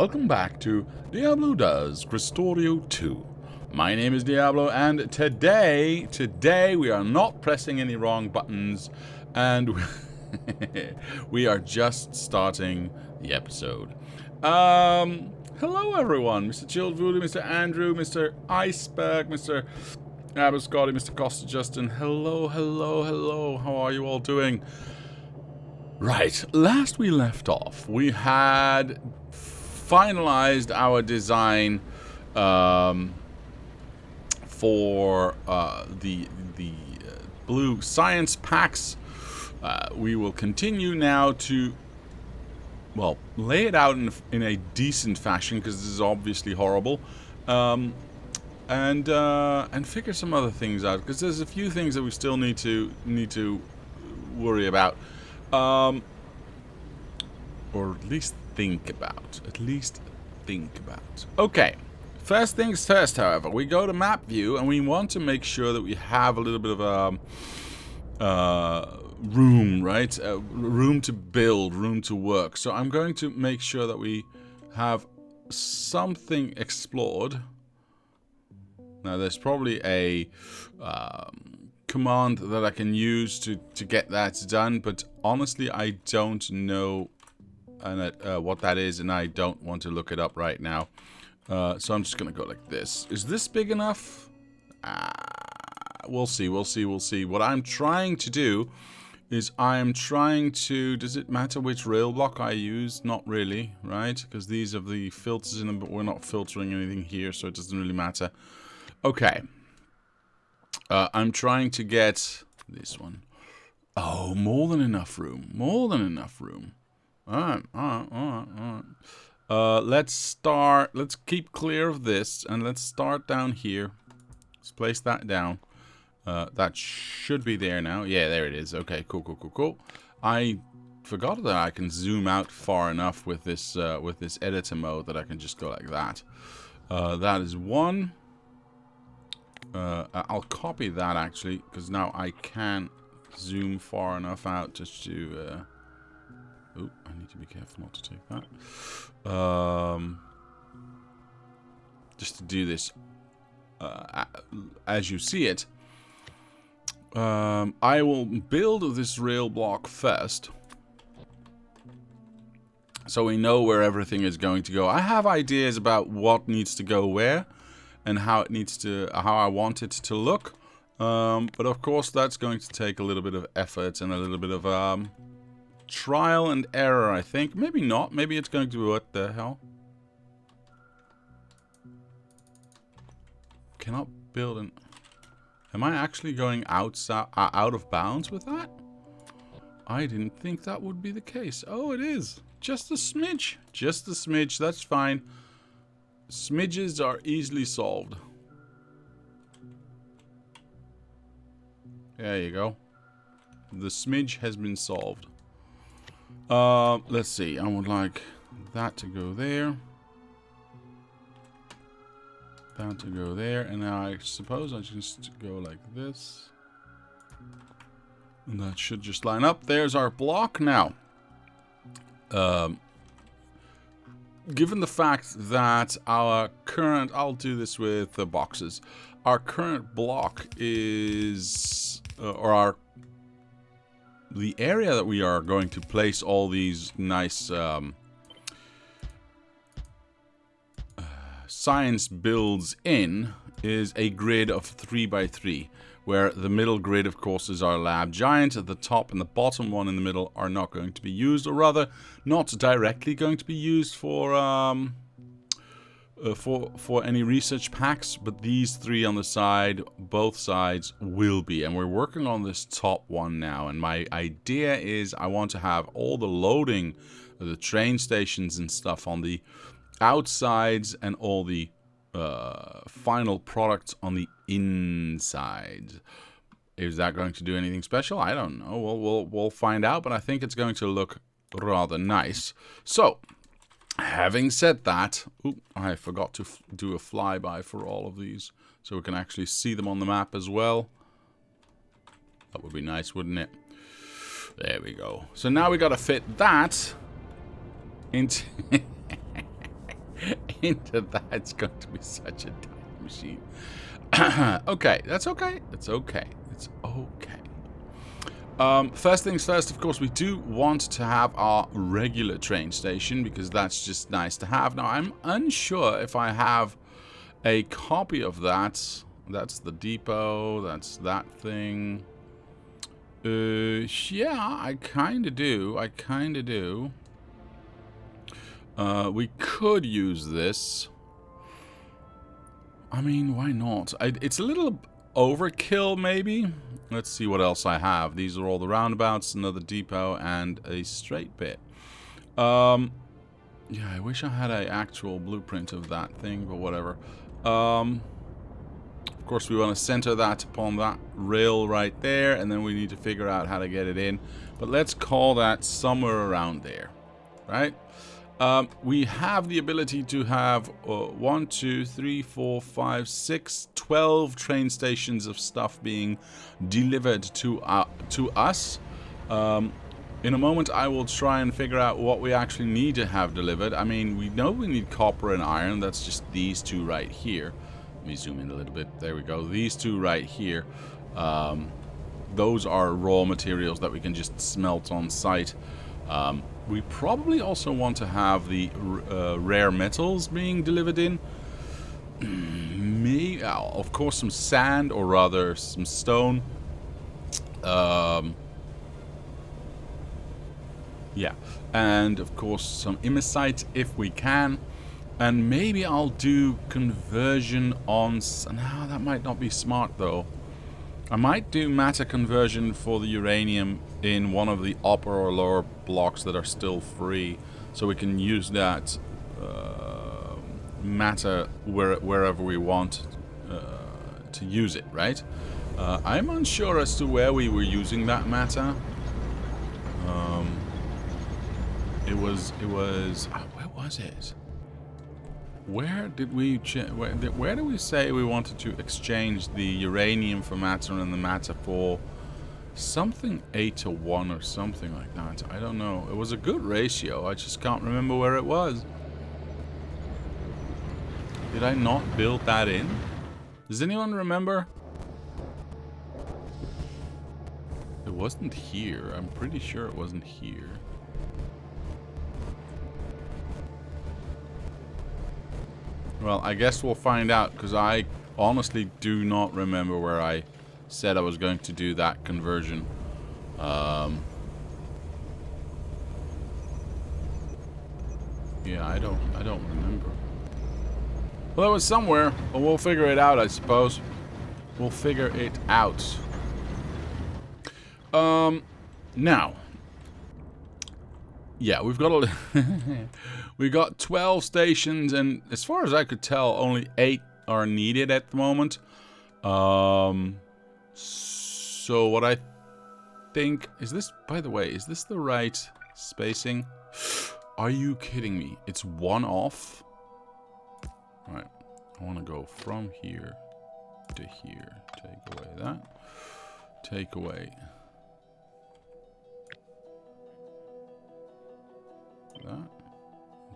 welcome back to Diablo does Krastorio 2. My name is Diablo, and today we are not pressing any wrong buttons, and we are just starting the episode. Hello everyone, Mr. Chilled Voodoo, Mr. Andrew, Mr. Iceberg, Mr. Abascotti, Mr. Costa Justin. Hello, how are you all doing? Right, last we left off, we had finalized our design for the blue science packs. We will continue now to, well, lay it out in a decent fashion, because this is obviously horrible, and figure some other things out, because there's a few things that we still need to worry about. Or at least think about. Okay. First things first, however, we go to map view, and we want to make sure that we have a little bit of room, right? Room to build, room to work. So I'm going to make sure that we have something explored. Now, there's probably a command that I can use to get that done, but honestly I don't know what that is, and I don't want to look it up right now, so I'm just gonna go like this. Is this big enough? We'll see. What I'm trying to do is does it matter which rail block I use? Not really, right? Because these are the filters in them, but we're not filtering anything here, so it doesn't really matter. Okay. I'm trying to get this one. Oh, more than enough room. Alright. Let's keep clear of this, and let's start down here. Let's place that down. That should be there now. Yeah, there it is. Okay, cool. I forgot that I can zoom out far enough with this editor mode that I can just go like that. That is one. I'll copy that, actually, because now I can zoom far enough out just to... oh, I need to be careful not to take that. Just to do this as you see it. I will build this rail block first, so we know where everything is going to go. I have ideas about what needs to go where, and how I want it to look, but of course that's going to take a little bit of effort and a little bit of trial and error, I think. Maybe not. Maybe it's going to be... what the hell? Cannot build an... Am I actually going out of bounds with that? I didn't think that would be the case. Oh, it is. Just a smidge. Just a smidge. That's fine. Smidges are easily solved. There you go. The smidge has been solved. Let's see. I would like that to go there. That to go there. And now I suppose I just go like this. And that should just line up. There's our block now. Given the fact that our current... I'll do this with the boxes. Our current block is... the area that we are going to place all these nice science builds in is a grid of 3x3. Where the middle grid, of course, is our lab giant. At the top and the bottom one in the middle are not going to be used, or rather, not directly going to be used for any research packs. But these three on the side, both sides, will be. And we're working on this top one now. And my idea is I want to have all the loading, the train stations and stuff on the outsides, and all the final products on the inside. Is that going to do anything special? I don't know. We'll find out, but I think it's going to look rather nice. So, having said that, I forgot to do a flyby for all of these, so we can actually see them on the map as well. That would be nice, wouldn't it? There we go. So now we got to fit that into into that. It's going to be such a tight machine. Okay, that's okay. It's okay. It's okay. First things first, of course, we do want to have our regular train station because that's just nice to have. Now, I'm unsure if I have a copy of that. That's the depot. That's that thing. Yeah, I kind of do. I kind of do. We could use this. I mean, why not? It's a little overkill, maybe. Let's see what else I have. These are all the roundabouts, another depot, and a straight bit. Yeah, I wish I had an actual blueprint of that thing, but whatever. Of course, we want to center that upon that rail right there, and then we need to figure out how to get it in. But let's call that somewhere around there, right? We have the ability to have 1, 2, 3, 4, 5, 6, 12 train stations of stuff being delivered to us. In a moment, I will try and figure out what we actually need to have delivered. I mean, we know we need copper and iron. That's just these two right here. Let me zoom in a little bit. There we go. These two right here. Those are raw materials that we can just smelt on site. We probably also want to have the rare metals being delivered in. Maybe, of course, some sand, or rather some stone. Yeah, and of course some immersite if we can. And maybe I'll do conversion on... No, that might not be smart though. I might do matter conversion for the uranium in one of the upper or lower blocks that are still free, so we can use that matter wherever we want to use it, right? I'm unsure as to where we were using that matter. It was where was it? Where did we where did we say we wanted to exchange the uranium for matter and the matter for something 8-to-1 or something like that? I don't know. It was a good ratio. I just can't remember where it was. Did I not build that in? Does anyone remember? It wasn't here. I'm pretty sure it wasn't here. Well, I guess we'll find out, because I honestly do not remember where I said I was going to do that conversion. Yeah, I don't remember. Well, it was somewhere, but we'll figure it out, I suppose. We'll figure it out. Now. Yeah, we've got we got 12 stations, and as far as I could tell, only 8 are needed at the moment. So what I think is this, by the way, is this the right spacing? Are you kidding me? It's 1 off. All right, I want to go from here to here. Take away that. Take away that.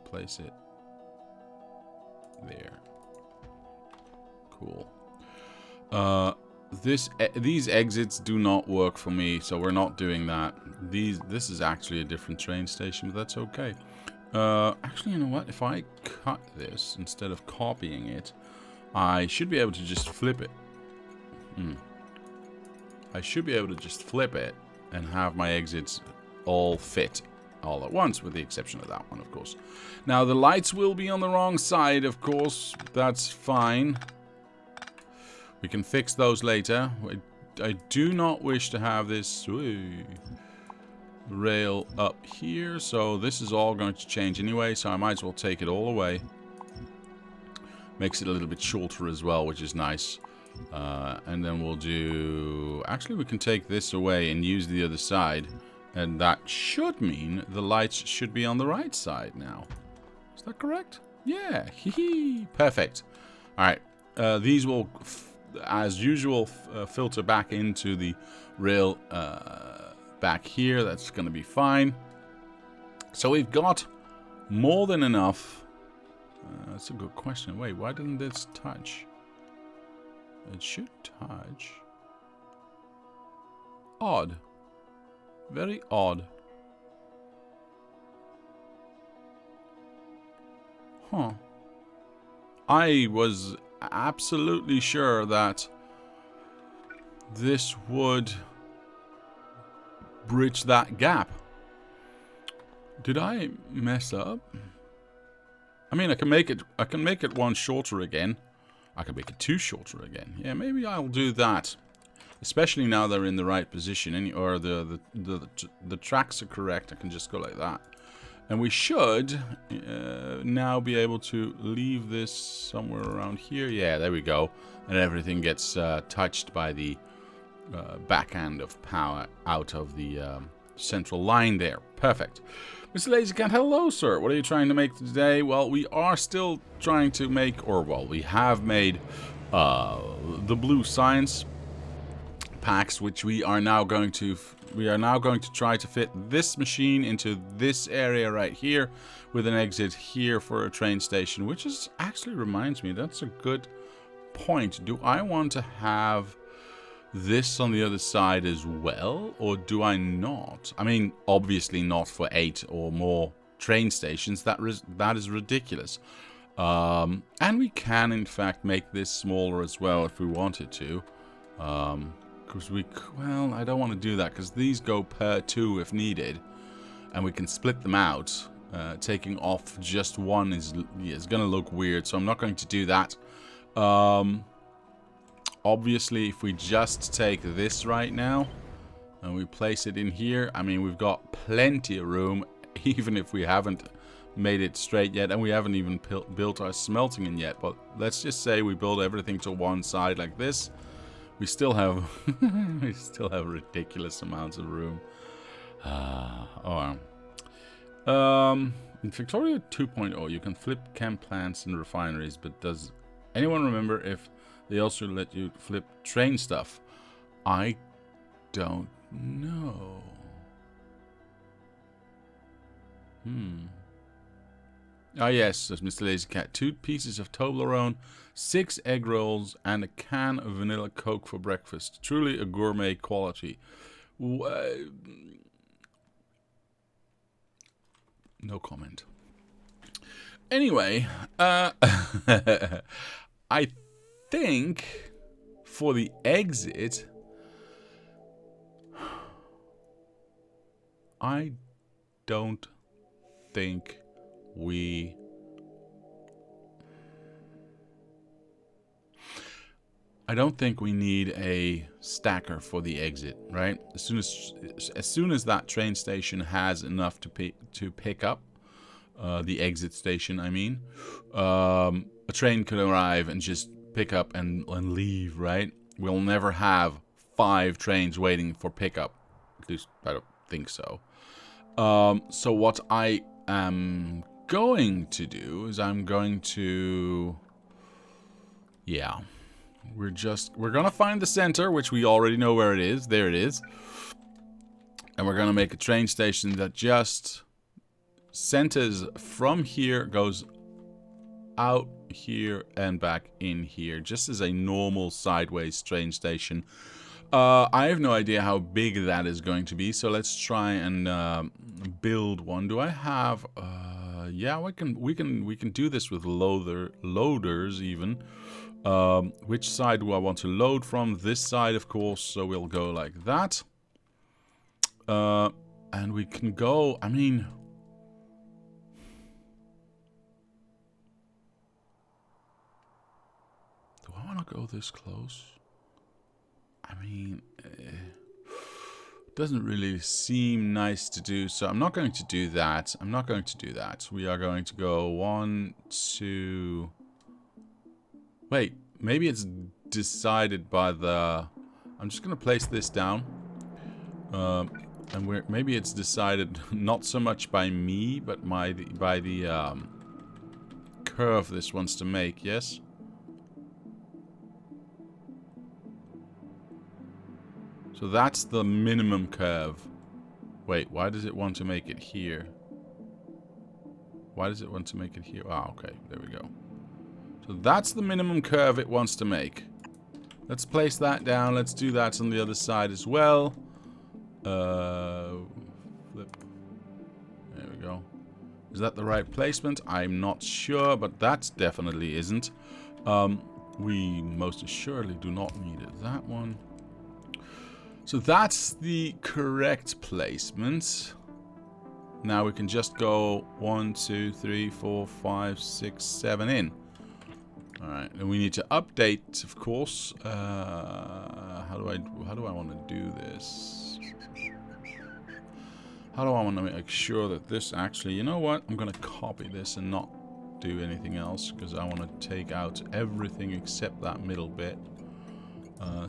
Place it there. Cool. These exits do not work for me, so we're not doing that. This is actually a different train station, but that's okay. Actually, you know what? If I cut this instead of copying it, I should be able to just flip it. I should be able to just flip it and have my exits all fit all at once, with the exception of that one, of course. Now, the lights will be on the wrong side, of course. That's fine. We can fix those later. I do not wish to have this rail up here, so this is all going to change anyway, so I might as well take it all away. Makes it a little bit shorter as well, which is nice. And then we'll do... Actually, we can take this away and use the other side. And that should mean the lights should be on the right side now. Is that correct? Yeah. Perfect. Alright. These will, as usual, filter back into the rail back here. That's going to be fine. So we've got more than enough That's a good question. Wait, why didn't this touch? It should touch. Odd. Very odd. Huh. I was absolutely sure that this would bridge that gap. Did I mess up? I mean, I can make it one shorter again. I can make it two shorter again. Yeah, maybe I'll do that. Especially now they're in the right position, or the tracks are correct. I can just go like that. And we should now be able to leave this somewhere around here. Yeah, there we go. And everything gets touched by the backhand of power out of the central line there. Perfect. Mr. LazyCat, hello, sir. What are you trying to make today? Well, we are still trying to make, or well, we have made the blue science packs, which we are now going to try to fit this machine into this area right here, with an exit here for a train station, which is actually reminds me, that's a good point. Do I want to have this on the other side as well, or do I not? I mean, obviously not for 8 or more train stations. That is ridiculous. And we can in fact make this smaller as well if we wanted to. Because well, I don't want to do that because these go per 2 if needed, and we can split them out. Taking off just one is going to look weird, so I'm not going to do that. Obviously, if we just take this right now and we place it in here, I mean, we've got plenty of room, even if we haven't made it straight yet, and we haven't even built our smelting in yet. But let's just say we build everything to one side like this. We still have ridiculous amounts of room. In Factorio 2.0, you can flip chem plants and refineries, but does anyone remember if they also let you flip train stuff? I don't know. Ah, yes, says Mr. LazyCat. 2 pieces of Toblerone, 6 egg rolls, and a can of vanilla Coke for breakfast. Truly a gourmet quality. No comment. Anyway, I think for the exit, I don't think we... I don't think we need a stacker for the exit, right? As soon as that train station has enough to pick up the exit station, I mean, a train could arrive and just pick up and leave, right? We'll never have 5 trains waiting for pickup. At least I don't think so. So what I am going to do is I'm going to... Yeah. We're gonna find the center, which we already know where it is. There it is. And we're gonna make a train station that just centers from here, goes out here and back in here, just as a normal sideways train station. I have no idea how big that is going to be, so let's try and build one. Do I have? Yeah, we can do this with loaders even. Which side do I want to load from? This side, of course. So we'll go like that, and we can go. I mean, do I want to go this close? I mean, it doesn't really seem nice to do, so I'm not going to do that. I'm not going to do that. We are going to go 1, 2... Wait, maybe it's decided by the... I'm just going to place this down. And maybe it's decided not so much by me, but by the curve this wants to make, yes? So that's the minimum curve. Wait, why does it want to make it here? Why does it want to make it here? Ah, okay. There we go. So that's the minimum curve it wants to make. Let's place that down. Let's do that on the other side as well. Flip. There we go. Is that the right placement? I'm not sure, but that definitely isn't. We most assuredly do not need it. That one. So that's the correct placement. Now we can just go 1, 2, 3, 4, 5, 6, 7 in. Alright, and we need to update, of course. How do I want to do this? How do I want to make sure that this actually... You know what? I'm going to copy this and not do anything else, because I want to take out everything except that middle bit.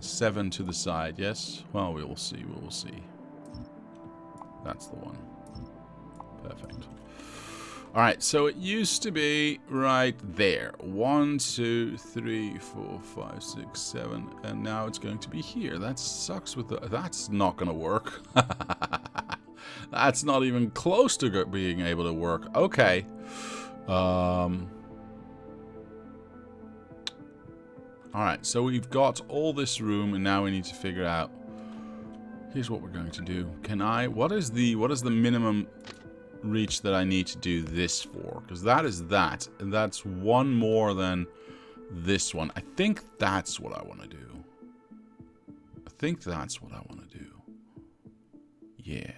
7 to the side, yes? Well, we will see, we will see. That's the one. Perfect. Alright, so it used to be right there. 1, 2, 3, 4, 5, 6, 7. And now it's going to be here. That sucks with the... That's not going to work. That's not even close to being able to work. Okay. Alright, so we've got all this room, and now we need to figure out... Here's what we're going to do. Can I... What is the minimum reach that I need to do this for? Because that is that, and that's one more than this one. I think that's what I want to do. I think that's what I want to do. Yeah.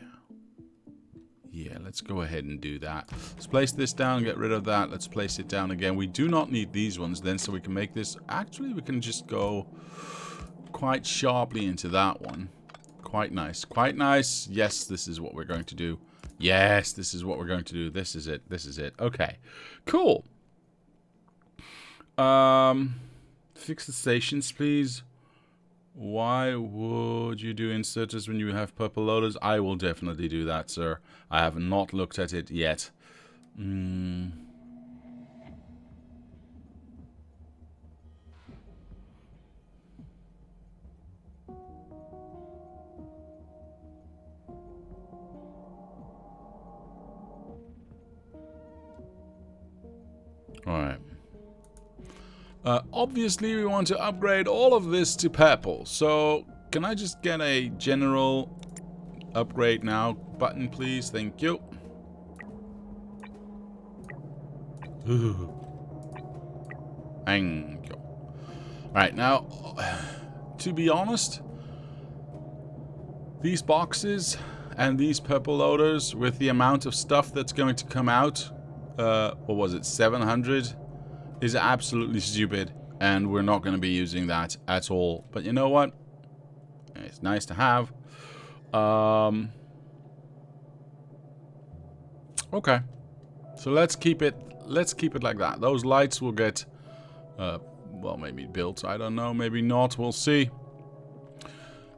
Yeah, let's go ahead and do that. Let's place this down, get rid of that. Let's place it down again. We do not need these ones then, so we can make this... Actually, we can just go quite sharply into that one. Quite nice. Quite nice. Yes, this is what we're going to do. Yes, this is what we're going to do. This is it. This is it. Okay. Cool. Fix the stations, please. Why would you do inserters when you have purple loaders? I will definitely do that, sir. I have not looked at it yet. Alright. Obviously, we want to upgrade all of this to purple. So, can I just get a general upgrade now button, please? Thank you. Thank you. Alright, now, to be honest, these boxes and these purple loaders, with the amount of stuff that's going to come out, what was it, 700? Is absolutely stupid, and we're not going to be using that at all. But you know what? It's nice to have. Okay, so let's keep it like that. Those lights will get well, maybe built, I don't know, maybe not, we'll see.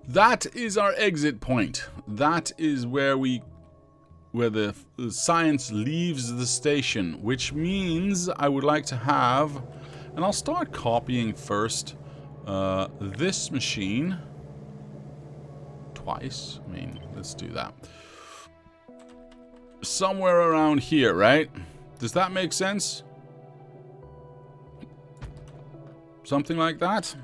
That is our exit point. That is where the science leaves the station, which means I would like to have, and I'll start copying first, this machine twice. I mean, let's do that. Somewhere around here, right? Does that make sense? Something like that?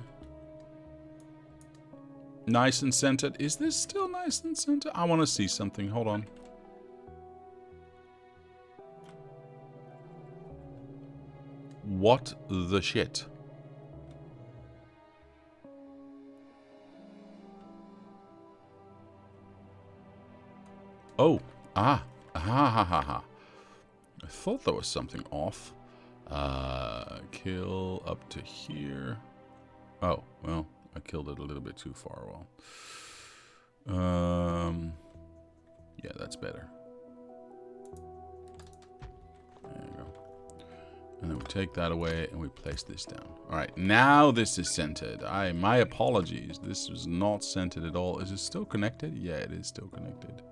Nice and centered. Is this still nice and centered? I want to see something. Hold on. What the shit? Oh, ha ha ha. I thought there was something off. Kill up to here. Oh, well, I killed it a little bit too far. Well, yeah, that's better. There you go. And then we take that away and we place this down. All right, now this is centered. My apologies. This was not centered at all. Is it still connected? Yeah, it is still connected.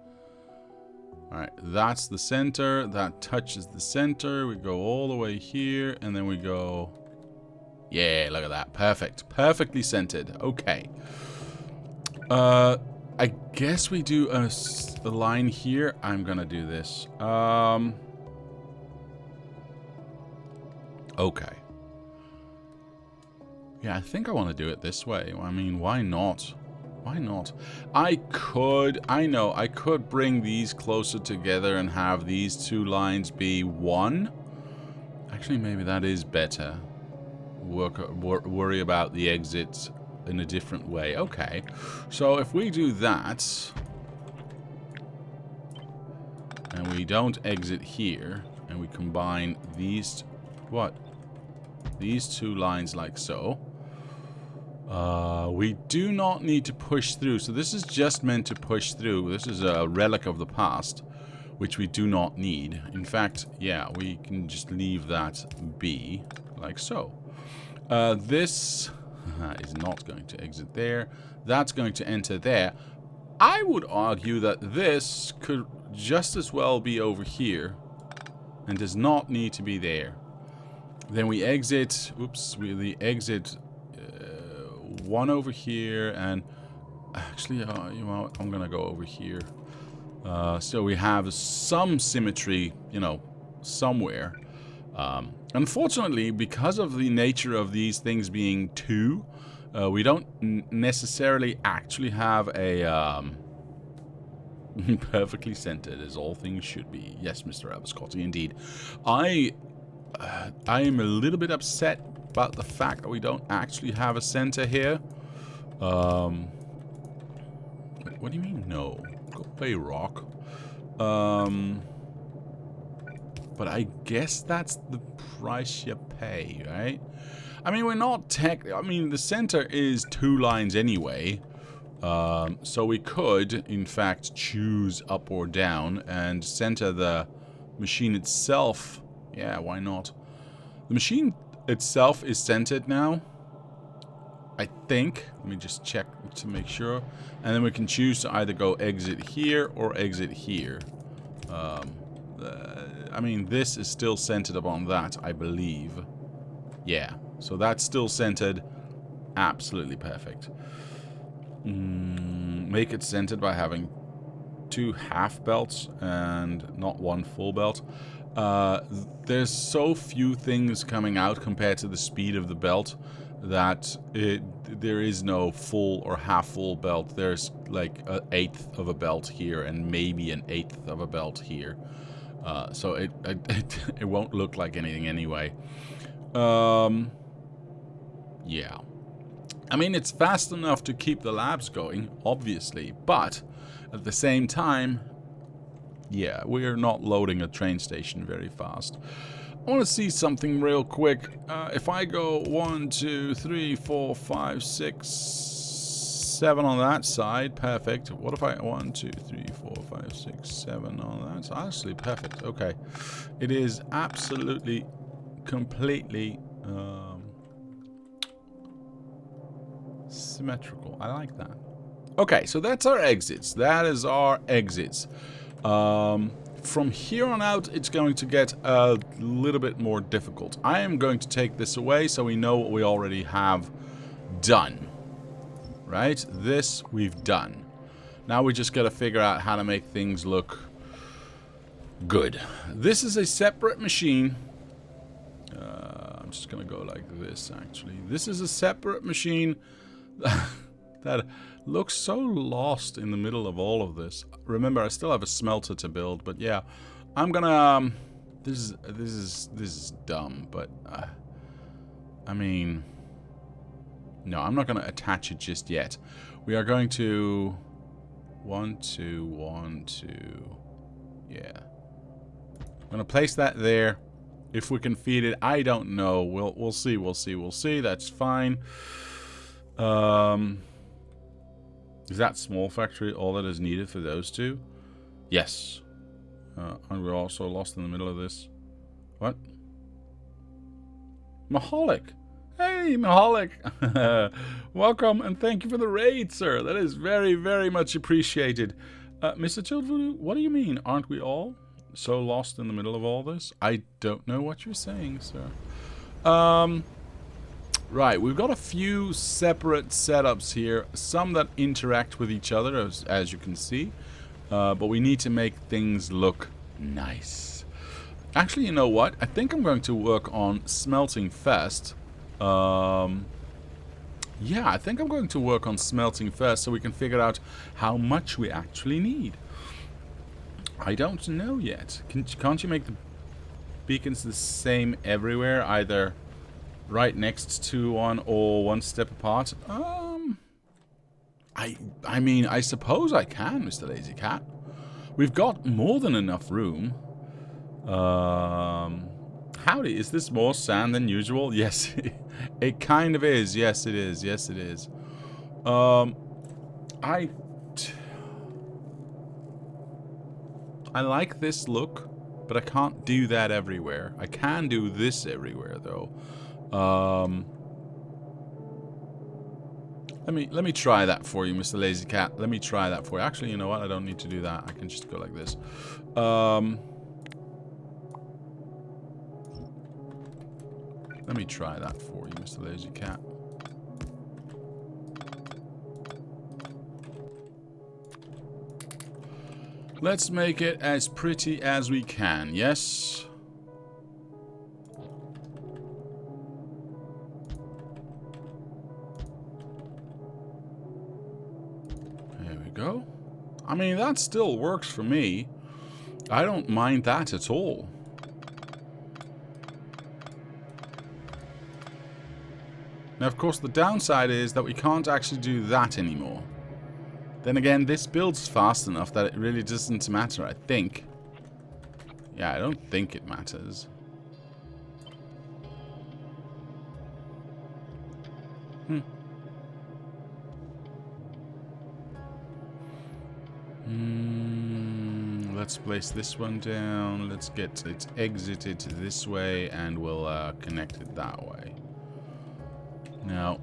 All right, that's the center. That touches the center. We go all the way here, and then we go... Yeah, look at that. Perfect. Perfectly centered. Okay. I guess we do a line here. I'm gonna do this. Okay. Yeah, I think I want to do it this way. I mean, why not? Why not? I know, I could bring these closer together and have these two lines be one. Actually, maybe that is better. Worry about the exits in a different way. Okay. So if we do that, and we don't exit here, and we combine these... What? These two lines like so. We do not need to push through. So this is just meant to push through. This is a relic of the past, which we do not need. In fact, yeah, we can just leave that be, like so. This is not going to exit there. That's going to enter there. I would argue that this could just as well be over here and does not need to be there. Then we exit, oops, we exit one over here, and actually, you know, I'm gonna go over here. So we have some symmetry, you know, somewhere. Unfortunately, because of the nature of these things being two, we don't necessarily actually have a perfectly centered, as all things should be. Yes, Mr. Abiscotti, indeed. I am a little bit upset about the fact that we don't actually have a center here. What do you mean no? Go away, rock. But I guess that's the price you pay, right? I mean, we're not I mean, the center is two lines anyway. So we could, in fact, choose up or down and center the machine itself. Yeah, why not? The machine itself is centered now, I think. Let me just check to make sure. And then we can choose to either go exit here or exit here. I mean, this is still centered upon that, I believe. Yeah, so that's still centered. Absolutely perfect. Make it centered by having two half belts and not one full belt. There's so few things coming out compared to the speed of the belt that there is no full or half full belt. There's like an eighth of a belt here and maybe an eighth of a belt here. So it won't look like anything anyway. Yeah. I mean, it's fast enough to keep the labs going, obviously, but at the same time, yeah, we're not loading a train station very fast. I want to see something real quick. If I go 1, 2, 3, 4, 5, 6, 7 on that side, perfect. What if I 1, 2, 3, 4, 5, 6, 7 on that side? Actually, perfect. Okay, it is absolutely, completely symmetrical. I like that. Okay, so that's our exits. That is our exits. From here on out, it's going to get a little bit more difficult. I am going to take this away so we know what we already have done. Right? This we've done. Now we just got to figure out how to make things look good. This is a separate machine. I'm just going to go like this, actually. This is a separate machine that looks so lost in the middle of all of this. Remember, I still have a smelter to build, but yeah, I'm gonna. This is dumb, but I mean, no, I'm not gonna attach it just yet. We are going to 1, 2, 1, 2. Yeah, I'm gonna place that there. If we can feed it, I don't know. We'll see. We'll see. That's fine. Is that small factory all that is needed for those two? Yes. And we're also lost in the middle of this. What? Mahalik! Hey, Mahalik! Welcome and thank you for the raid, sir. That is very, very much appreciated. Mr. Childvoodoo, what do you mean? Aren't we all so lost in the middle of all this? I don't know what you're saying, sir. Right, we've got a few separate setups here, some that interact with each other, as you can see, but we need to make things look nice. Actually, you know what? I think I'm going to work on smelting first. Yeah, I think I'm going to work on smelting first so we can figure out how much we actually need. I don't know yet. Can't you make the beacons the same everywhere? Either right next to one or one step apart? I mean, I suppose I can, Mr. Lazy Cat. We've got more than enough room. Howdy, is this more sand than usual? Yes, it kind of is. Yes, it is. Yes, it is. I like this look, but I can't do that everywhere. I can do this everywhere, though. Let me try that for you, Mr. Lazy Cat. Let me try that for you. Actually, you know what? I don't need to do that. I can just go like this. Let me try that for you, Mr. Lazy Cat. Let's make it as pretty as we can, yes? There we go. I mean, that still works for me. I don't mind that at all. Now, of course, the downside is that we can't actually do that anymore. Then again, this builds fast enough that it really doesn't matter, I think. Yeah, I don't think it matters. Let's place this one down. Let's get it exited this way, and we'll connect it that way. Now,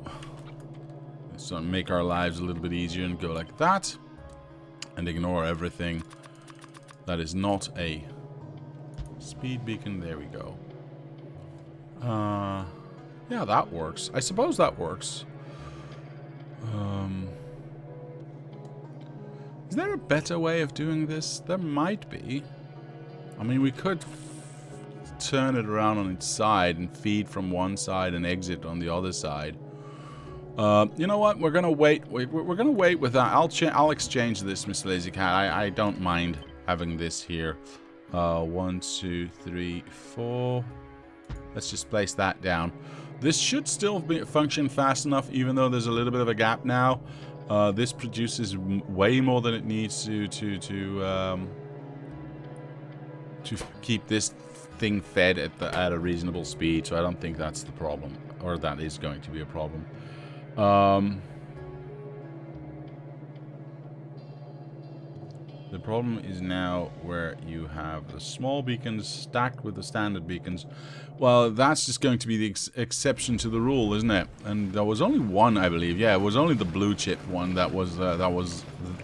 let's make our lives a little bit easier and go like that. And ignore everything that is not a speed beacon. There we go. Yeah, that works. I suppose that works. Is there a better way of doing this? There might be. I mean, we could turn it around on its side and feed from one side and exit on the other side. You know what? We're gonna wait. We're gonna wait with that. I'll exchange this, Miss Lazy Cat. I don't mind having this here. 1, 2, 3, 4. Let's just place that down. This should still function fast enough, even though there's a little bit of a gap now. This produces way more than it needs to keep this thing fed at a reasonable speed. So I don't think that's the problem, or that is going to be a problem. The problem is now where you have the small beacons stacked with the standard beacons. Well, that's just going to be the exception to the rule, isn't it? And there was only one, I believe. Yeah, it was only the blue chip one that was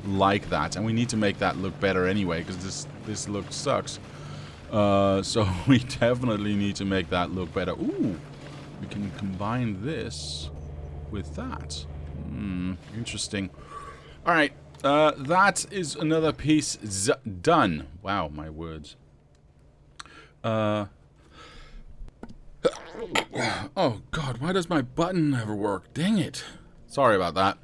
like that. And we need to make that look better anyway, because this look sucks. So we definitely need to make that look better. Ooh, we can combine this with that. Interesting. All right. That is another piece done. Wow, my words. Oh God, why does my button never work? Dang it. Sorry about that.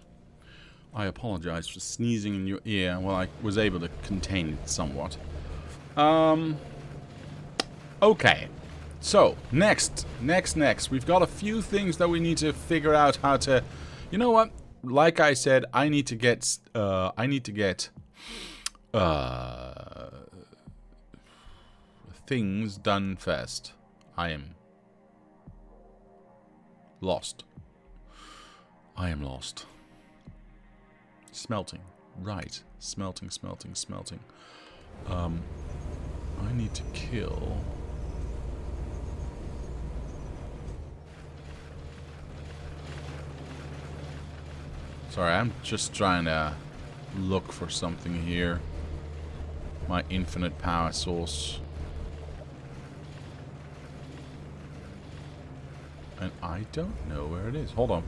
I apologize for sneezing in your ear. Well, I was able to contain it somewhat. Okay. So, next. We've got a few things that we need to figure out how to... You know what? Like I said, I need to get things done first. I am lost. Smelting. Right. Smelting. I need to kill... Sorry, I'm just trying to look for something here. My infinite power source. And I don't know where it is. Hold on.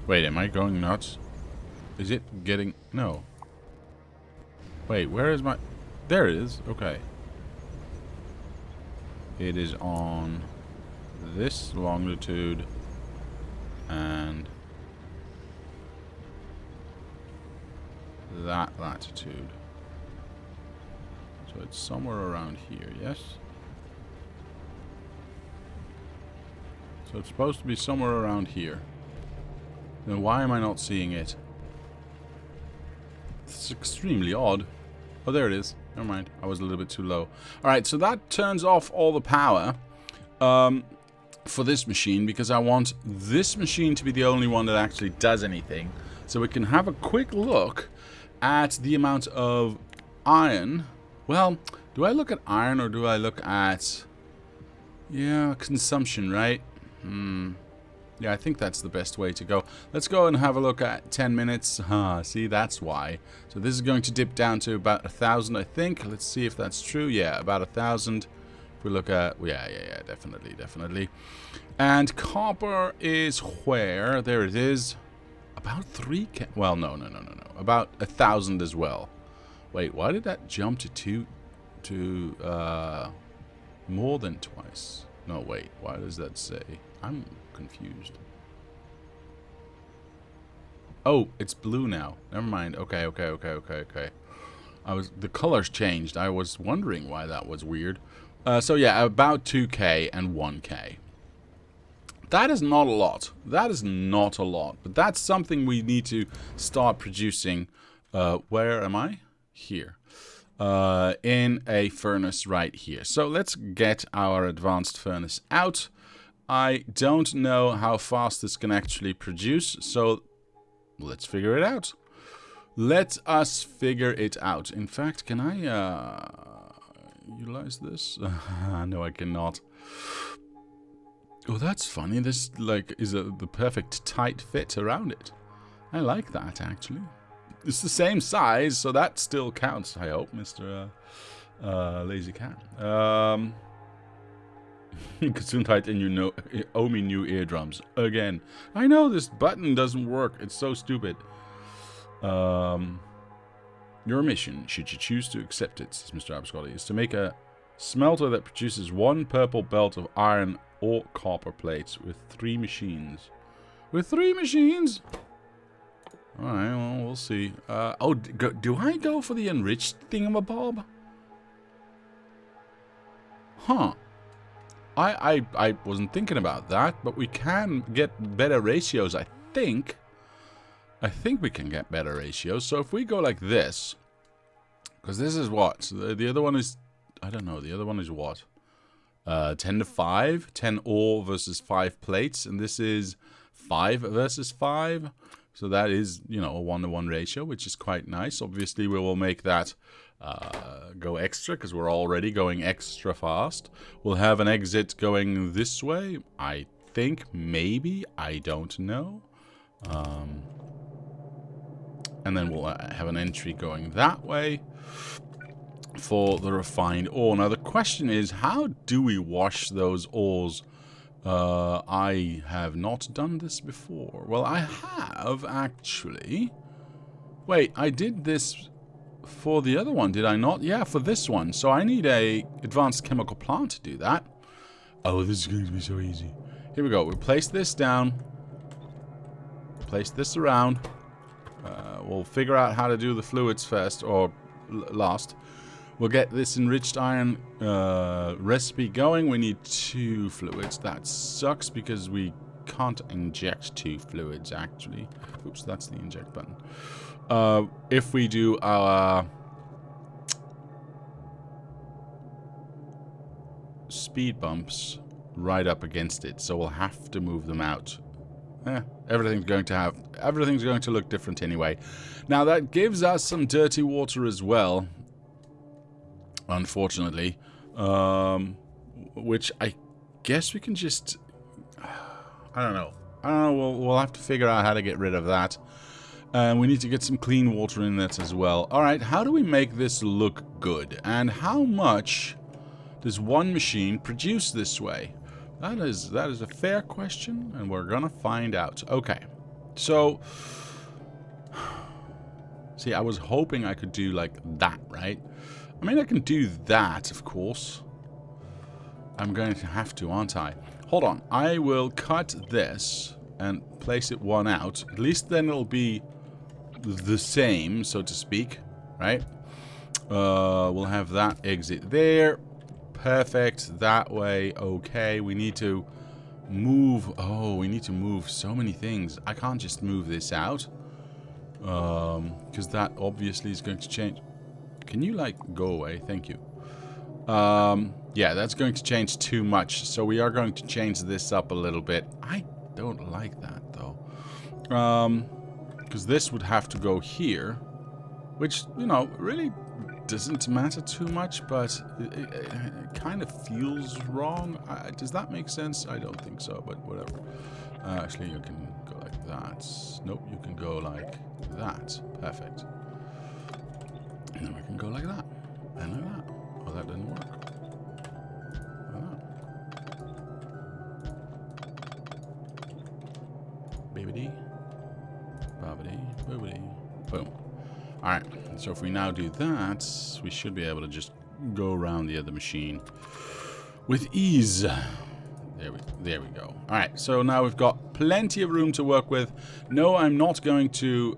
Wait, am I going nuts? Is it getting... No. Wait, where is my... There it is. Okay. It is on this longitude and that latitude. So it's somewhere around here, yes? So it's supposed to be somewhere around here. Then why am I not seeing it? It's extremely odd. Oh, there it is. Never mind. I was a little bit too low. Alright, so that turns off all the power for this machine, because I want this machine to be the only one that actually does anything. So we can have a quick look at the amount of iron. Well, do I look at iron or do I look at... Yeah, consumption, right? Yeah, I think that's the best way to go. Let's go and have a look at 10 minutes. See, that's why. So this is going to dip down to about 1,000, I think. Let's see if that's true. Yeah, about 1,000. If we look at... Yeah, definitely. And copper is where? There it is. About 3K. Well, no. About 1,000 as well. Wait, why did that jump to more than twice? No, wait. Why does that say? I'm confused. Oh, it's blue now. Never mind. Okay. The colors changed. I was wondering why that was weird. So yeah, about 2K and 1K. That is not a lot. But that's something we need to start producing. Where am I? Here. In a furnace right here. So let's get our advanced furnace out. I don't know how fast this can actually produce, so let's figure it out. Let us figure it out. In fact, can I utilize this? No, I cannot. Oh, that's funny. This is the perfect tight fit around it. I like that, actually. It's the same size, so that still counts, I hope, Mr. Lazy Cat. Gesundheit, and you know, owe me new eardrums. Again. I know this button doesn't work. It's so stupid. Your mission, should you choose to accept it, says Mr. Abscotty, is to make a smelter that produces one purple belt of iron or copper plates with 3 machines. With 3 machines? Alright, well, we'll see. Do I go for the enriched thingamabob? Huh. I wasn't thinking about that, but we can get better ratios, I think. I think we can get better ratios. So if we go like this, because this is what? So the other one is, I don't know, the other one is what? 10 to 5? 10 ore versus 5 plates, and this is 5 versus 5. So that is, you know, a 1-to-1 ratio, which is quite nice. Obviously, we will make that go extra because we're already going extra fast. We'll have an exit going this way, I think, maybe. I don't know. And then we'll have an entry going that way for the refined ore. Now, the question is, how do we wash those ores? I have not done this before. Well, I have, actually. Wait, I did this for the other one, did I not? Yeah, for this one. So I need a advanced chemical plant to do that. Oh, this is going to be so easy. Here we go. We'll place this down. Place this around. We'll figure out how to do the fluids first, or last. We'll get this enriched iron recipe going. We need 2 fluids. That sucks because we can't inject 2 fluids, actually. Oops, that's the inject button. If we do our speed bumps right up against it, so we'll have to move them out. Everything's going to look different anyway. Now that gives us some dirty water as well. Unfortunately, which I guess we can just, I don't know. We'll have to figure out how to get rid of that. And we need to get some clean water in that as well. All right, how do we make this look good? And how much does one machine produce this way? That is a fair question, and we're gonna find out. Okay, so See, I was hoping I could do like that, right? I mean, I can do that, of course. I'm going to have to, aren't I? Hold on. I will cut this and place it one out. At least then it'll be the same, so to speak, right? We'll have that exit there. Perfect. That way. Okay. We need to move. Oh, we need to move so many things. I can't just move this out. Because that obviously is going to change. Can you, like, go away? Thank you. Yeah, that's going to change too much. So we are going to change this up a little bit. I don't like that, though. Because this would have to go here. Which, you know, really doesn't matter too much, but it kind of feels wrong. Does that make sense? I don't think so, but whatever. Actually, you can go like that. Nope, you can go like that. Perfect. And then we can go like that. And like that. Oh, that didn't work. Baby-dee. Babidi. Boobity. Boom. Alright, so if we now do that, we should be able to just go around the other machine with ease. There we go. Alright, so now we've got plenty of room to work with. No, I'm not going to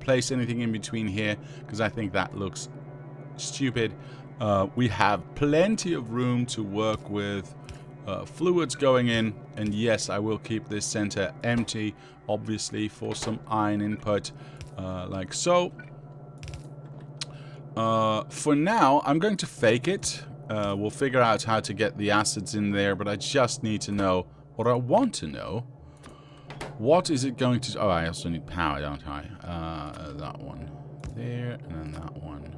place anything in between here, because I think that looks stupid. We have plenty of room to work with. Fluids going in, and yes, I will keep this center empty, obviously, for some iron input. Like so. For now, I'm going to fake it. We'll figure out how to get the acids in there, but I just need to know what I want to know. What is it going to... Oh, I also need power, don't I? That one there, and then that one.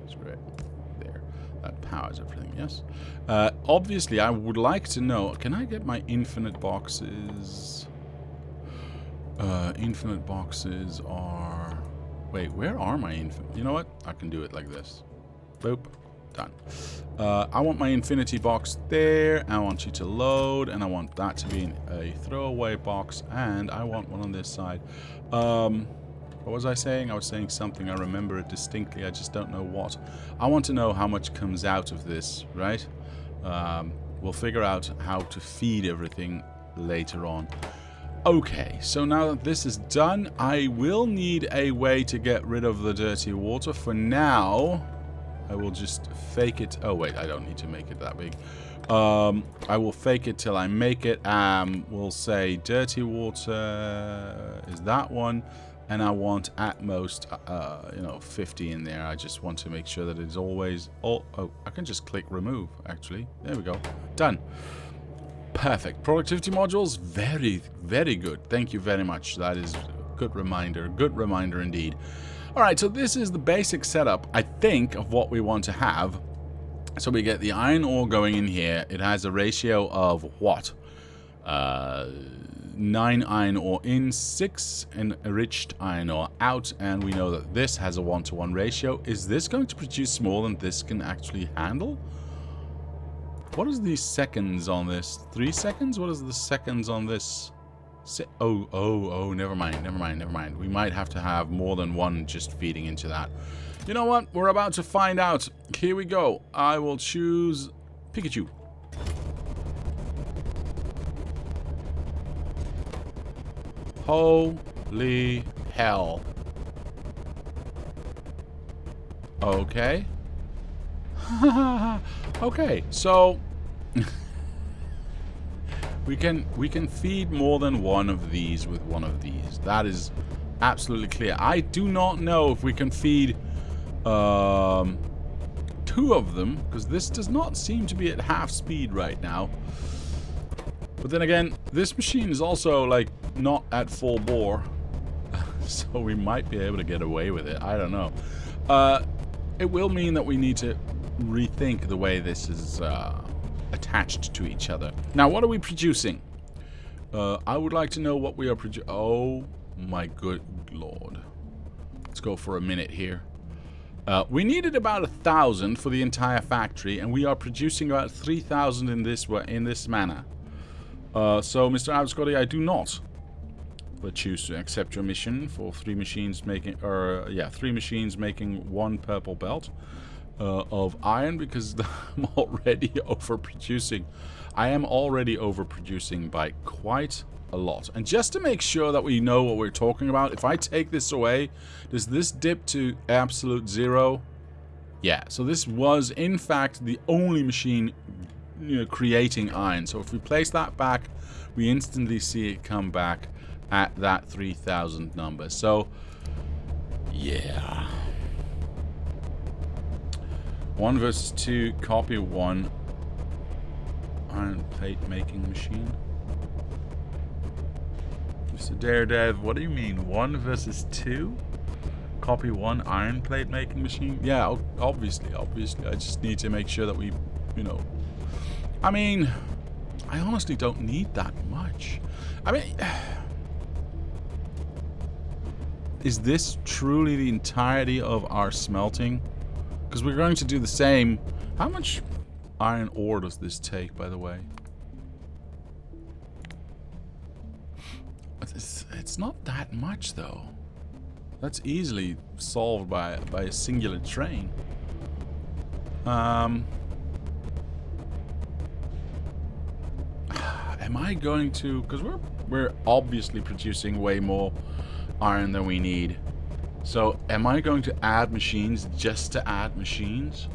That's great. There. That powers everything, yes? Obviously, I would like to know... Can I get my infinite boxes... infinite boxes are... Wait, where are my infinite... You know what? I can do it like this. Boop. Done. I want my infinity box there. I want you to load. And I want that to be a throwaway box. And I want one on this side. What was I saying? I was saying something. I remember it distinctly. I just don't know what. I want to know how much comes out of this, right? We'll figure out how to feed everything later on. Okay, so now that this is done, I will need a way to get rid of the dirty water. For now, I will just fake it. Oh, wait, I don't need to make it that big. I will fake it till I make it. We'll say dirty water is that one. And I want at most, 50 in there. I just want to make sure that it's always... Oh, I can just click remove, actually. There we go. Done. Perfect. Productivity modules, very, very good. Thank you very much. That is a good reminder indeed. All right, so this is the basic setup, I think, of what we want to have. So we get the iron ore going in here. It has a ratio of what? 9 iron ore in, 6 enriched iron ore out, and we know that this has a 1-to-1 ratio. Is this going to produce more than this can actually handle? What is the seconds on this? 3 seconds? What is the seconds on this? Oh, never mind. We might have to have more than one just feeding into that. You know what? We're about to find out. Here we go. I will choose Pikachu. Holy hell. Okay. Okay, so we can feed more than one of these with one of these. That is absolutely clear. I do not know if we can feed 2 of them, because this does not seem to be at half speed right now. But then again, this machine is also like not at full bore, so we might be able to get away with it. I don't know. It will mean that we need to rethink the way this is attached to each other. Now, what are we producing? I would like to know what we are producing. Oh my good lord. Let's go for a minute here. We needed about 1,000 for the entire factory, and we are producing about 3,000 in this manner. So, Mr. Abscotty, I do not but choose to accept your mission for 3 machines making, or yeah, 3 machines making 1 purple belt of iron, because I'm already overproducing. I am already overproducing by quite a lot. And just to make sure that we know what we're talking about, if I take this away, does this dip to absolute 0? Yeah, so this was in fact the only machine, you know, creating iron. So if we place that back, we instantly see it come back at that 3000 number. So yeah, 1 versus 2, copy 1 iron plate making machine. Mr. Daredevil, what do you mean 1 versus 2? Copy 1 iron plate making machine? Yeah, obviously. I just need to make sure that we, you know, I mean, I honestly don't need that much. I mean, is this truly the entirety of our smelting? Because we're going to do the same. How much iron ore does this take, by the way? It's not that much, though. That's easily solved by a singular train. Am I going to... Because we're obviously producing way more iron than we need. So, am I going to add machines just to add machines?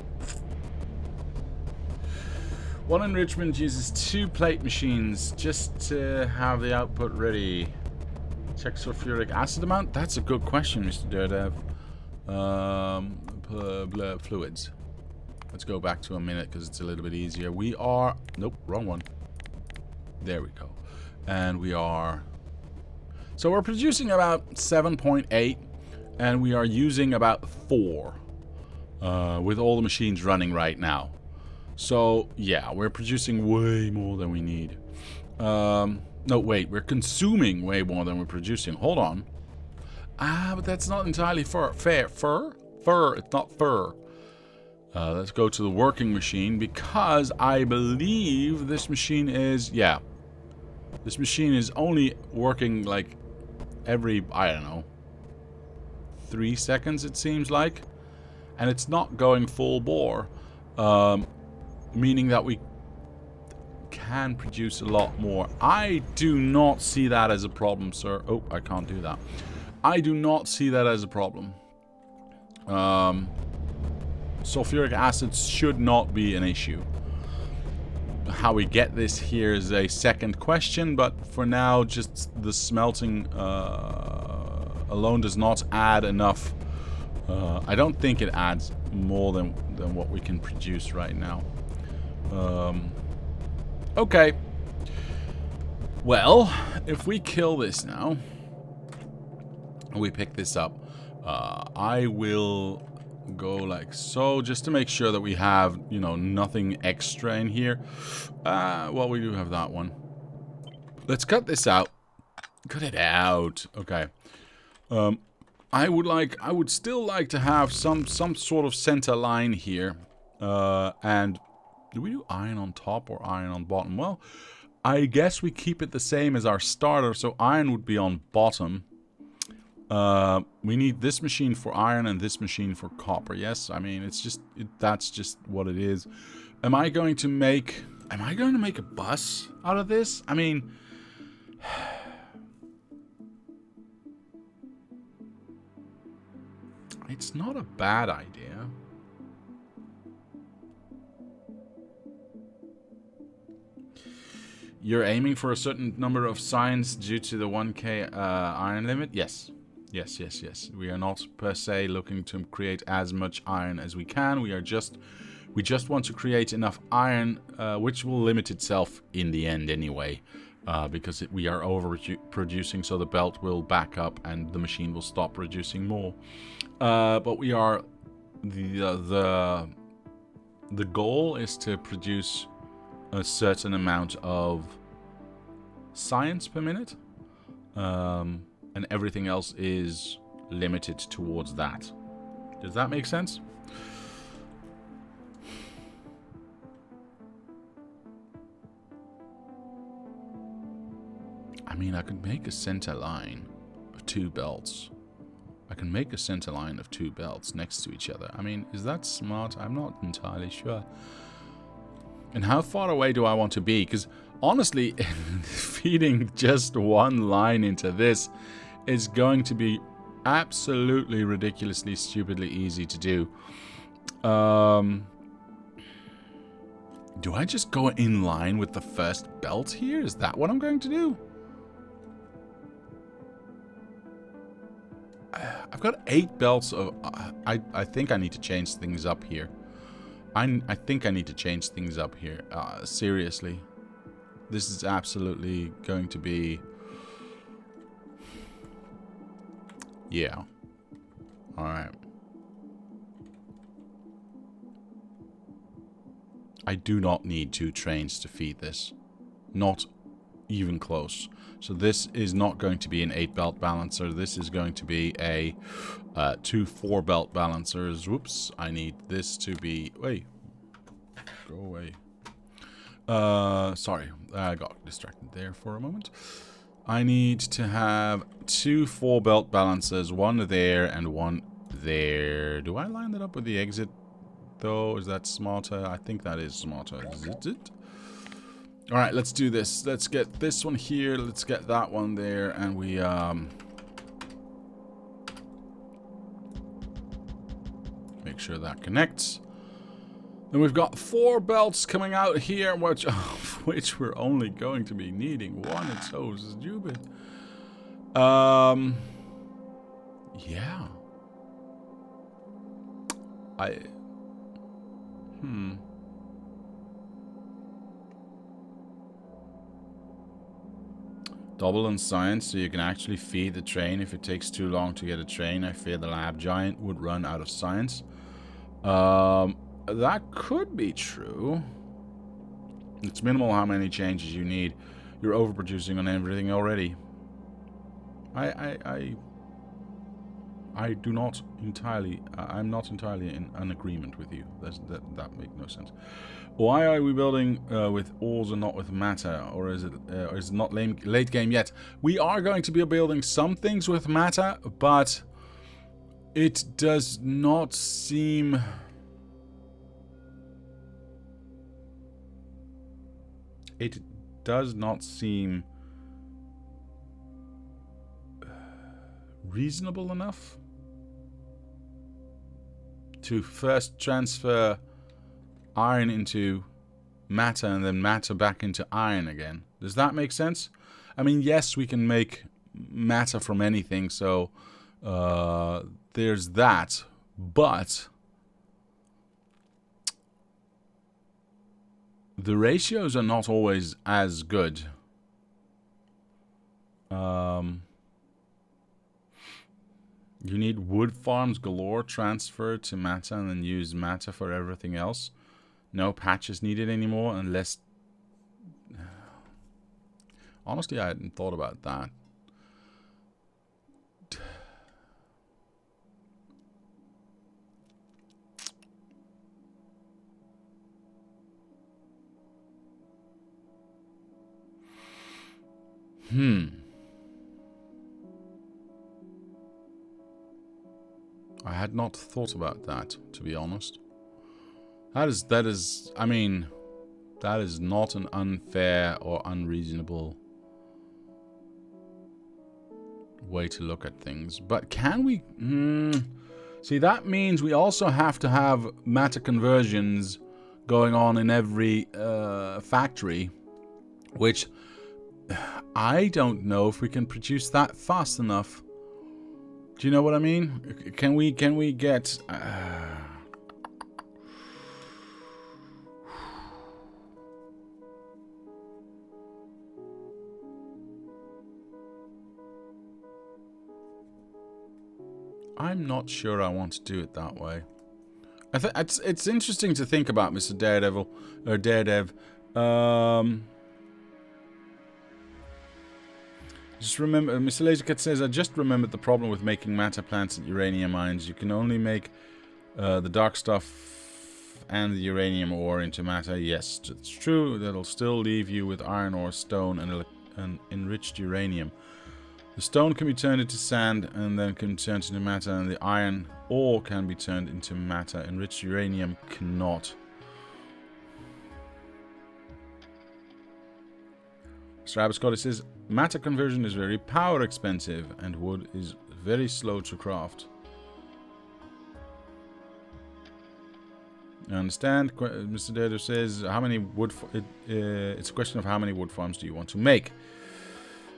1 enrichment uses 2 plate machines just to have the output ready. Check sulfuric acid amount? That's a good question, Mr. Daredevil. Fluids. Let's go back to a minute because it's a little bit easier. We are... Nope, wrong one. There we go. And we are... So we're producing about 7.8. And we are using about 4. With all the machines running right now. So, yeah, we're producing way more than we need. No, wait, we're consuming way more than we're producing. Hold on. But that's not entirely fair. Fur? It's not fur. Let's go to the working machine, because I believe this machine is... Yeah. This machine is only working, like, every, I don't know, 3 seconds, it seems like. And it's not going full bore. Meaning that we can produce a lot more. I do not see that as a problem, sir. Oh, I can't do that. I do not see that as a problem. Sulfuric acid should not be an issue. How we get this here is a second question, but for now, just the smelting alone does not add enough. I don't think it adds more than what we can produce right now. Okay. Well, if we kill this now, and we pick this up, I will go like so, just to make sure that we have, you know, nothing extra in here. Well, we do have that one. Let's cut this out. Cut it out. Okay. I would still like to have some sort of center line here. And do we do iron on top or iron on bottom? Well, I guess we keep it the same as our starter, so iron would be on bottom. We need this machine for iron and this machine for copper. Yes, I mean, it's just... that's just what it is. Am I going to make a bus out of this? I mean... It's not a bad idea. You're aiming for a certain number of signs due to the 1k iron limit? Yes. Yes. We are not per se looking to create as much iron as we can. We just want to create enough iron, which will limit itself in the end anyway. Because we are overproducing, so the belt will back up and the machine will stop producing more. But we are... The goal is to produce a certain amount of science per minute, and everything else is limited towards that. Does that make sense? I mean, I could make a center line of 2 belts. I can make a center line of 2 belts next to each other. I mean, is that smart? I'm not entirely sure. And how far away do I want to be? Because honestly, feeding just one line into this is going to be absolutely ridiculously stupidly easy to do. Do I just go in line with the first belt here? Is that what I'm going to do? I've got 8 belts of... I think I need to change things up here. I think I need to change things up here. Seriously. This is absolutely going to be... Yeah. Alright. I do not need 2 trains to feed this. Not even close. So this is not going to be an 8-belt balancer. This is going to be a 2 4-belt balancers. Whoops. I need this to be... Wait. Go away. Sorry. I got distracted there for a moment. I need to have 2 4-belt balancers. One there and one there. Do I line that up with the exit, though? Is that smarter? I think that is smarter. Is it? Alright, let's do this. Let's get this one here. Let's get that one there. And we, make sure that connects. Then we've got 4 belts coming out here, which we're only going to be needing 1. It's so stupid. Yeah. Double in science, so you can actually feed the train if it takes too long to get a train. I fear the lab giant would run out of science. That could be true. It's minimal how many changes you need. You're overproducing on everything already. I do not entirely... I'm not entirely in an agreement with you. That makes no sense. Why are we building with ores and not with matter? Or is it not late game yet? We are going to be building some things with matter, but it does not seem... It does not seem reasonable enough to first transfer iron into matter and then matter back into iron again. Does that make sense? I mean, yes, we can make matter from anything, so there's that, but the ratios are not always as good. You need wood farms galore transferred to matter and then use matter for everything else. No patches needed anymore unless... Honestly, I hadn't thought about that. I had not thought about that, to be honest. That is, I mean, that is not an unfair or unreasonable way to look at things. But can we... See, that means we also have to have matter conversions going on in every factory, which I don't know if we can produce that fast enough. Do you know what I mean? Can we get... I'm not sure I want to do it that way. It's interesting to think about, Mr. Daredevil, or Daredev. Just remember, Mr. Lasercat says, I just remembered the problem with making matter plants at uranium mines. You can only make the dark stuff and the uranium ore into matter. Yes, it's true. That'll still leave you with iron ore, stone, and enriched uranium. The stone can be turned into sand and then can be turned into matter, and the iron ore can be turned into matter. Enriched uranium cannot. Scott says, matter conversion is very power expensive and wood is very slow to craft. I understand. Mr. Derdo says, how many wood... it's a question of how many wood farms do you want to make.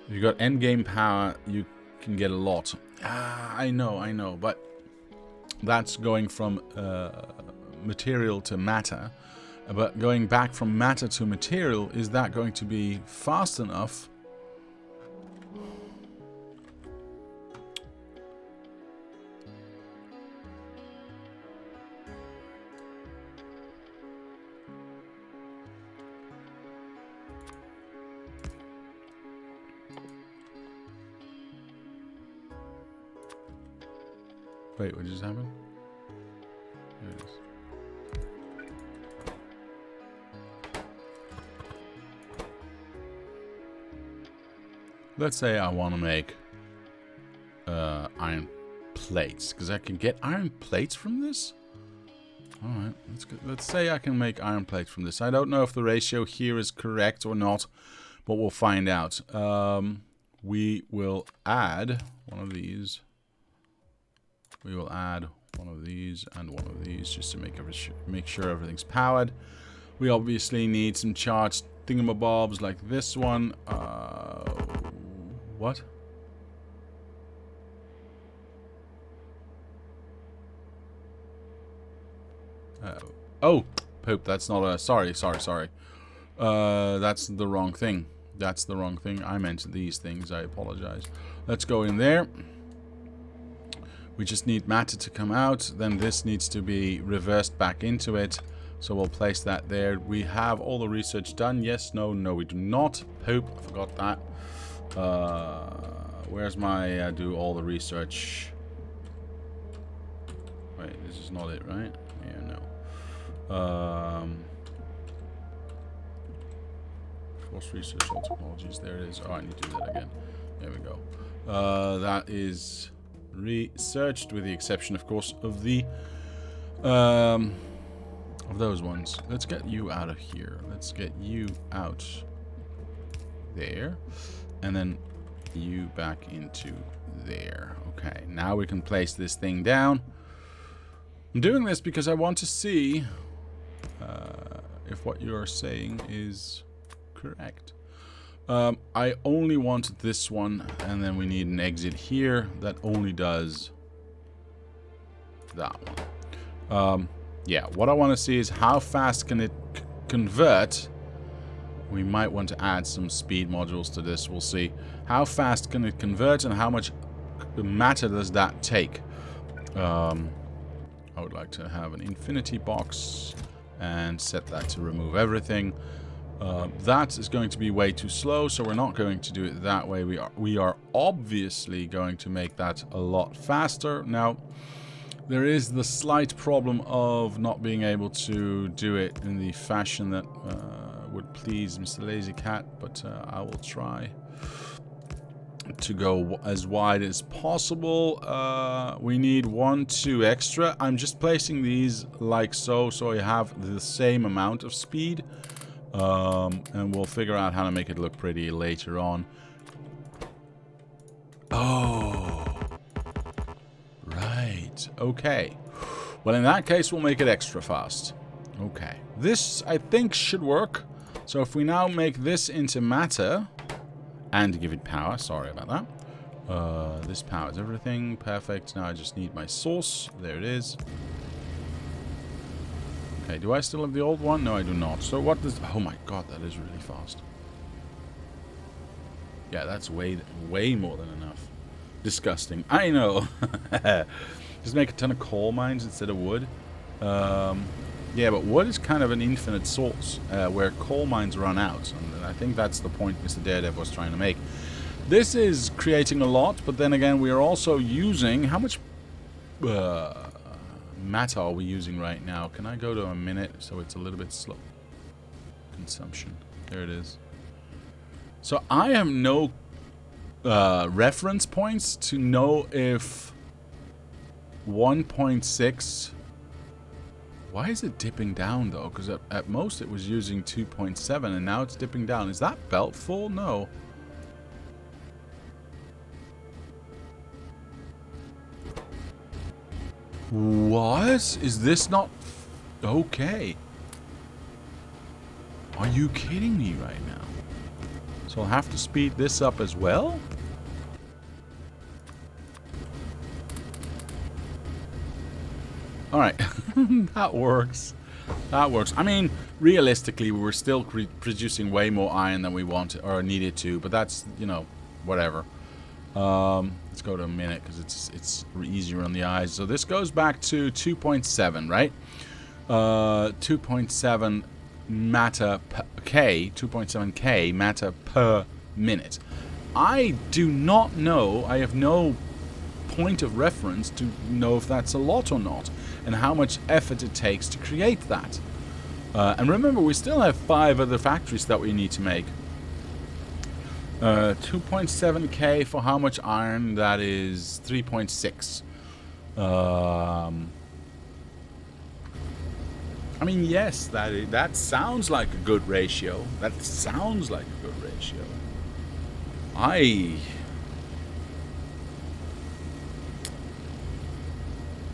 If you got endgame power, you can get a lot. I know, but that's going from material to matter. But going back from matter to material, is that going to be fast enough? Wait, what just happened? There it is. Let's say I want to make iron plates, because I can get iron plates from this. All right, let's say I can make iron plates from this. I don't know if the ratio here is correct or not, but we'll find out. We will add one of these. We will add one of these and one of these just to make sure everything's powered. We obviously need some charged thingamabobs like this one. What? Oh, poop. That's not a... Sorry. That's the wrong thing. That's the wrong thing. I meant these things. I apologize. Let's go in there. We just need matter to come out. Then this needs to be reversed back into it. So we'll place that there. We have all the research done. Yes, no, we do not. Poop. I forgot that. Where's my do all the research? Wait, this is not it, right? Yeah, no. Force research, all technologies. There it is. Oh, I need to do that again. There we go. That is researched, with the exception, of course, of the of those ones. Let's get you out of here. Let's get you out there, and then you back into there. Okay, now we can place this thing down. I'm doing this because I want to see if what you're saying is correct. I only want this one, and then we need an exit here that only does that one. Yeah, what I want to see is how fast can it convert. We might want to add some speed modules to this. We'll see. How fast can it convert and how much matter does that take? I would like to have an infinity box and set that to remove everything. That is going to be way too slow, so we're not going to do it that way. We are obviously going to make that a lot faster. Now, there is the slight problem of not being able to do it in the fashion that would please Mr. Lazy Cat, but I will try to go as wide as possible. We need 1, 2 extra. I'm just placing these like so I have the same amount of speed. And we'll figure out how to make it look pretty later on. Oh, right. Okay. Well, in that case, we'll make it extra fast. Okay. This, I think, should work. So if we now make this into matter and give it power. Sorry about that. This powers everything. Perfect. Now I just need my source. There it is. Okay, do I still have the old one? No, I do not. So what does... Oh my god, that is really fast. Yeah, that's way more than enough. Disgusting. I know. Just make a ton of coal mines instead of wood. Yeah, but wood is kind of an infinite source, where coal mines run out. And I think that's the point Mr. Daredevil was trying to make. This is creating a lot, but then again, we are also using... How much... matter are we using right now? Can I go to a minute so it's a little bit slow? Consumption. There it is. So I have no reference points to know if 1.6... Why is it dipping down though? Because at most it was using 2.7 and now it's dipping down. Is that belt full? No. What? Is this not... Okay. Are you kidding me right now? So I'll have to speed this up as well? Alright. That works. That works. I mean, realistically, we were still producing way more iron than we wanted or needed to, but that's, you know, whatever. Let's go to a minute because it's easier on the eyes. So this goes back to 2.7, right? 2.7 matter per K, 2.7K matter per minute. I do not know, I have no point of reference to know if that's a lot or not, and how much effort it takes to create that. And remember, we still have 5 other factories that we need to make. 2.7K for how much iron? That is 3.6. I mean, yes, that sounds like a good ratio. That sounds like a good ratio.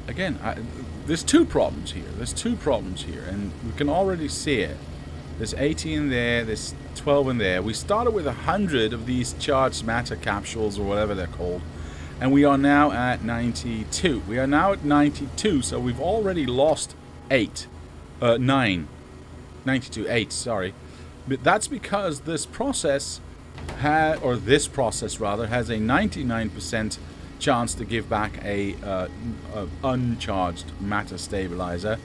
Again, there's 2 problems here. There's 2 problems here, and we can already see it. There's 80 in there, there's 12 in there. We started with 100 of these charged matter capsules, or whatever they're called, and we are now at 92. We are now at 92, so we've already lost 8. 9. 92, 8, sorry. But that's because this process, this process has a 99% chance to give back a uncharged matter stabilizer,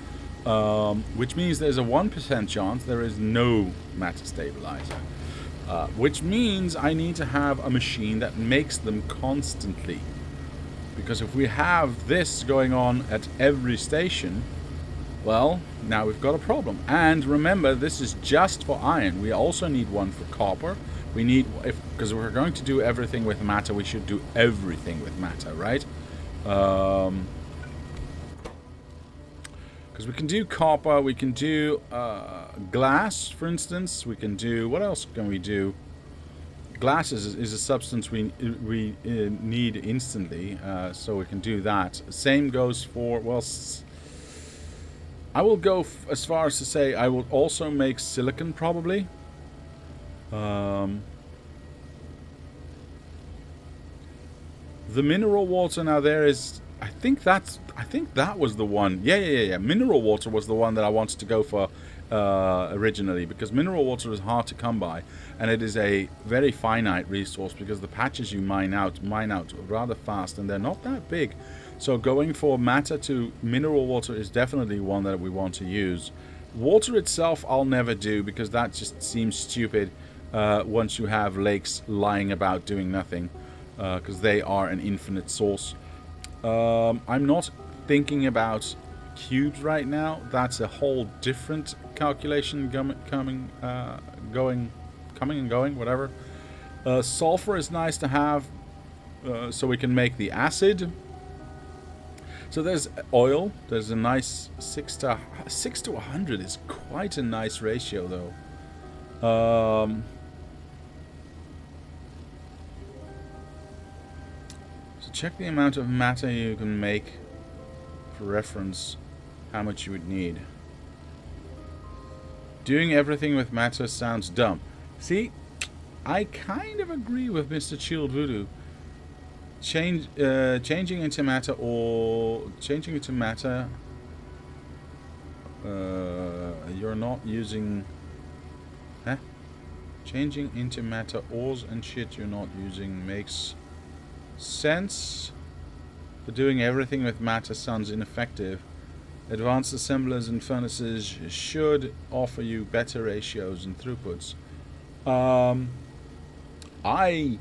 which means there's a 1% chance there is no matter stabilizer, which means I need to have a machine that makes them constantly, because if we have this going on at every station, well, now we've got a problem. And remember, this is just for iron. We also need one for copper. We need, because we're going to do everything with matter, we should do everything with matter, right? Because we can do copper, we can do glass, for instance. We can do, what else can we do? Glass is a substance we need instantly, so we can do that. Same goes for, well, I will go as far as to say I will also make silicon, probably. The mineral water, now there is, I think that was the one. Yeah. Mineral water was the one that I wanted to go for originally, because mineral water is hard to come by, and it is a very finite resource because the patches you mine out rather fast, and they're not that big. So going for matter to mineral water is definitely one that we want to use. Water itself I'll never do, because that just seems stupid once you have lakes lying about doing nothing, because they are an infinite source. I'm not thinking about cubes right now. That's a whole different calculation coming and going, whatever. Sulfur is nice to have, so we can make the acid. So there's oil. There's a nice 6 to 100 is quite a nice ratio, though. So check the amount of matter you can make for reference, how much you would need. Doing everything with matter sounds dumb. See, I kind of agree with Mr. Chilled Voodoo. Changing into matter, you're not using, changing into matter ores and shit you're not using makes sense, but doing everything with matter sounds ineffective. Advanced assemblers and furnaces should offer you better ratios and throughputs. I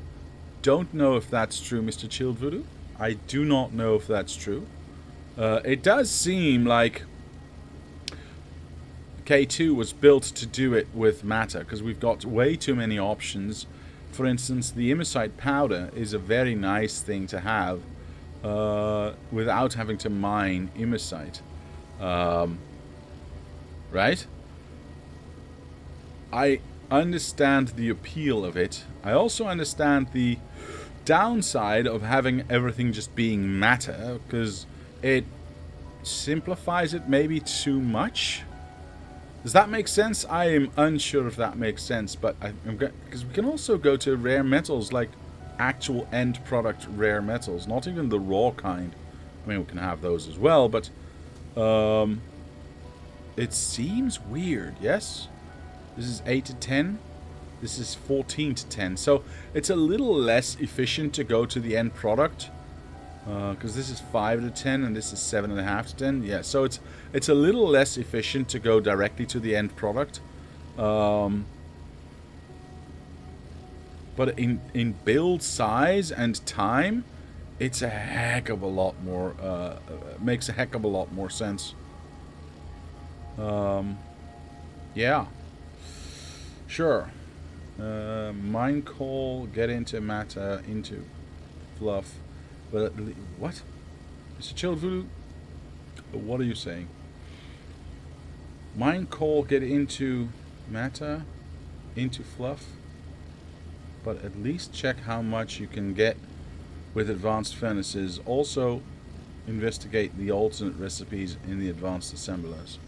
don't know if that's true, Mr. Chilled Voodoo. I do not know if that's true. It does seem like K2 was built to do it with matter, because we've got way too many options. for instance, the imicite powder is a very nice thing to have without having to mine imicite. Right? I understand the appeal of it. I also understand the downside of having everything just being matter, because it simplifies it maybe too much. Does that make sense? I am unsure if that makes sense, but because we can also go to rare metals, like actual end product rare metals, not even the raw kind. I mean, we can have those as well, but it seems weird, yes? This is 8 to 10. This is 14 to 10. So it's a little less efficient to go to the end product. Because this is 5 to 10 and this is 7.5 to 10. Yeah, so it's a little less efficient to go directly to the end product. But in build size and time, it's a heck of a lot more, makes a heck of a lot more sense. Yeah. Sure. Mine coal, get into matter, into fluff. But what? Mr. Chill Voodoo? What are you saying? Mine coal, get into matter, into fluff. But at least check how much you can get with advanced furnaces. Also, investigate the alternate recipes in the advanced assemblers.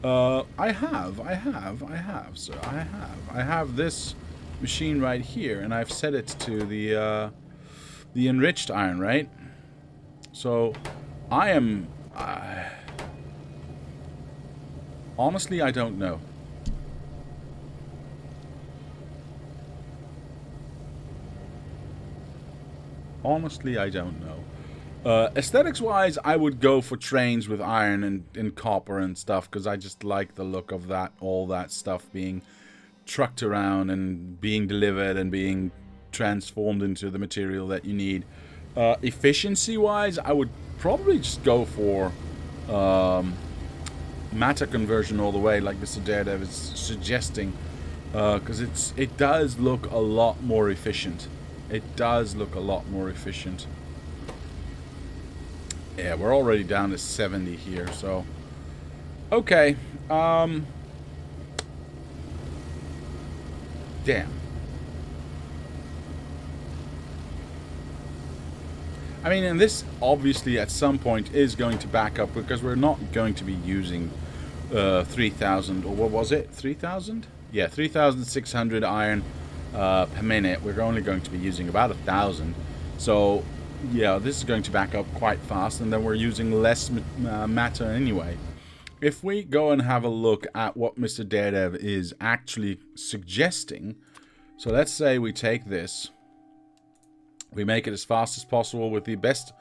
I have this machine right here, and I've set it to the enriched iron, right? So, I am... honestly, I don't know. Honestly, I don't know. Aesthetics-wise, I would go for trains with iron and copper and stuff, because I just like the look of that, all that stuff being trucked around and being delivered and being transformed into the material that you need. Efficiency-wise, I would probably just go for matter conversion all the way, like Mr. Daredevil is suggesting, because it does look a lot more efficient. It does look a lot more efficient. Yeah, we're already down to 70 here, so... Okay, damn. I mean, and this obviously at some point is going to back up, because we're not going to be using 3,000, or what was it? 3,000? Yeah, 3,600 iron per minute. We're only going to be using about 1,000. So... yeah, this is going to back up quite fast, and then we're using less matter anyway. If we go and have a look at what Mr. Daredevil is actually suggesting, so let's say we take this, we make it as fast as possible with the best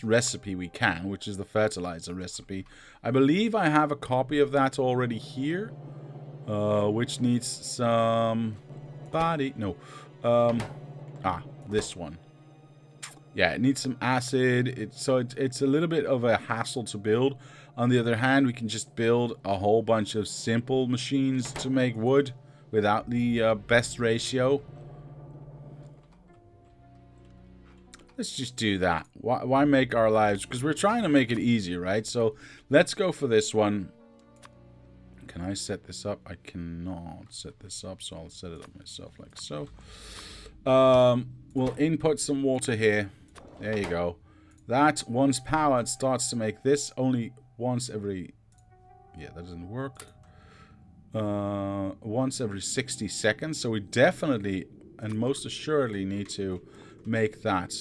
recipe we can, which is the fertilizer recipe. I believe I have a copy of that already here, which needs some body. No, this one. Yeah, it needs some acid. It's a little bit of a hassle to build. On the other hand, we can just build a whole bunch of simple machines to make wood without the best ratio. Let's just do that. Why make our lives? Because we're trying to make it easier, right? So let's go for this one. Can I set this up? I cannot set this up, so I'll set it up myself like so. We'll input some water here. There you go. That, once powered, starts to make this only once every... yeah, that doesn't work. Once every 60 seconds. So we definitely and most assuredly need to make that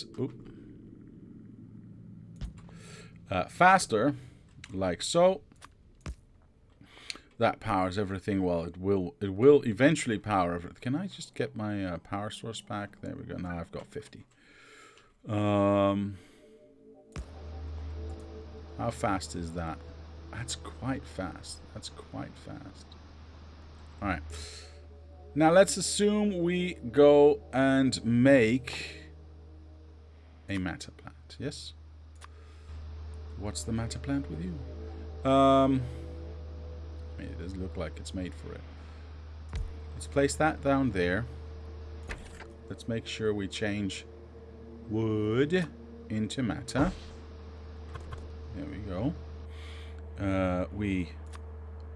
faster, like so. That powers everything. Well, it will eventually power everything. Can I just get my power source back? There we go. Now I've got 50. How fast is that? That's quite fast. That's quite fast. All right. Now let's assume we go and make a matter plant. Yes? What's the matter plant with you? I mean, it does look like it's made for it. Let's place that down there. Let's make sure we change wood into matter. There we go. We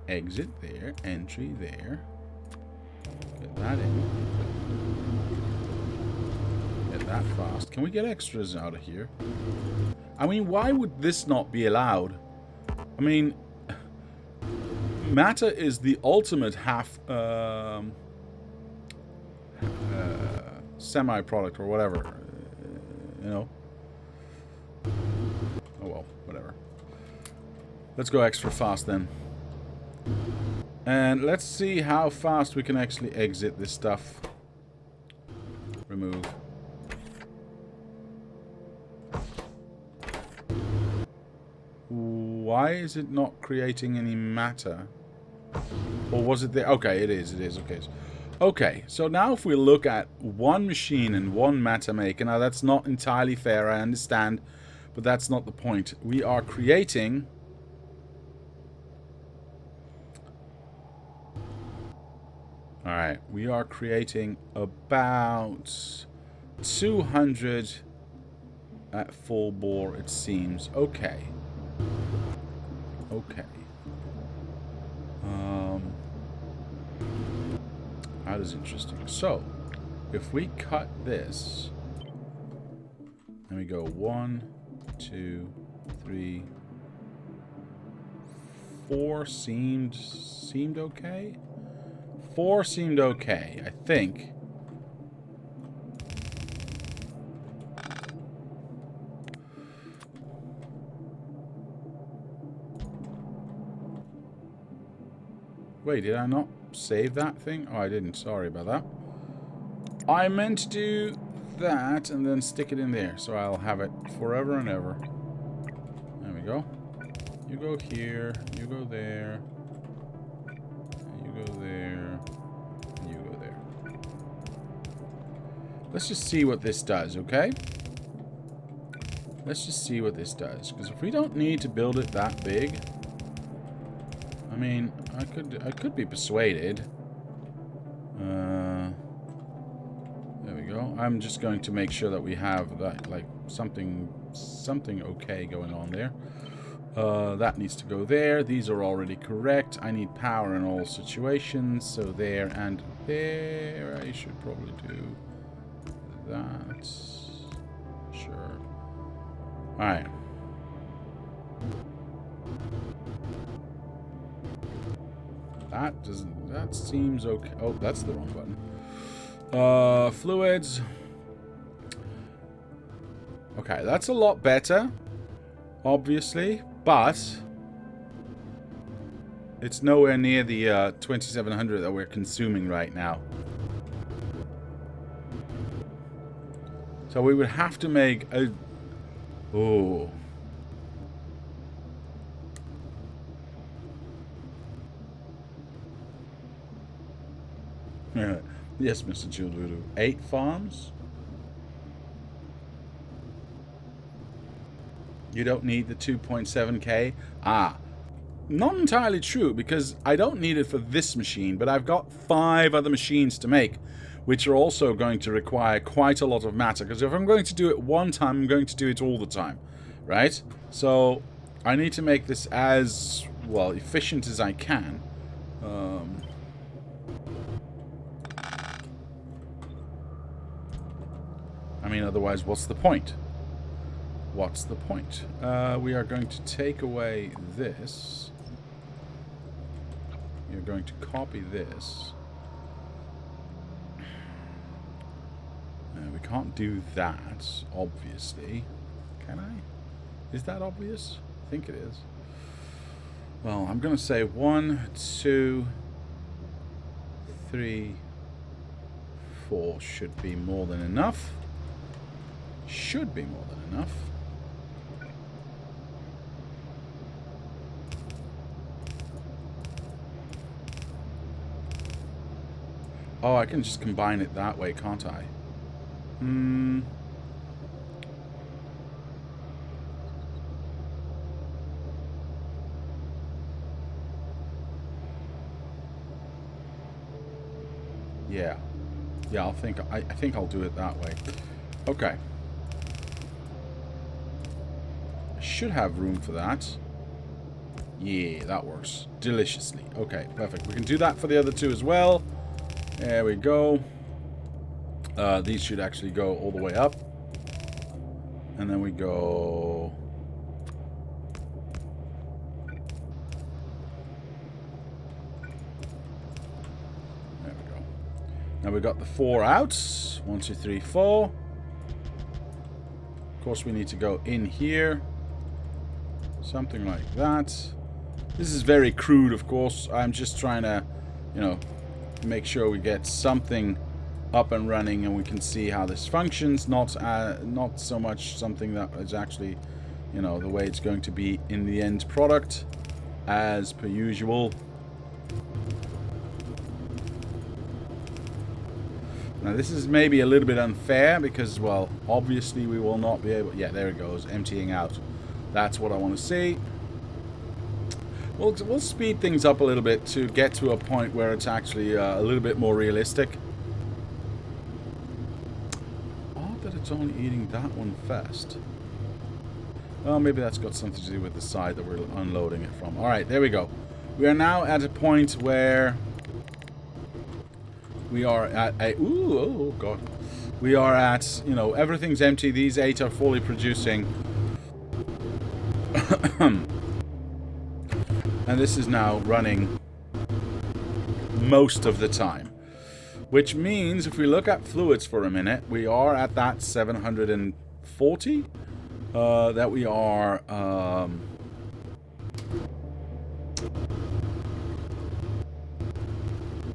exit there, entry there. Get that in. Get that fast. Can we get extras out of here? I mean, why would this not be allowed? I mean, matter is the ultimate semi-product or whatever. You know? Oh well, whatever. Let's go extra fast then. And let's see how fast we can actually exit this stuff. Remove. Why is it not creating any matter? Or was it there? Okay, it is. It is. Okay. Okay, so now if we look at one machine and one matter maker, now that's not entirely fair, I understand, but that's not the point. We are creating... Alright, we are creating about 200 at full bore, it seems. Okay. Okay. That is interesting. So, if we cut this, and we go 1, 2, 3, 4 seemed okay. 4 seemed okay, I think. Wait, did I not save that thing? Oh, I didn't. Sorry about that. I meant to do that and then stick it in there. So I'll have it forever and ever. There we go. You go here. You go there. You go there. You go there. Let's just see what this does, okay? Let's just see what this does. Because if we don't need to build it that big... I mean, I could be persuaded. There we go. I'm just going to make sure that we have that, like, something okay going on there. That needs to go there. These are already correct. I need power in all situations. So there and there. I should probably do that. Sure. All right. That seems okay. Oh, that's the wrong button. Fluids. Okay, that's a lot better, obviously, but it's nowhere near the 2700 that we're consuming right now. So we would have to make a... Oh... Yes, Mr. Childudu. 8 farms? You don't need the 2.7k? Ah. Not entirely true, because I don't need it for this machine, but I've got 5 other machines to make, which are also going to require quite a lot of matter, because if I'm going to do it one time, I'm going to do it all the time, right? So, I need to make this as, well, efficient as I can. I mean, otherwise, what's the point? What's the point? We are going to take away this. You're going to copy this. We can't do that, obviously. Can I? Is that obvious? I think it is. Well, I'm going to say 1, 2, 3, 4 should be more than enough. Should be more than enough. Oh, I can just combine it that way, can't I? Yeah. Yeah, I think I'll do it that way. Okay. I should have room for that. Yeah, that works deliciously. Okay, perfect. We can do that for the other two as well. There we go. These should actually go all the way up. And then we go... There we go. Now we've got the 4 out. 1, 2, 3, 4. Of course, we need to go in here. Something like that. This is very crude, of course. I'm just trying to, you know, make sure we get something up and running and we can see how this functions. Not so much something that is actually, you know, the way it's going to be in the end product, as per usual. Now this is maybe a little bit unfair because, well, obviously we will not be able... Yeah, there it goes, emptying out. That's what I want to see. We'll speed things up a little bit to get to a point where it's actually a little bit more realistic. Odd that it's only eating that one first. Well, maybe that's got something to do with the side that we're unloading it from. Alright, there we go. We are now at a point where... we are at a... Ooh, oh god. We are at, you know, everything's empty. These 8 are fully producing. And this is now running most of the time. Which means, if we look at fluids for a minute, we are at that 740 that we are...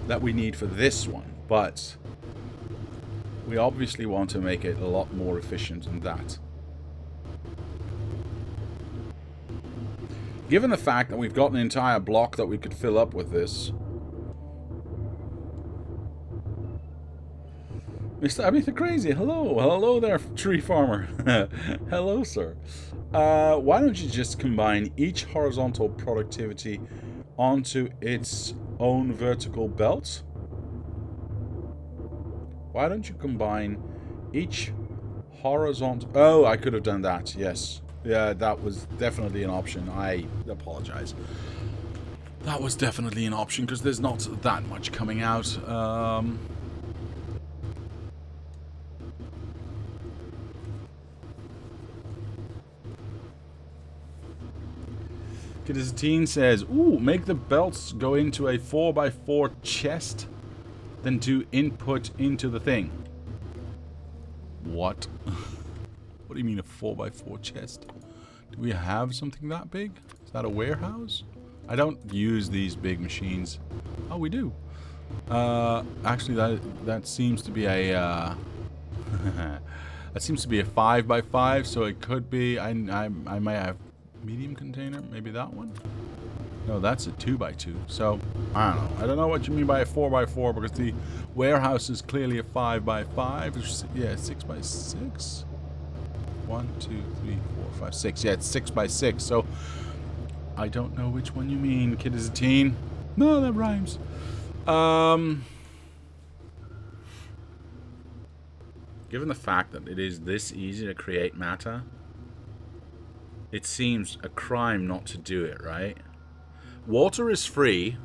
that we need for this one. But we obviously want to make it a lot more efficient than that. Given the fact that we've got an entire block that we could fill up with this... Mr. Abitha Crazy, hello. Hello there, tree farmer. Hello, sir. Why don't you just combine each horizontal productivity onto its own vertical belt? Why don't you combine each horizontal... Oh, I could have done that, yes. Yeah, that was definitely an option. I apologize. That was definitely an option because there's not that much coming out. Kidizatine says, ooh, make the belts go into a 4x4 chest, then do input into the thing. What? What do you mean a 4x4 chest? Do we have something that big? Is that a warehouse? I don't use these big machines. Oh, we do. Actually, that seems to be a that seems to be a 5x5. So it could be. I might have medium container. Maybe that one. No, that's a 2x2. So I don't know. I don't know what you mean by a 4x4 because the warehouse is clearly a 5x5. Yeah, 6x6. 1, 2, 3, 4, 5, 6. Yeah, it's 6x6. So I don't know which one you mean, Kidizatine. No, that rhymes. Given the fact that it is this easy to create matter, it seems a crime not to do it, right? Water is free,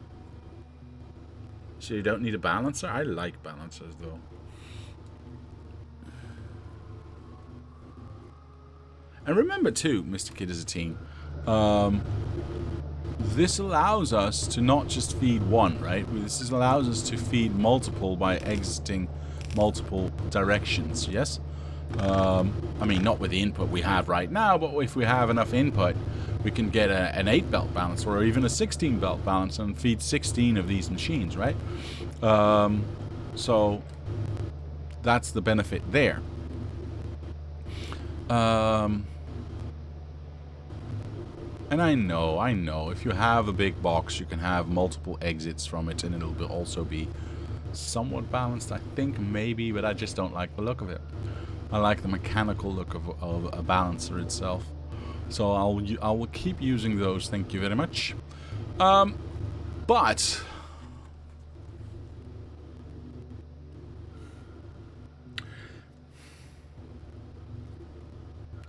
so you don't need a balancer. I like balancers, though. And remember, too, Mr. Kidizatine, this allows us to not just feed one, right? This allows us to feed multiple by exiting multiple directions, yes? I mean, not with the input we have right now, but if we have enough input, we can get an 8-belt balancer or even a 16-belt balancer and feed 16 of these machines, right? So that's the benefit there. And I know, if you have a big box, you can have multiple exits from it and it'll also be somewhat balanced, I think, maybe, but I just don't like the look of it. I like the mechanical look of a balancer itself. So I will keep using those, thank you very much. But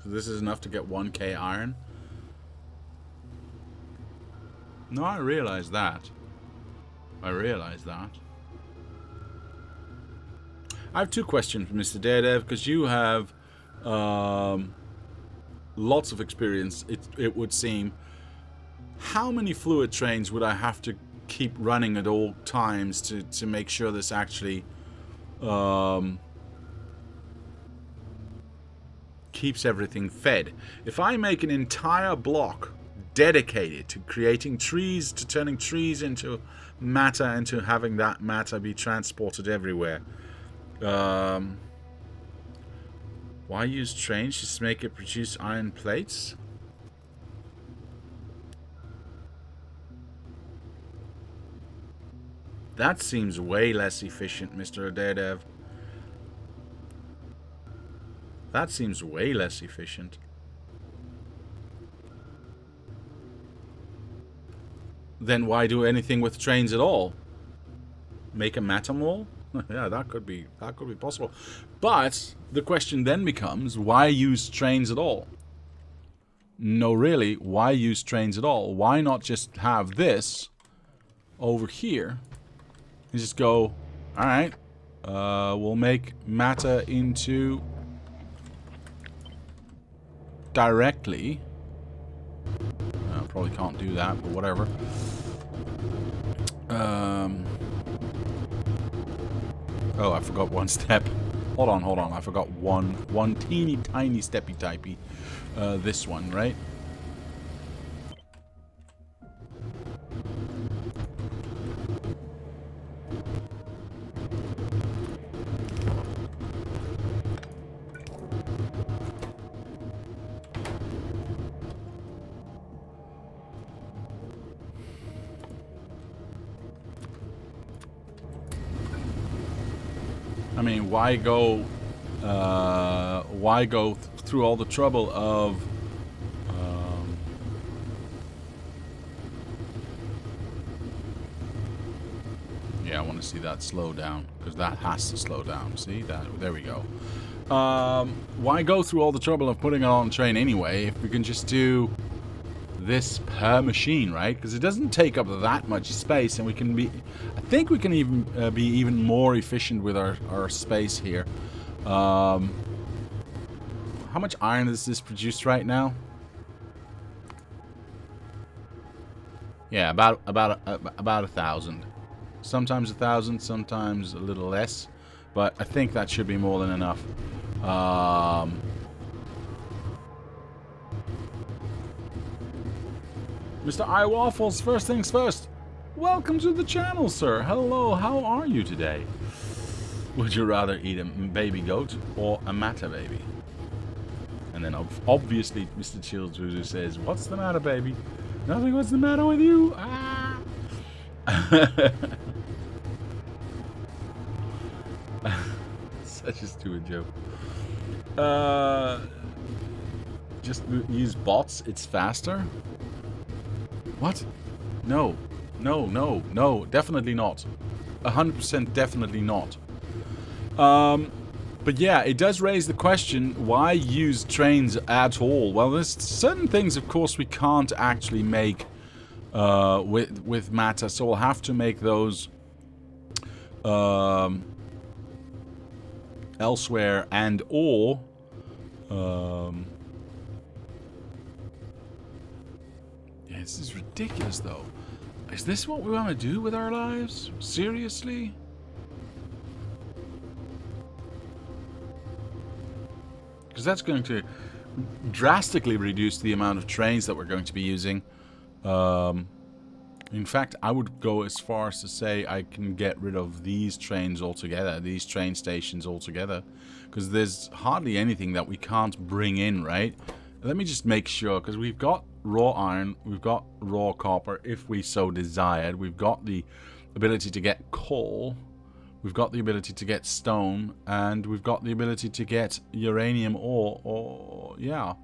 So this is enough to get 1k iron. No, I realize that. I realize that. I have two questions, Mr. Daredev, because you have lots of experience, it would seem. How many fluid trains would I have to keep running at all times to make sure this actually keeps everything fed? If I make an entire block dedicated to creating trees, to turning trees into matter, and to having that matter be transported everywhere, why use trains? Just make it produce iron plates? That seems way less efficient, Mr. Daredev. That seems way less efficient. Then why do anything with trains at all? Make a matter mall? Yeah, that could be possible. But the question then becomes, why use trains at all? No, really, why use trains at all? Why not just have this over here and just go, alright, we'll make matter into directly. Probably can't do that, but whatever. Oh, I forgot one step. Hold on. I forgot one teeny tiny steppy typey. This one, right? I mean, why go through all the trouble of yeah, I want to see that slow down, because that has to slow down. See that? There we go. Why go through all the trouble of putting it on train anyway if we can just do this per machine, right? Because it doesn't take up that much space, and we can be, I think we can even be even more efficient with our space here. How much iron does this produce right now? Yeah, about 1,000. Sometimes 1,000, sometimes a little less, but I think that should be more than enough. Mr. iWaffles, first things first. Welcome to the channel, sir. Hello, how are you today? Would you rather eat a baby goat or a matter baby? And then obviously Mr. Childs says, what's the matter, baby? Nothing, what's the matter with you? Ah! Such a stupid joke. Just use bots, it's faster? What? No. No. Definitely not. 100% definitely not. But yeah, it does raise the question, why use trains at all? Well, there's certain things, of course, we can't actually make with matter, so we'll have to make those elsewhere, and or yeah, this is ridiculous though. Is this what we want to do with our lives? Seriously? Because that's going to drastically reduce the amount of trains that we're going to be using. In fact, I would go as far as to say I can get rid of these trains altogether, these train stations altogether, because there's hardly anything that we can't bring in, right? Let me just make sure, because we've got raw iron, we've got raw copper, if we so desired, we've got the ability to get coal, we've got the ability to get stone, and we've got the ability to get uranium ore, or yeah.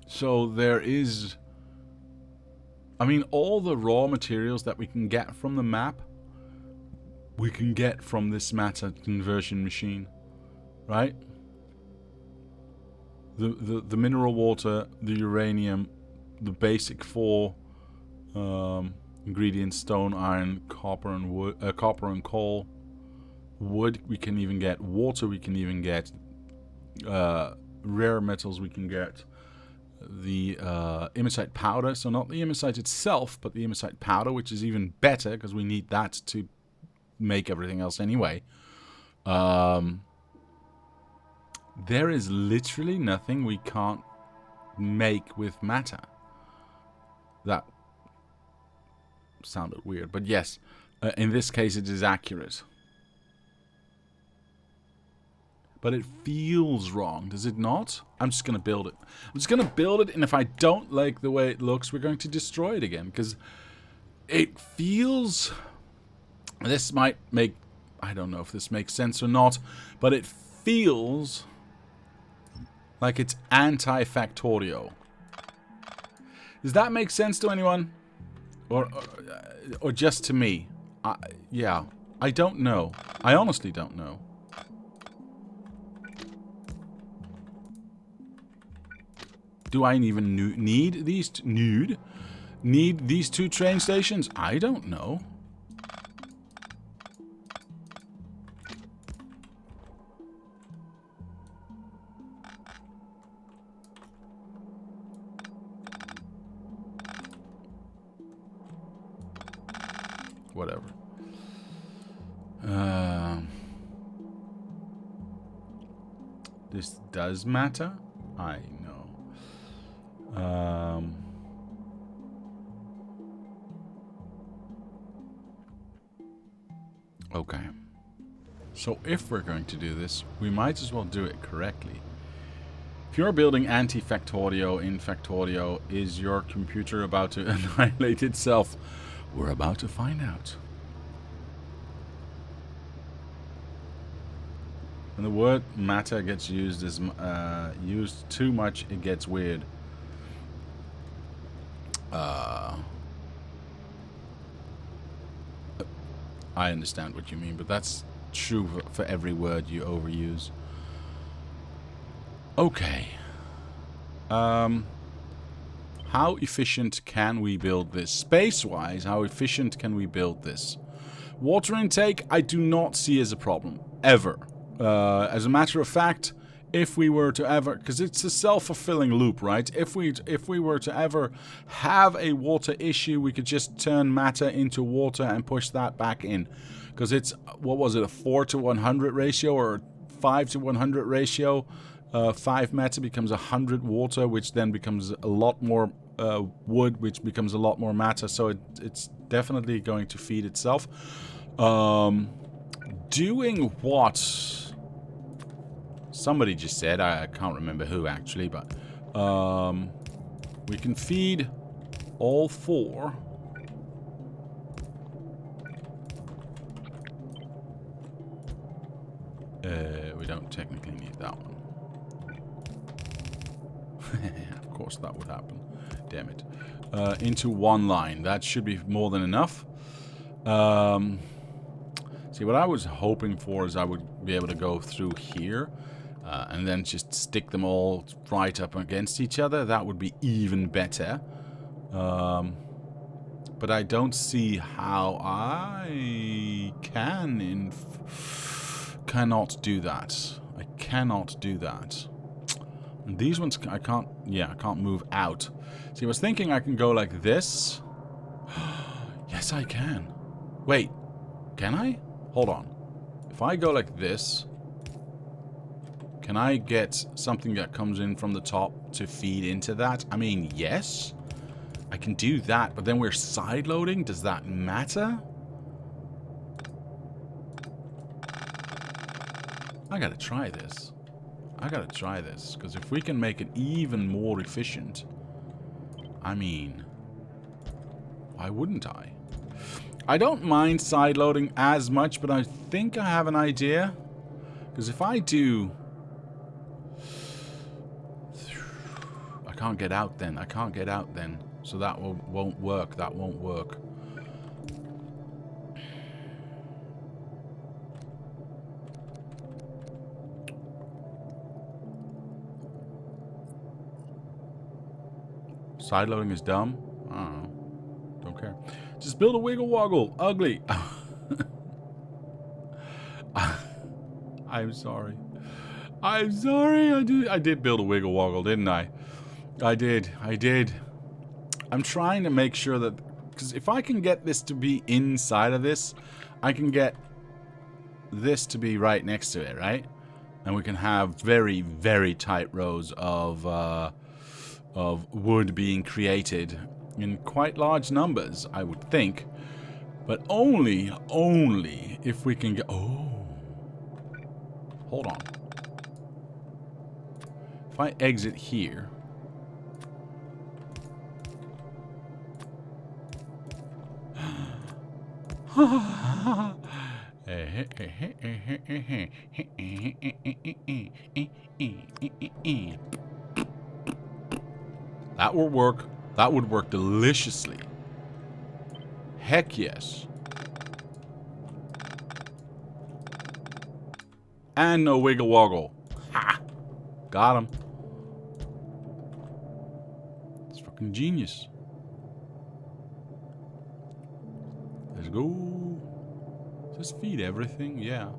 So there is, I mean, all the raw materials that we can get from the map, we can get from this matter conversion machine, right? the mineral water, the uranium, the basic 4 ingredients: stone, iron, copper, and wood, copper and coal. Wood we can even get. Water we can even get. Rare metals we can get. The immacite powder, so not the immacite itself, but the immacite powder, which is even better because we need that to make everything else anyway. There is literally nothing we can't make with matter. That sounded weird, but yes, in this case it is accurate. But it feels wrong, does it not? I'm just going to build it. I'm just going to build it, and if I don't like the way it looks, we're going to destroy it again. Because it feels... This might make... I don't know if this makes sense or not, but it feels like it's anti-Factorio. Does that make sense to anyone? Or just to me? Yeah, I don't know. I honestly don't know. Do I even need these need these 2 train stations? I don't know. Whatever. This does matter. I know. Okay. So if we're going to do this, we might as well do it correctly. If you're building anti-Factorio in Factorio, is your computer about to annihilate itself? We're about to find out. When the word matter gets used used too much, it gets weird. I understand what you mean, but that's true for every word you overuse. Okay. How efficient can we build this? Space-wise, how efficient can we build this? Water intake, I do not see as a problem. Ever. As a matter of fact, if we were to ever... Because it's a self-fulfilling loop, right? If we were to ever have a water issue, we could just turn matter into water and push that back in. Because it's, what was it, a 4 to 100 ratio or 5 to 100 ratio? 5 matter becomes 100 water, which then becomes a lot more wood, which becomes a lot more matter. So it's definitely going to feed itself. Doing what? Somebody just said, I can't remember who actually, but we can feed all 4. We don't technically need that one. Of course that would happen. Damn it. Into 1 line. That should be more than enough. See, what I was hoping for is I would be able to go through here. And then just stick them all right up against each other. That would be even better. But I don't see how I cannot do that. I cannot do that. And these ones I can't. Yeah, I can't move out. See, I was thinking I can go like this. Yes, I can. Wait, can I? Hold on. If I go like this. Can I get something that comes in from the top to feed into that? I mean, yes. I can do that, but then we're side-loading. Does that matter? I gotta try this. I gotta try this, because if we can make it even more efficient, I mean, why wouldn't I? I don't mind side-loading as much, but I think I have an idea. Because if I do... I can't get out then. I can't get out then. So that won't work. That won't work. Side loading is dumb. I don't know. Don't care. Just build a wiggle woggle. Ugly. I'm sorry. I'm sorry. I did build a wiggle woggle, didn't I? I did. I'm trying to make sure that, because if I can get this to be inside of this, I can get this to be right next to it, right? And we can have very, very tight rows of wood being created in quite large numbers, I would think. But only if we can get... Oh. Hold on. If I exit here... That will work. That would work deliciously. Heck yes. And no wiggle woggle. Ha! Got him. It's fucking genius. Let's go. Just feed everything, yeah.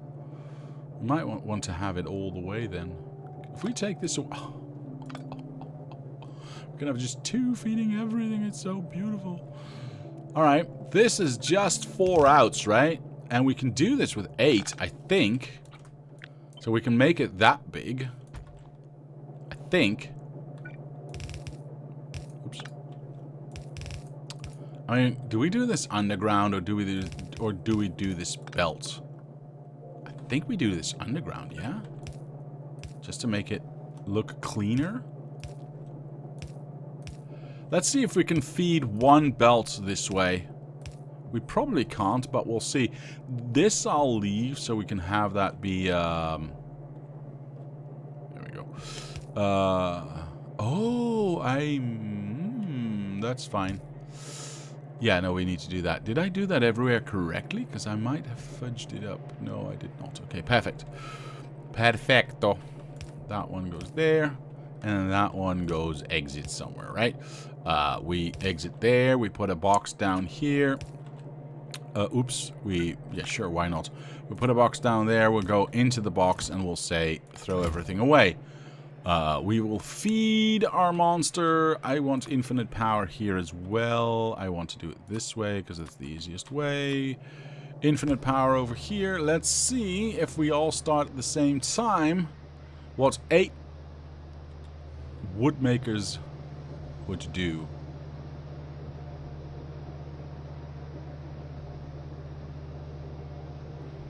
We might want to have it all the way then. If we take this away... We're gonna have just 2 feeding everything. It's so beautiful. Alright, this is just 4 outs, right? And we can do this with 8, I think. So we can make it that big. I think. Oops. I mean, do we do this underground or do we do this belt? I think we do this underground, yeah? Just to make it look cleaner. Let's see if we can feed 1 belt this way. We probably can't, but we'll see. This I'll leave so we can have that be, there we go. Oh, that's fine. Yeah, no, we need to do that. Did I do that everywhere correctly? Because I might have fudged it up. No, I did not. Okay, perfect. Perfecto. That one goes there. And that one goes exit somewhere, right? We exit there. We put a box down here. Oops. Yeah, sure, why not? We put a box down there. We'll go into the box and we'll say, throw everything away. We will feed our monster. I want infinite power here as well. I want to do it this way because it's the easiest way. Infinite power over here. Let's see if we all start at the same time. What 8 woodmakers would do.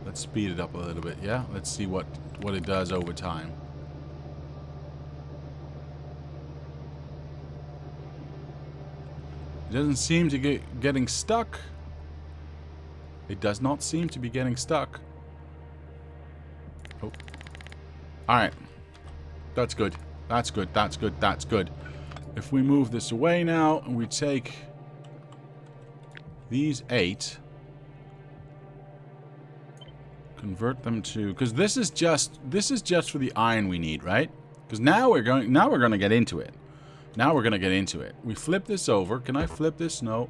Let's speed it up a little bit, yeah? Let's see what it does over time. It doesn't seem to getting stuck. It does not seem to be getting stuck. Oh. Alright. That's good. That's good. That's good. That's good. If we move this away now and we take these 8, convert them to, because this is just for the iron we need, right? Because now we're going to get into it. Now we're going to get into it. We flip this over. Can I flip this? No.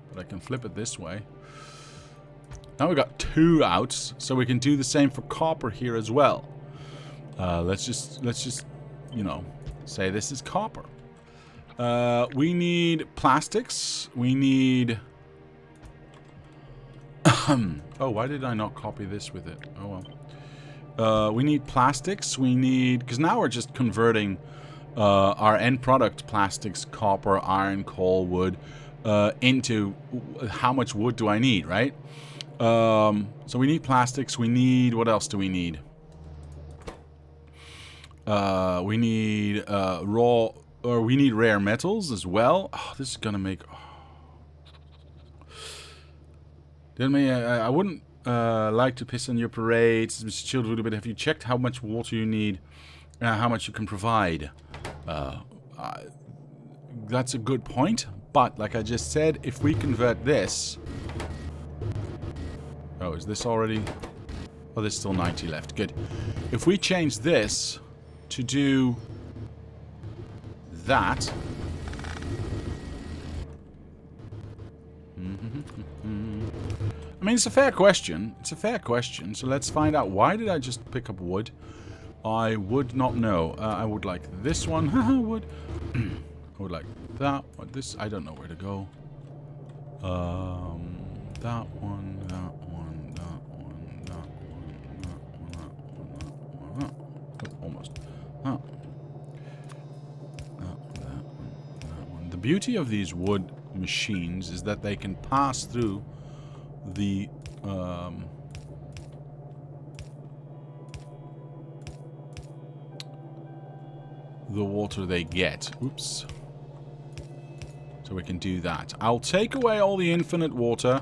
But I can flip it this way. Now we've got 2 outs, so we can do the same for copper here as well. Let's just, you know, say this is copper. We need plastics. We need... oh, why did I not copy this with it? Oh, well. We need plastics. We need... Because now we're just converting our end product, plastics, copper, iron, coal, wood, into how much wood do I need, right? So we need plastics. We need... What else do we need? We need raw... Or we need rare metals as well. Oh, this is gonna make... I wouldn't like to piss on your parade. Mr. Chilled a little bit. Have you checked how much water you need? How much you can provide? That's a good point. But, like I just said, if we convert this... Oh, is this already... Oh, there's still 90 left. Good. If we change this to do... that, I mean, it's a fair question. It's a fair question. So let's find out. Why did I just pick up wood? I would not know. I would like this one. Wood. I would like that one. This, I don't know where to go. That one, that one, that one, that one, that one, that one, that one, that one. Oh, almost. That one. The beauty of these wood machines is that they can pass through the water they get. Oops. So we can do that. I'll take away all the infinite water,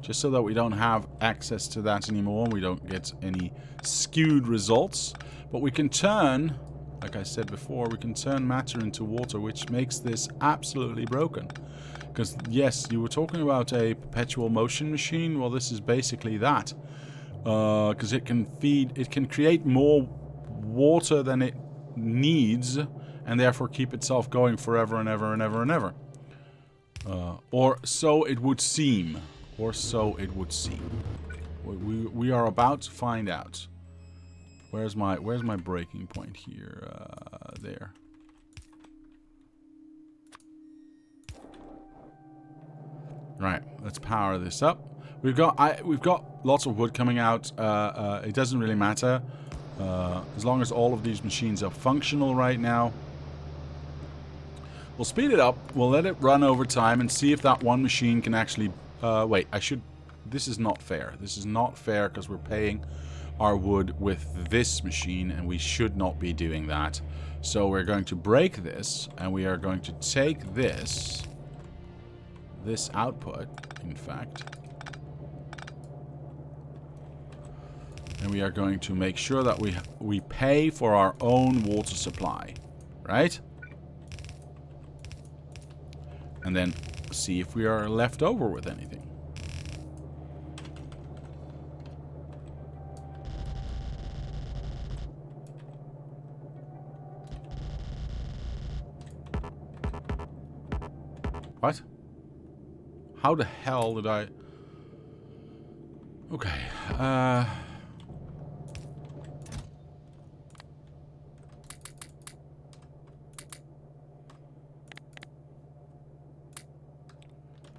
just so that we don't have access to that anymore. We don't get any skewed results. But we can turn, like I said before, we can turn matter into water, which makes this absolutely broken. Because, yes, you were talking about a perpetual motion machine. Well, this is basically that. Because it can create more water than it needs, and therefore keep itself going forever and ever and ever and ever. Or so it would seem. Or so it would seem. We are about to find out. Where's my breaking point here? There. Right, let's power this up. We've got lots of wood coming out. It doesn't really matter. As long as all of these machines are functional right now. We'll speed it up. We'll let it run over time and see if that one machine can actually... wait, this is not fair. This is not fair because we're paying our wood with this machine and we should not be doing that. So we're going to break this and we are going to take this output, in fact. And we are going to make sure that we pay for our own water supply, right? And then see if we are left over with anything. What? How the hell did I... Okay, I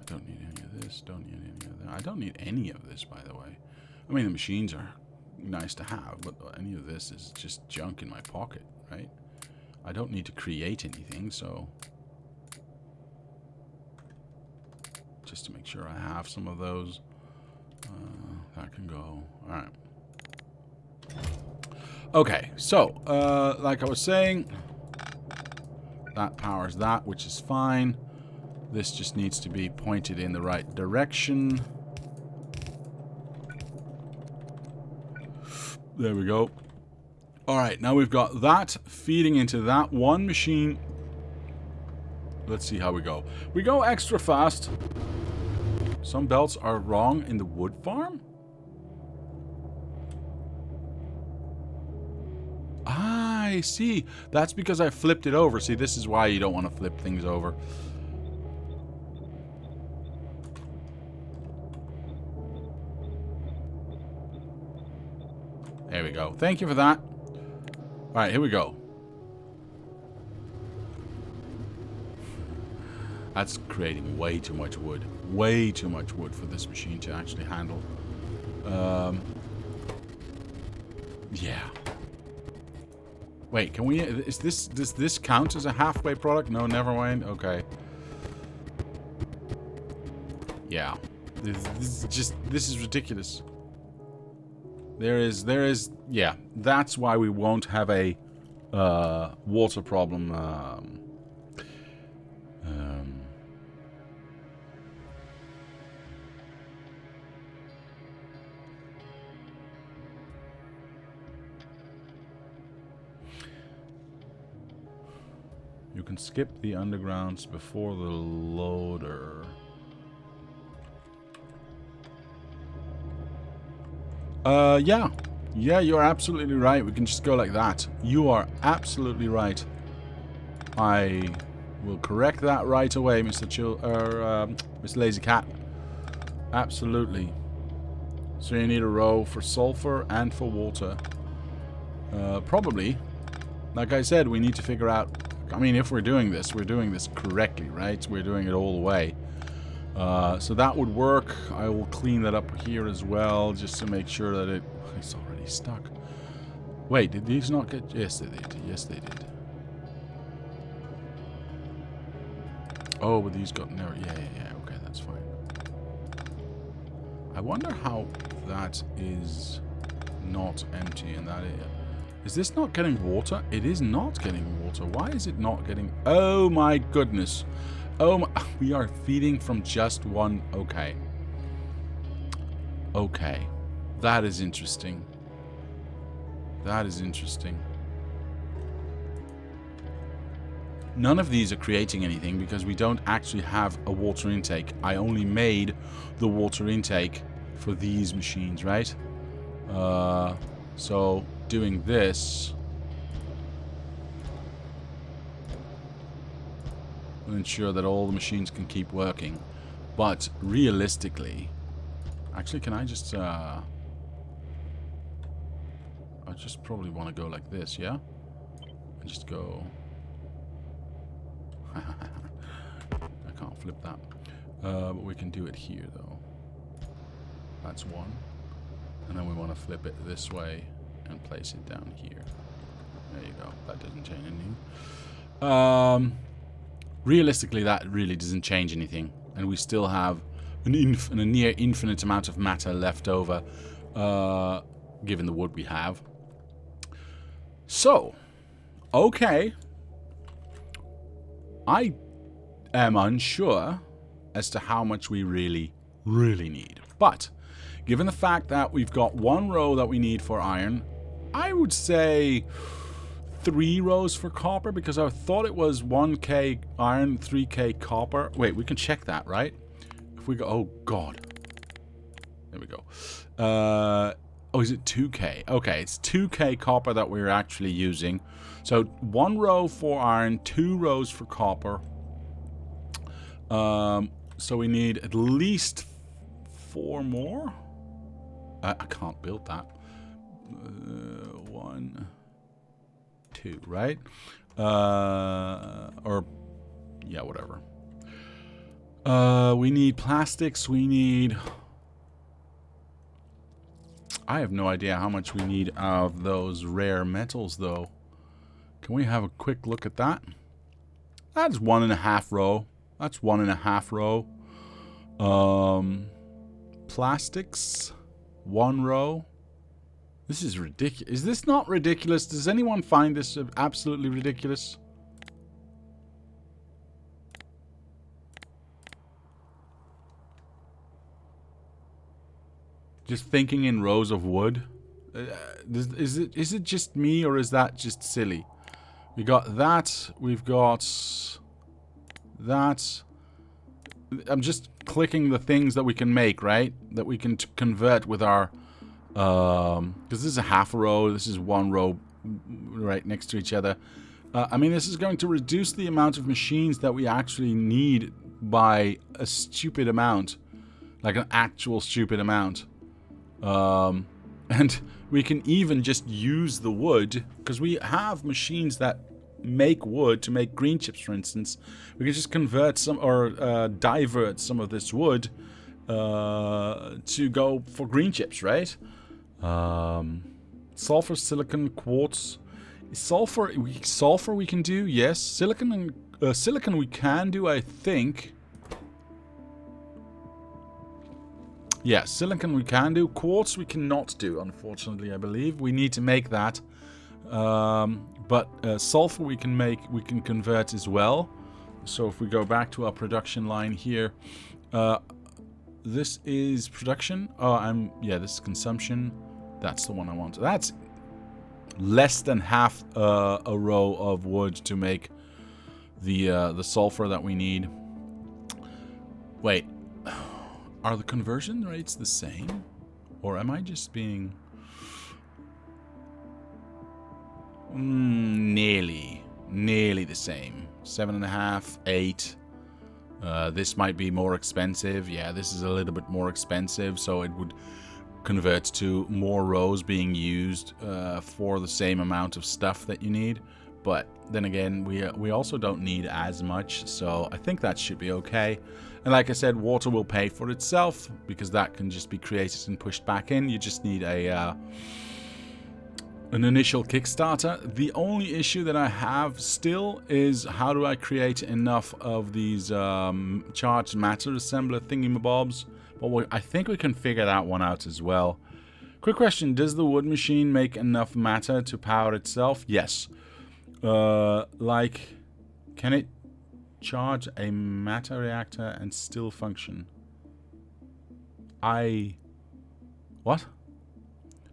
don't need any of this, don't need any of that. I don't need any of this, by the way. I mean, the machines are nice to have, but any of this is just junk in my pocket, right? I don't need to create anything, so... Just to make sure I have some of those. That can go. Alright. Okay, so, like I was saying, that powers that, which is fine. This just needs to be pointed in the right direction. There we go. Alright, now we've got that feeding into that one machine. Let's see how we go. We go extra fast. Some belts are wrong in the wood farm? I see. That's because I flipped it over. See, this is why you don't want to flip things over. There we go. Thank you for that. Alright, here we go. That's creating way too much wood. Way too much wood for this machine to actually handle. Yeah. Wait, can we... Does this count as a halfway product? No, never mind. Okay. Yeah. This is ridiculous. There is... Yeah. That's why we won't have a water problem. You can skip the undergrounds before the loader. Yeah. Yeah, you're absolutely right. We can just go like that. You are absolutely right. We'll correct that right away, Mr. Lazy Cat. Absolutely. So you need a row for sulfur and for water. Probably. Like I said, we need to figure out... I mean, if we're doing this correctly, right? We're doing it all the way. So that would work. I will clean that up here as well, just to make sure that it's already stuck. Wait, did these not get... Yes, they did. Yes, they did. Oh, but these got narrow. Yeah. Okay, that's fine. I wonder how that is not empty and that is this not getting water? It is not getting water. Why is it not getting... Oh my goodness. Oh my... We are feeding from just one... Okay. Okay. That is interesting. That is interesting. None of these are creating anything because we don't actually have a water intake. I only made the water intake for these machines, right? So doing this will ensure that all the machines can keep working. But realistically, actually, can I just I just probably want to go like this, yeah? And just go... I can't flip that. But we can do it here, though. That's one. And then we want to flip it this way and place it down here. There you go. That doesn't change anything. Realistically, that really doesn't change anything. And we still have a near infinite amount of matter left over, given the wood we have. So, okay. I am unsure as to how much we really need. But, given the fact that we've got one row that we need for iron, I would say 3 rows for copper, because I thought it was 1k iron, 3k copper. Wait, we can check that, right? If we go... Oh, God. There we go. Oh, is it 2k? Okay, it's 2k copper that we're actually using. So 1 row for iron, 2 rows for copper. So we need at least 4 more. I can't build that. 1, 2, right? Or yeah, whatever. We need plastics. We need... I have no idea how much we need of those rare metals, though. Can we have a quick look at that? That's 1.5 row. That's 1.5 row. Plastics, 1 row. This is ridiculous. Is this not ridiculous? Does anyone find this absolutely ridiculous? Just thinking in rows of wood. Is it just me, or is that just silly? We got that. We've got that. I'm just clicking the things that we can make, right? That we can convert with our... Because this is a half a row. This is 1 row right next to each other. I mean, this is going to reduce the amount of machines that we actually need by a stupid amount. Like an actual stupid amount. And we can even just use the wood, because we have machines that make wood to make green chips, for instance. We can just convert some, or divert some of this wood to go for green chips, right? Sulfur, silicon, quartz. Sulfur we can do, yes. Silicon we can do, I think. Yeah, silicon we can do. Quartz we cannot do, unfortunately, I believe. We need to make that. But sulfur we can convert as well. So if we go back to our production line here, this is production. Oh, yeah, this is consumption. That's the one I want. That's less than half a row of wood to make the sulfur that we need. Wait. Are the conversion rates the same? Or am I just being... nearly the same. 7.5, 8. This might be more expensive. Yeah, this is a little bit more expensive, so it would convert to more rows being used for the same amount of stuff that you need. But then again, we also don't need as much, so I think that should be okay. And like I said, water will pay for itself, because that can just be created and pushed back in. You just need an initial Kickstarter. The only issue that I have still is, how do I create enough of these charged matter assembler thingamabobs? But I think we can figure that one out as well. Quick question, does the wood machine make enough matter to power itself? Yes. Like, can it charge a matter reactor and still function? What?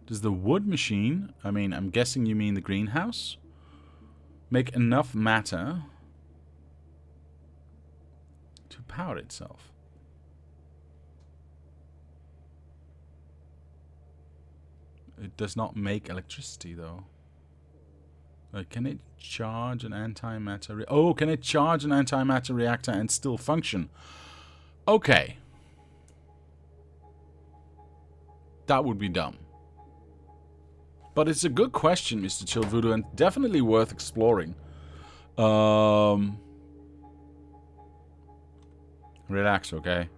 Does the wood machine, I mean, I'm guessing you mean the greenhouse, make enough matter to power itself? It does not make electricity, though. Can it charge an antimatter? Oh, can it charge an antimatter reactor and still function? Okay. That would be dumb. But it's a good question, Mr. Chilled Voodoo, and definitely worth exploring. Relax, okay?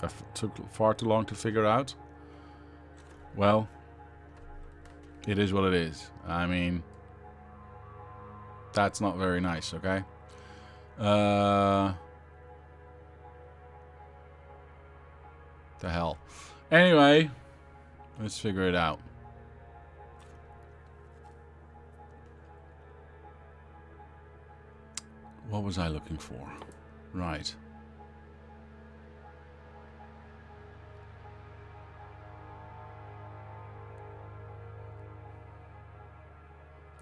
That took far too long to figure out. Well, it is what it is. I mean, that's not very nice, okay? The hell. Anyway, let's figure it out. What was I looking for? Right.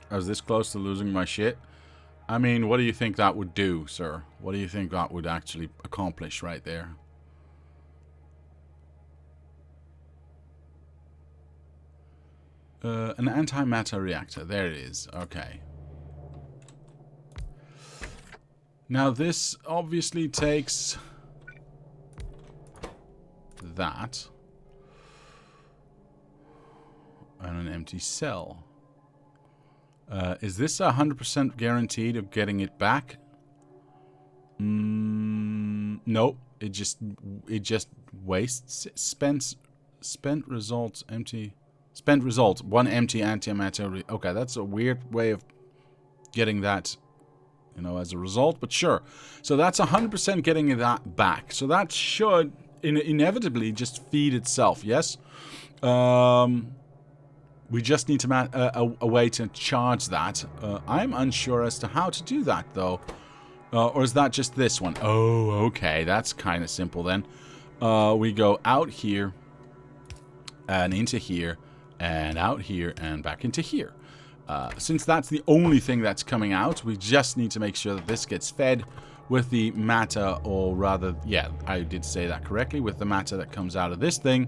I was this close to losing my shit. I mean, what do you think that would do, sir? What do you think that would actually accomplish right there? An antimatter reactor. There it is. Okay. Now this obviously takes that and an empty cell. Is this 100% guaranteed of getting it back? Nope. It just wastes. Spent results empty. Spent results, one empty antimatter. Okay, that's a weird way of getting that, you know, as a result, but sure. So that's 100% getting that back. So that should inevitably just feed itself, yes? We just need to a way to charge that. I'm unsure as to how to do that, though. Or is that just this one? Oh, okay. That's kind of simple, then. We go out here, and into here, and out here, and back into here. Since that's the only thing that's coming out, we just need to make sure that this gets fed with the matter, or rather, yeah, I did say that correctly, with the matter that comes out of this thing.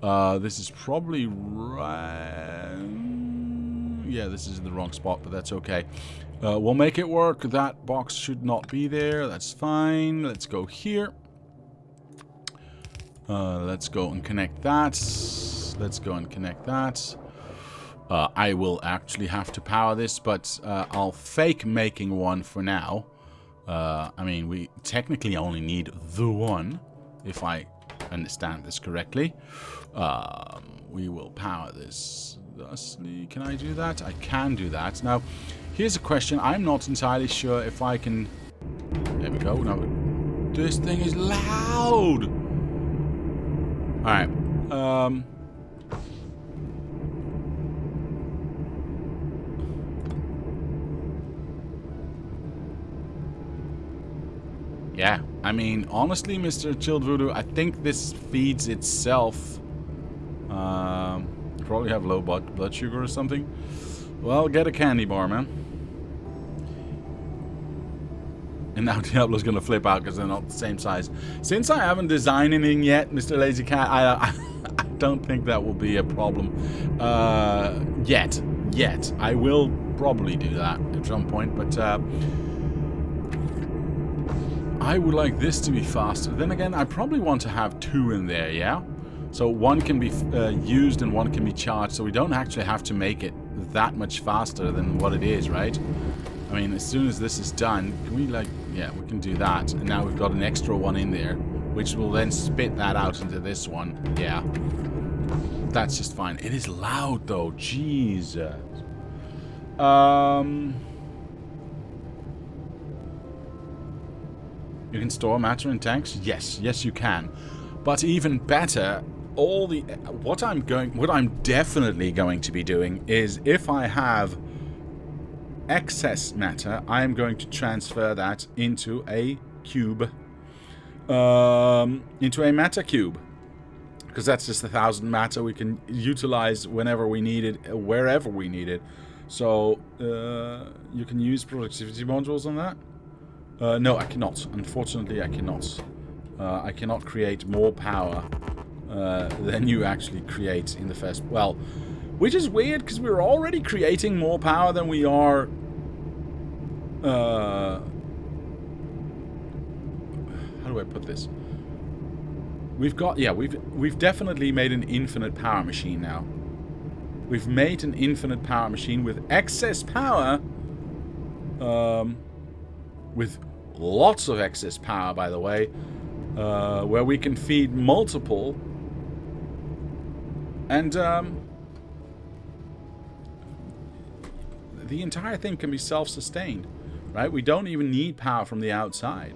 This is probably right. Yeah, this is in the wrong spot, but that's okay. We'll make it work. That box should not be there. That's fine. Let's go here. Let's go and connect that. Let's go and connect that. I will actually have to power this, but I'll fake making one for now. I mean, we technically only need the one, if I understand this correctly. We will power this thusly. Can I do that? I can do that. Now, here's a question. I'm not entirely sure if I can... There we go. Now, this thing is loud! Alright. Yeah, I mean, honestly, Mr. Chilled Voodoo, I think this feeds itself. Probably have low blood sugar or something. Well, get a candy bar, man. And now Diablo's going to flip out because they're not the same size. Since I haven't designed anything yet, Mr. Lazy Cat, I don't think that will be a problem. Yet. I will probably do that at some point, but I would like this to be faster. Then again, I probably want to have 2 in there, yeah? So one can be used and one can be charged, so we don't actually have to make it that much faster than what it is, right? I mean, as soon as this is done, can we like, yeah, we can do that. And now we've got an extra one in there, which will then spit that out into this one. Yeah. That's just fine. It is loud though, Jesus. You can store matter in tanks? Yes, you can. But even better, what I'm definitely going to be doing is if I have excess matter, I am going to transfer that into a cube. Into a matter cube. Because that's just 1,000 matter we can utilize whenever we need it, wherever we need it. So, you can use productivity modules on that? No, I cannot. Unfortunately, I cannot. I cannot create more power than you actually create in the first... Well, which is weird, because we're already creating more power than we are... how do I put this? We've got... Yeah, we've definitely made an infinite power machine now. We've made an infinite power machine with excess power. With lots of excess power, by the way. Where we can feed multiple. And, the entire thing can be self-sustained. Right? We don't even need power from the outside.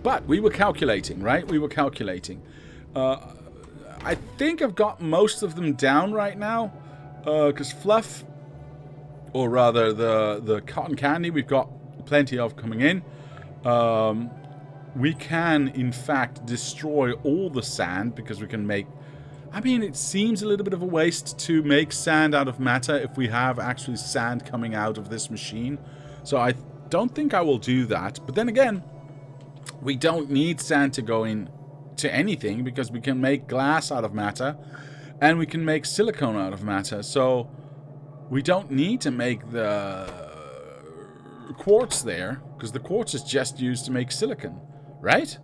But we were calculating, right? We were calculating. I think I've got most of them down right now. Because fluff, or rather the cotton candy, we've got plenty of coming in. We can, in fact, destroy all the sand because we can make... I mean, it seems a little bit of a waste to make sand out of matter if we have actually sand coming out of this machine. So I don't think I will do that. But then again, we don't need sand to go in to anything because we can make glass out of matter and we can make silicone out of matter. So we don't need to make the quartz there because the quartz is just used to make silicon, right?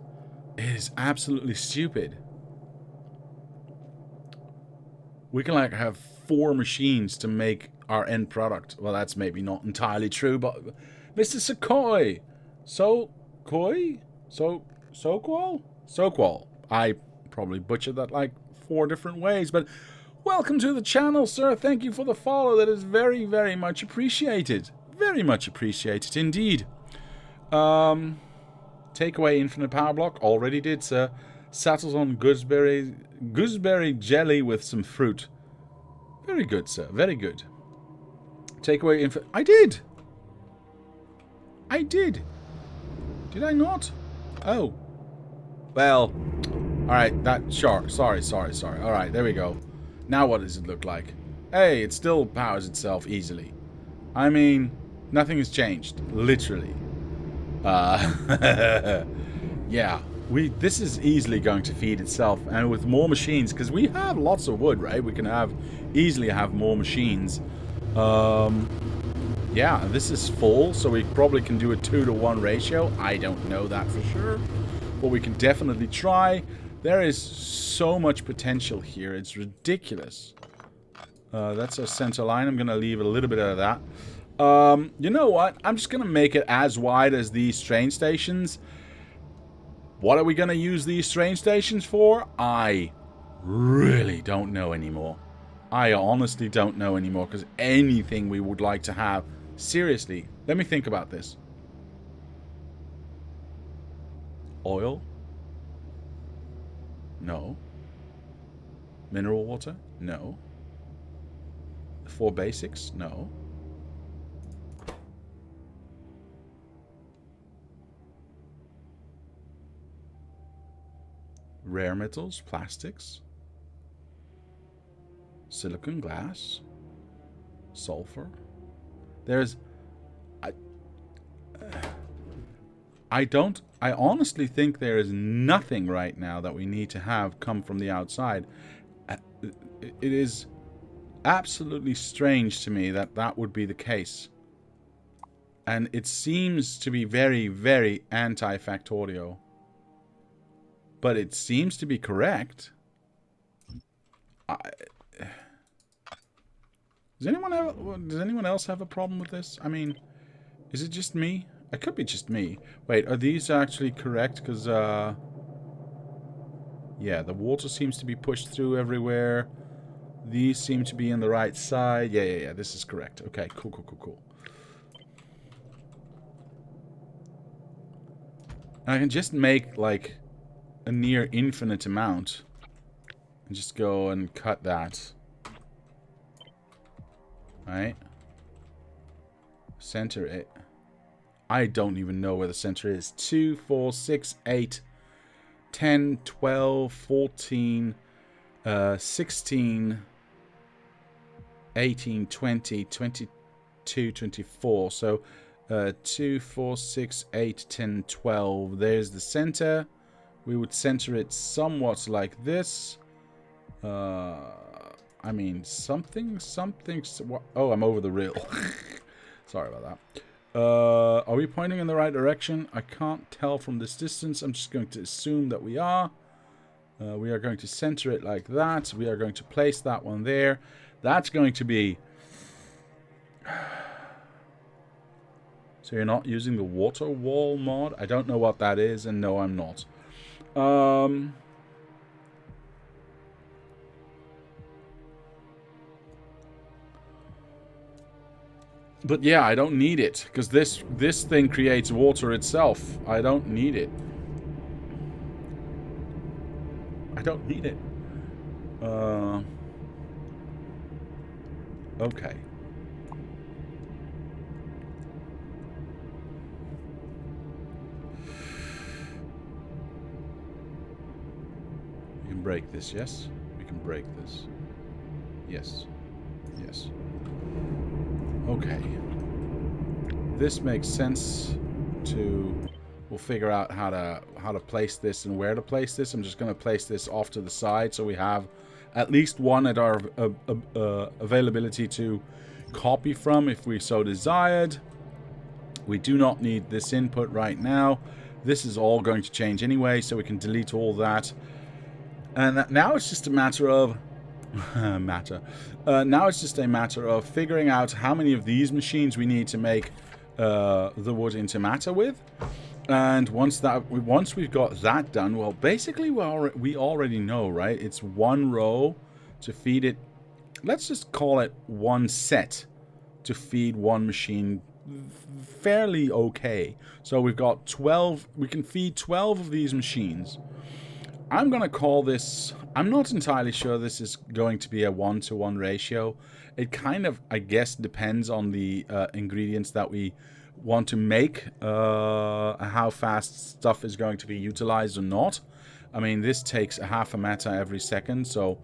It is absolutely stupid. We can like have 4 machines to make our end product. Well, that's maybe not entirely true, but Mr. Sequoia, Soqual. I probably butchered that like 4 different ways, but welcome to the channel, sir. Thank you for the follow. That is very, very much appreciated. Very much appreciated indeed. Take away infinite power block. Already did, sir. Settles on gooseberry jelly with some fruit. Very good, sir. Very good. Take away infinite... I did! Did I not? Oh. Well. Alright, sure. Sorry. Alright, there we go. Now what does it look like? Hey, it still powers itself easily. I mean, nothing has changed. Literally. Yeah. This is easily going to feed itself. And with more machines, because we have lots of wood, right? We can easily have more machines. Yeah, this is full, so we probably can do a 2-to-1 ratio. I don't know that for sure. But we can definitely try. There is so much potential here. It's ridiculous. That's our center line. I'm going to leave a little bit of that. You know what? I'm just going to make it as wide as these train stations. What are we going to use these train stations for? I really don't know anymore. I honestly don't know anymore, because anything we would like to have... Seriously, let me think about this. Oil? No. Mineral water? No. 4 basics? No. Rare metals, plastics, silicon, glass, sulfur. There's I honestly think there is nothing right now that we need to have come from the outside. It is absolutely strange to me that that would be the case. And it seems to be very, very anti-Factorio. But it seems to be correct. Does anyone else have a problem with this? I mean, is it just me? It could be just me. Wait, are these actually correct? Because, yeah, the water seems to be pushed through everywhere. These seem to be in the right side. Yeah, this is correct. Okay, cool. And I can just make, like, a near infinite amount. And just go and cut that. Alright. Center it. I don't even know where the center is. 2, 4, 6, 8, 10, 12, 14, 16, 18, 20, 22, 24. So 2, 4, 6, 8, 10, 12. There's the center. We would center it somewhat like this. I mean, something. Oh, I'm over the rail. Sorry about that. Are we pointing in the right direction? I can't tell from this distance. I'm just going to assume that we are. We are going to center it like that. We are going to place that one there. That's going to be... So you're not using the water wall mod? I don't know what that is, and no, I'm not. But yeah, I don't need it, because this thing creates water itself. I don't need it. I don't need it. Okay. We can break this, yes? We can break this. Yes. Yes. Okay. This makes sense to... We'll figure out how to place this and where to place this. I'm just going to place this off to the side so we have at least one at our availability to copy from if we so desired. We do not need this input right now. This is all going to change anyway, so we can delete all that. And now it's just a matter of... now it's just a matter of figuring out how many of these machines we need to make the wood into matter with. And once we've got that done, well, basically we already know, right? It's one row to feed it. Let's just call it one set to feed one machine. Fairly okay. So we've got 12. We can feed 12 of these machines. I'm going to call this... I'm not entirely sure this is going to be a 1-to-1 ratio. It kind of, I guess, depends on the ingredients that we want to make, how fast stuff is going to be utilized or not. I mean, this takes a half a meta every second, so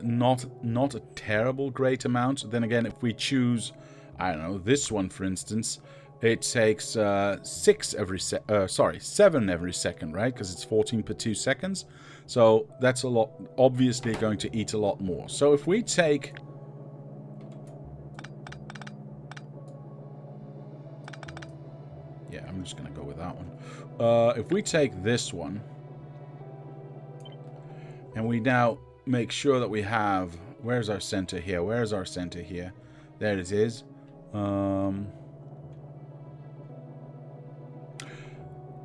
not a terrible great amount. Then again, if we choose, I don't know, this one for instance, it takes 7 every second, right? Because it's 14 per 2 seconds. So that's a lot, obviously going to eat a lot more. So if we take... Yeah, I'm just going to go with that one. If we take this one, and we now make sure that we have... Where's our center here? Where's our center here? There it is.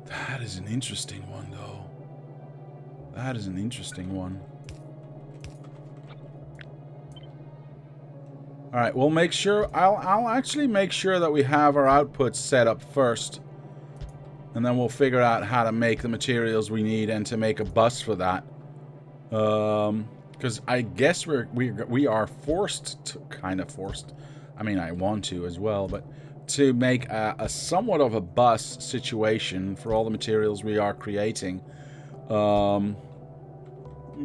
That is an interesting one, though. That is an interesting one. Alright, we'll make sure... I'll actually make sure that we have our outputs set up first. And then we'll figure out how to make the materials we need and to make a bus for that. Because I guess we are forced to... Kind of forced. I mean, I want to as well, but... To make a somewhat of a bus situation for all the materials we are creating.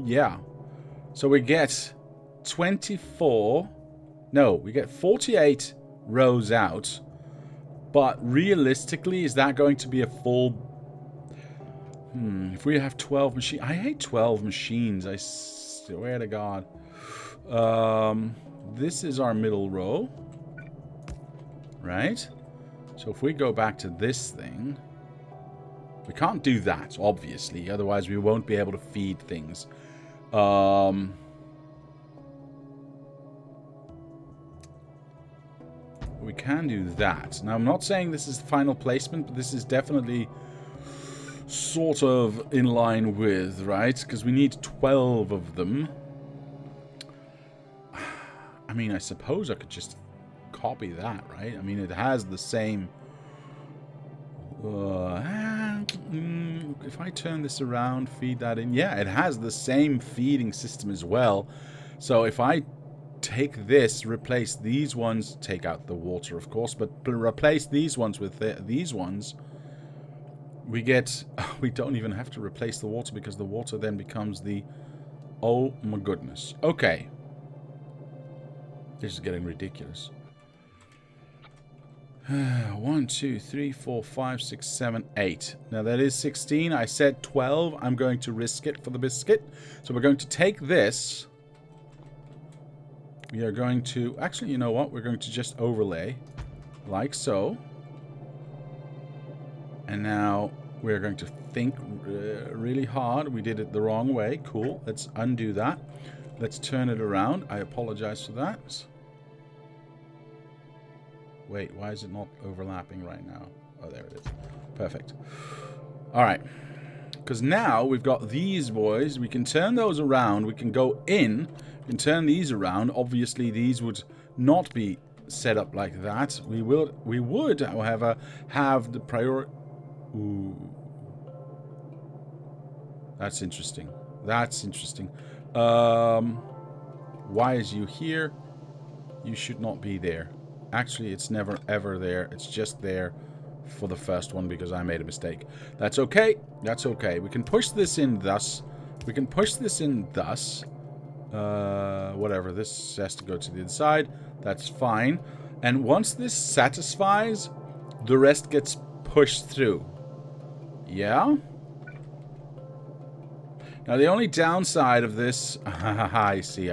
Yeah. So we get 24... No, we get 48 rows out. But realistically, is that going to be a full... if we have 12 machines... I hate 12 machines, I swear to God. This is our middle row. Right? So if we go back to this thing... We can't do that, obviously. Otherwise, we won't be able to feed things. We can do that. Now, I'm not saying this is final placement, but this is definitely sort of in line with, right? Because we need 12 of them. I mean, I suppose I could just copy that, right? I mean, it has the same... if I turn this around, feed that in... Yeah, it has the same feeding system as well. So if I take this, replace these ones, take out the water, of course, but replace these ones with these ones, we get... We don't even have to replace the water because the water then becomes the... Oh my goodness. Okay. This is getting ridiculous. 1, 2, 3, 4, 5, 6, 7, 8. Now that is 16. I said 12. I'm going to risk it for the biscuit. So we're going to take this. We are going to... Actually, you know what? We're going to just overlay. Like so. And now we're going to think really hard. We did it the wrong way. Cool. Let's undo that. Let's turn it around. I apologize for that. Wait, why is it not overlapping right now? Oh, there it is. Perfect. All right. Because now we've got these boys. We can turn those around. We can go in. We can turn these around. Obviously, these would not be set up like that. We would, however, have the priority... Ooh. That's interesting. That's interesting. Why is you here? You should not be there. Actually, it's never ever there. It's just there for the first one because I made a mistake. That's okay. That's okay. We can push this in thus. We can push this in thus. Whatever. This has to go to the other side. That's fine. And once this satisfies, the rest gets pushed through. Yeah? Now, the only downside of this... I see.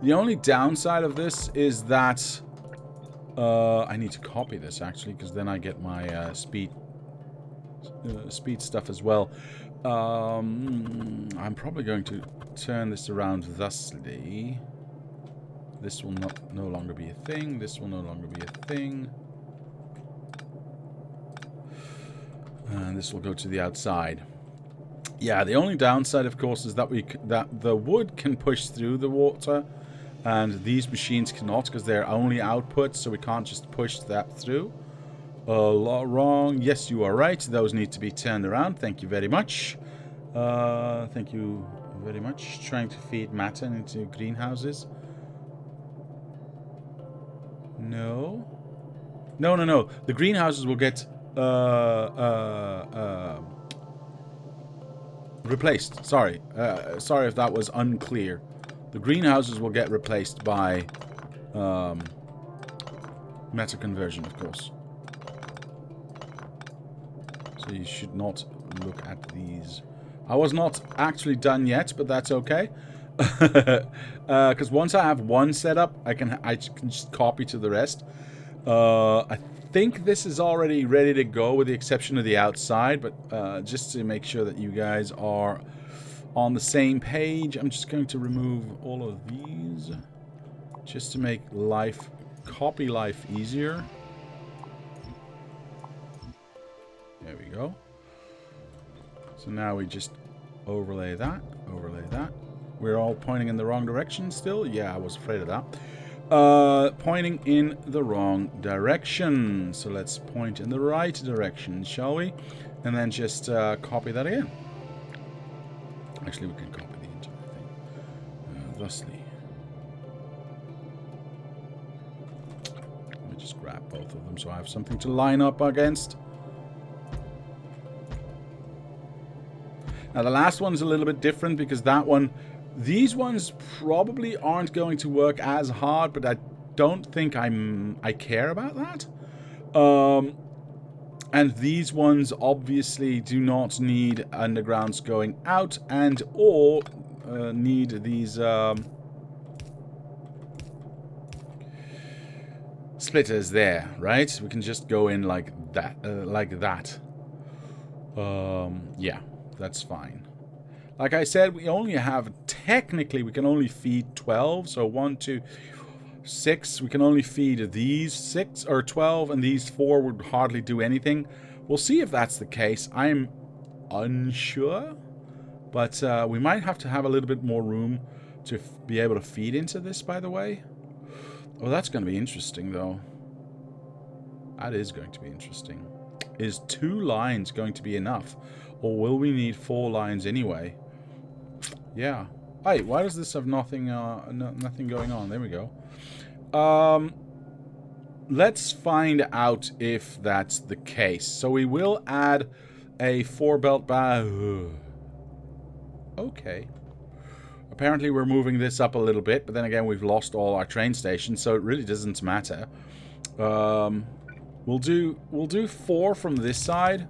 The only downside of this is that... I need to copy this, actually, because then I get my speed stuff as well. I'm probably going to turn this around thusly. This will no longer be a thing. This will no longer be a thing. And this will go to the outside. Yeah, the only downside, of course, is that the wood can push through the water, and these machines cannot because they're only outputs, so we can't just push that through. Wrong. Yes, you are right. Those need to be turned around. Thank you very much. Thank you very much. Trying to feed matter into greenhouses. No. No. The greenhouses will get replaced. Sorry. Sorry if that was unclear. The greenhouses will get replaced by meta conversion, of course. So you should not look at these. I was not actually done yet, but that's okay. Because once I have one set up, I can just copy to the rest. I think this is already ready to go with the exception of the outside, but just to make sure that you guys are on the same page, I'm just going to remove all of these just to make copy life easier. There we go. So now we just overlay that. We're all pointing in the wrong direction still? Yeah, I was afraid of that. Pointing in the wrong direction. So let's point in the right direction, shall we? And then just copy that again. Actually, we can copy the entire thing. Thusly. Let me just grab both of them so I have something to line up against. Now, the last one's a little bit different because that one... These ones probably aren't going to work as hard, but I don't think I care about that. And these ones obviously do not need undergrounds going out and or need these splitters there, right? We can just go in like that, yeah, that's fine. Like I said, we only have, technically, we can only feed 12. So 1, 2, 6. We can only feed these 6 or 12, and these 4 would hardly do anything. We'll see if that's the case. I'm unsure, but we might have to have a little bit more room to be able to feed into this, by the way. Oh, that's going to be interesting, though. That is going to be interesting. Is 2 lines going to be enough? Or will we need 4 lines anyway? Yeah. Hey, why does this have nothing nothing going on? There we go. Let's find out if that's the case. So we will add a 4 belt okay. Apparently we're moving this up a little bit, but then again we've lost all our train stations, so it really doesn't matter. We'll do 4 from this side.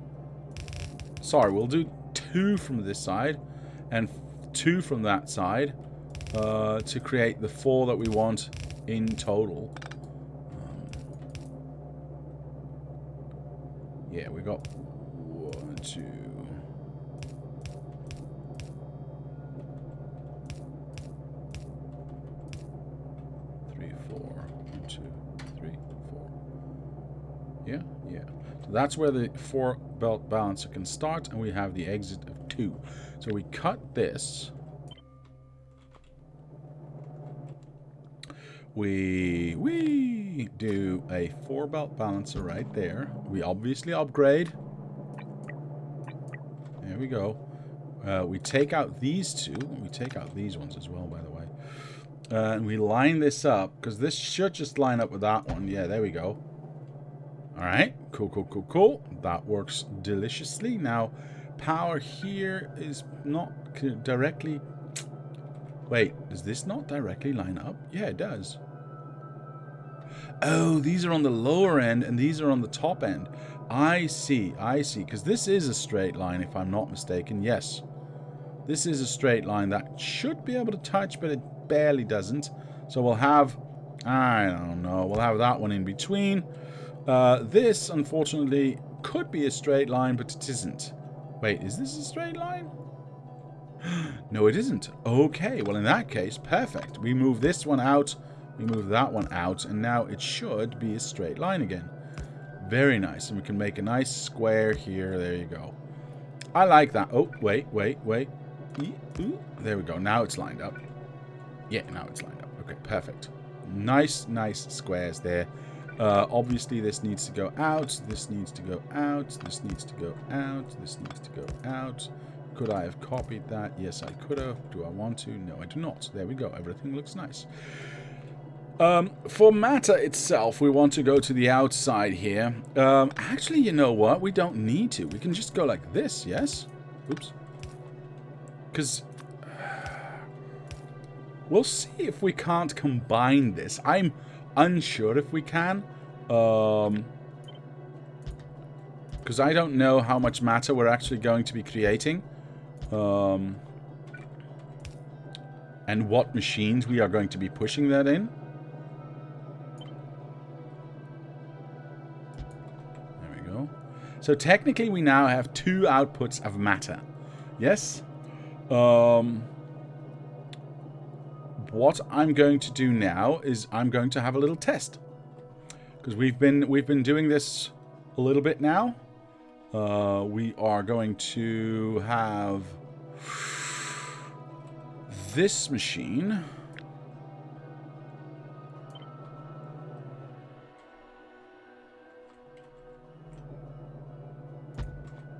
Sorry, we'll do 2 from this side and 2 from that side to create the 4 that we want in total. Yeah, we got 1, 2. 3, 4. 1, 2, 3, 4. Yeah, yeah. So that's where the 4 belt balancer can start, and we have the exit of 2. So we cut this. We do a 4 belt balancer right there. We obviously upgrade. There we go. We take out these 2. We take out these ones as well, by the way. And we line this up, because this should just line up with that one. Yeah, there we go. Alright, cool, cool, cool, cool. That works deliciously. Now, power here is not directly... Wait, does this not directly line up? Yeah, it does. Oh, these are on the lower end, and these are on the top end. I see, because this is a straight line, if I'm not mistaken. Yes, this is a straight line that should be able to touch, but it barely doesn't. So we'll have... I don't know. We'll have that one in between. This, unfortunately, could be a straight line, but it isn't. Wait, is this a straight line? No, it isn't. Okay, well, in that case, perfect. We move this one out, we move that one out, and now it should be a straight line again. Very nice, and we can make a nice square here. There you go. I like that. Oh, wait. There we go. Now it's lined up. Yeah, now it's lined up. Okay, perfect. Nice, nice squares there. Obviously, this needs to go out. This needs to go out. This needs to go out. This needs to go out. Could I have copied that? Yes, I could have. Do I want to? No, I do not. There we go. Everything looks nice. For matter itself, we want to go to the outside here. Actually, you know what? We don't need to. We can just go like this, yes? Oops. Because... we'll see if we can't combine this. I'm unsure if we can. Because I don't know how much matter we're actually going to be creating. And what machines we are going to be pushing that in. There we go. So technically we now have 2 outputs of matter. Yes? What I'm going to do now is I'm going to have a little test. Because we've been doing this a little bit now. We are going to have this machine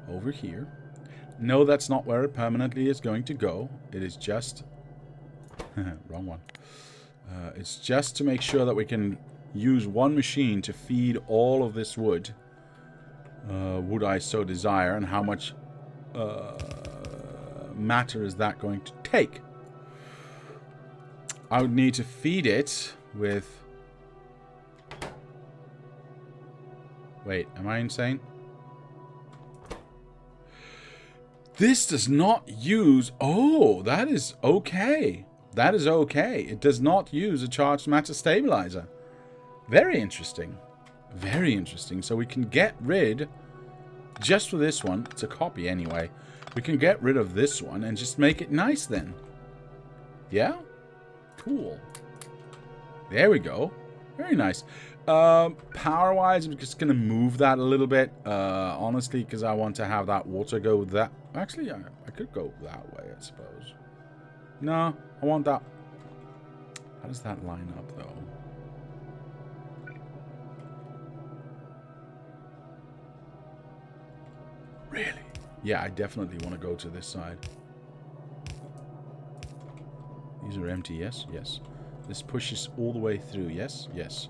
over here. No, that's not where it permanently is going to go. It is just... wrong one. It's just to make sure that we can use one machine to feed all of this wood. Would I so desire, and how much matter is that going to take? I would need to feed it with Wait, am I insane? This does not use... Oh, that is okay. That is okay. It does not use a charged matter stabilizer. Very interesting. Very interesting. So we can get rid... Just for this one, it's a copy anyway. We can get rid of this one and just make it nice then. Yeah? Cool. There we go. Very nice. Power-wise, I'm just going to move that a little bit. Honestly, because I want to have that water go that... Actually, I could go that way, I suppose. No, I want that... How does that line up, though? Really? Yeah, I definitely want to go to this side. These are empty, yes? Yes. This pushes all the way through, yes? Yes.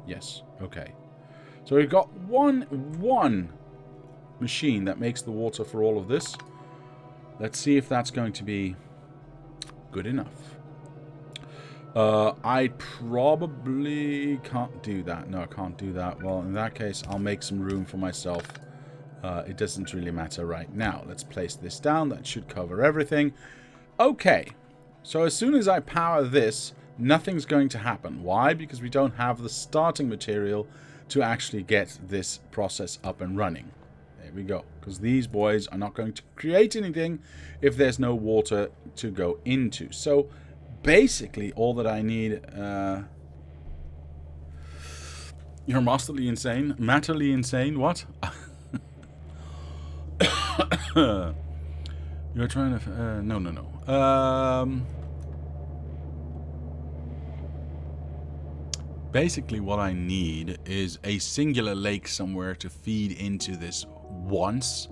Yes. Okay. So we've got one machine that makes the water for all of this. Let's see if that's going to be good enough. I probably can't do that. No, I can't do that. Well, in that case, I'll make some room for myself. It doesn't really matter right now. Let's place this down. That should cover everything. Okay. So as soon as I power this, nothing's going to happen. Why? Because we don't have the starting material to actually get this process up and running. There we go. Because these boys are not going to create anything if there's no water to go into. So basically all that I need... You're masterly insane? Matterly insane? What? You're trying to... no. Basically what I need is a singular lake somewhere to feed into this once,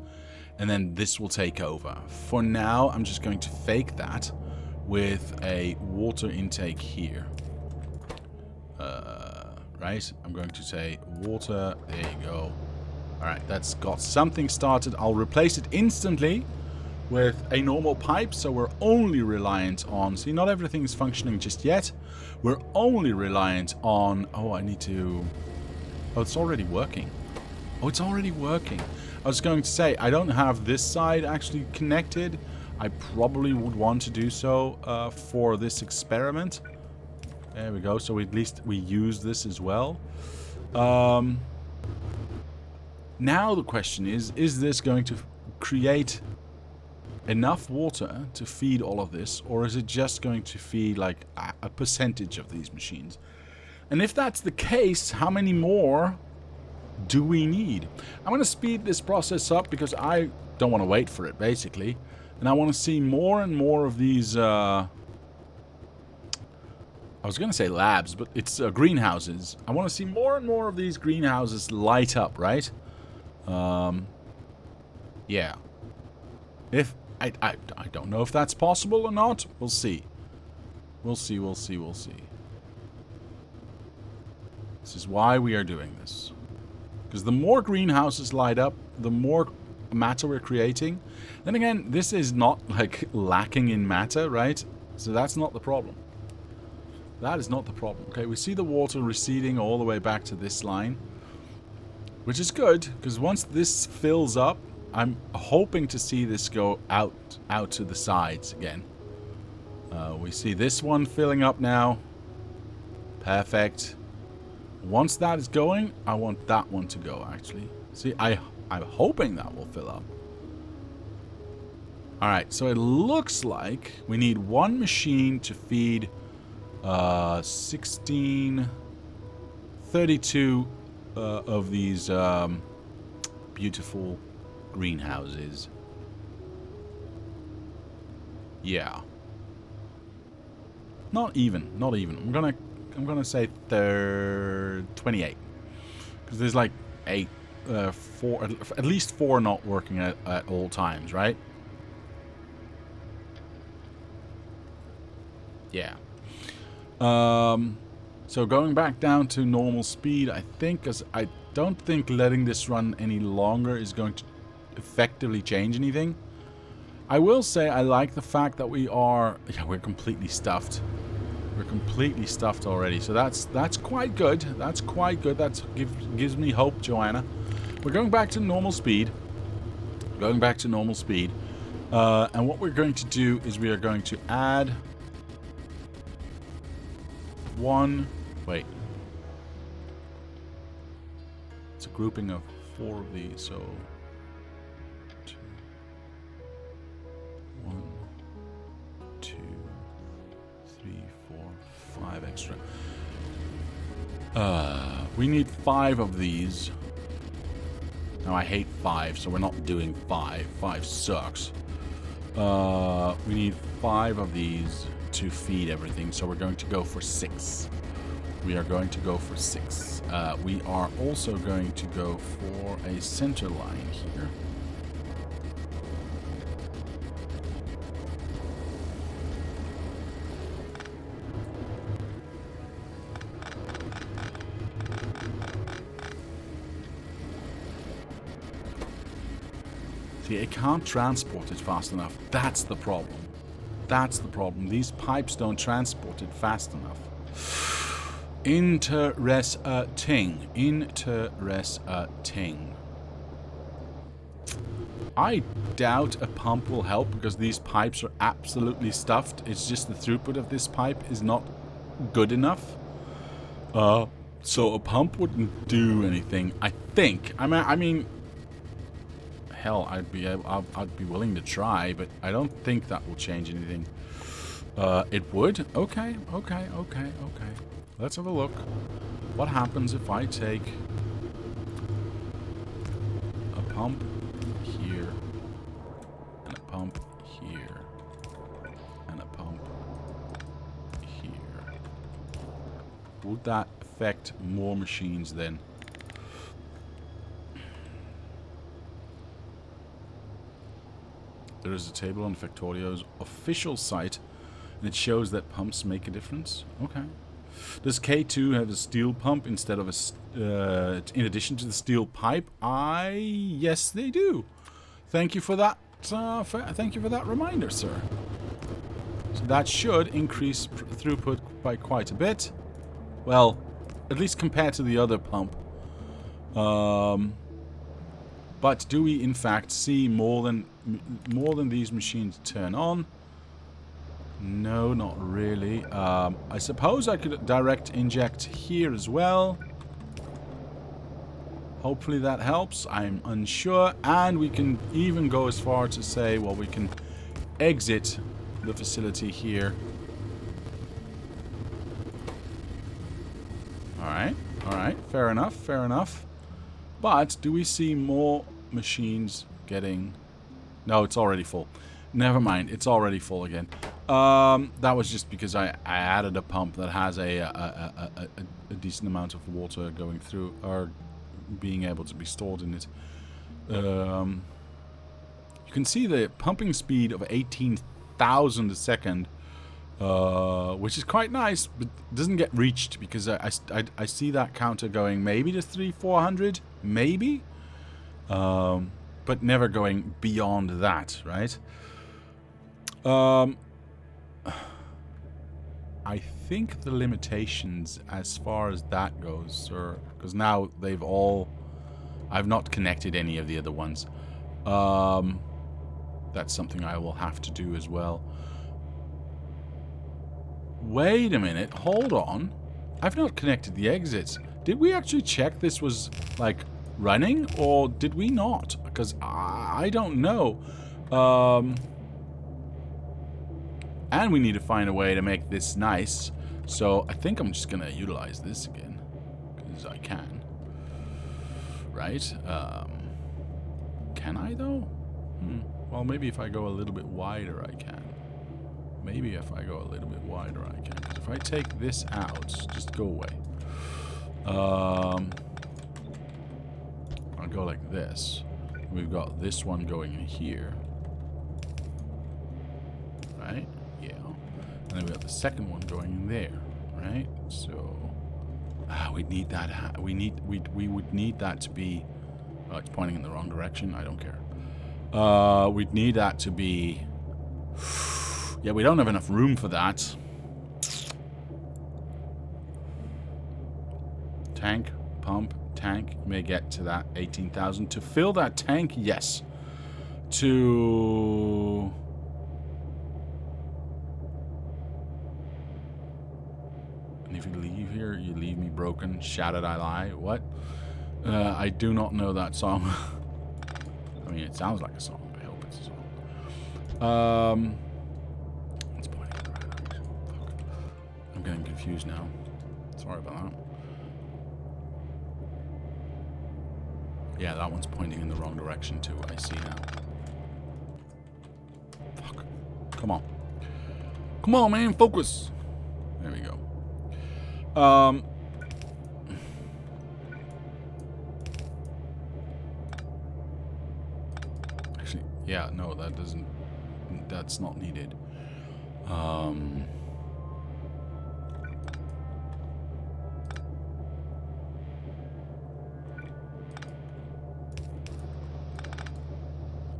and then this will take over. For now, I'm just going to fake that with a water intake here. Right? I'm going to say water. There you go. Alright, that's got something started. I'll replace it instantly with a normal pipe, so we're only reliant on... See, not everything is functioning just yet. We're only reliant on... Oh, I need to... Oh, it's already working. Oh, it's already working. I was going to say, I don't have this side actually connected. I probably would want to do so for this experiment. There we go. So at least we use this as well. Now the question is this going to create enough water to feed all of this, or is it just going to feed like a percentage of these machines? And if that's the case, how many more do we need? I'm going to speed this process up because I don't want to wait for it, basically. And I want to see more and more of these... I was going to say labs, but it's greenhouses. I want to see more and more of these greenhouses light up, right? Yeah. If... I don't know if that's possible or not. We'll see. We'll see. This is why we are doing this. Because the more greenhouses light up, the more matter we're creating. Then again, this is not like lacking in matter, right? So that's not the problem. That is not the problem. Okay, we see the water receding all the way back to this line. Which is good, because once this fills up, I'm hoping to see this go out to the sides again. We see this one filling up now. Perfect. Once that is going, I want that one to go, actually. See, I'm hoping that will fill up. Alright, so it looks like we need one machine to feed 32 of these beautiful greenhouses. Yeah. Not even. I'm gonna say 28. Because there's like 4, at least 4 not working at all times, right? Yeah. So going back down to normal speed, I think, because I don't think letting this run any longer is going to effectively change anything. I will say I like the fact that we're completely stuffed. We're completely stuffed already, so that's quite good. That's quite good. That gives me hope, Joanna. we're going back to normal speed. Going back to normal speed. And what we're going to do is we are going to add one... Wait. It's a grouping of 4 of these, so... 2... 1... 2... 3, 4, 5 extra. We need 5 of these. Now, I hate 5, so we're not doing 5. 5 sucks. We need 5 of these to feed everything, so we're going to go for 6. We are going to go for 6. We are also going to go for a center line here. See, it can't transport it fast enough. That's the problem. That's the problem. These pipes don't transport it fast enough. Interesting. Interesting. I doubt a pump will help because these pipes are absolutely stuffed. It's just the throughput of this pipe is not good enough. So a pump wouldn't do anything, I think. I mean hell, I'd be willing to try, but I don't think that will change anything. It would? Okay. Let's have a look. What happens if I take a pump here, and a pump here, and a pump here? Would that affect more machines then? There is a table on Factorio's official site, and it shows that pumps make a difference. Okay. Does K2 have a steel pump instead of a, in addition to the steel pipe? Yes, they do. Thank you for that. Thank you for that reminder, sir. So that should increase throughput by quite a bit. Well, at least compared to the other pump. But do we in fact see more than these machines turn on? No, not really. I suppose I could direct inject here as well. Hopefully that helps. I'm unsure. And we can even go as far to say, well, we can exit the facility here. Alright, fair enough. But do we see more machines getting... No, it's already full. Never mind, it's already full again. That was just because I added a pump that has a decent amount of water going through, or being able to be stored in it. You can see the pumping speed of 18,000 a second, which is quite nice, but doesn't get reached because I see that counter going maybe to 300-400, maybe, but never going beyond that, right? I think the limitations as far as that goes, sir, because now they've all... I've not connected any of the other ones. That's something I will have to do as well. Wait a minute, hold on. I've not connected the exits. Did we actually check this was, like, running, or did we not? Because I don't know. And we need to find a way to make this nice. So I think I'm just going to utilize this again. Because I can. Right? Can I, though? Well, maybe if I go a little bit wider, I can. Maybe if I go a little bit wider, I can. Because if I take this out, just go away. I'll go like this. We've got this one going in here. Right? Yeah. And then we got the second one going in there. Right? So... we'd need that... We would need that to be... Oh, it's pointing in the wrong direction. I don't care. We'd need that to be... Yeah, we don't have enough room for that. Tank, pump, tank may get to that 18,000. To fill that tank, yes. To... And if you leave here, you leave me broken. Shattered I lie. What? I do not know that song. I mean, it sounds like a song. I hope it's a song. It's pointing in the right direction. Fuck. I'm getting confused now. Sorry about that. Yeah, that one's pointing in the wrong direction too. I see now. Fuck. Come on. Come on, man. Focus. There we go. Actually, yeah, no, that doesn't... That's not needed.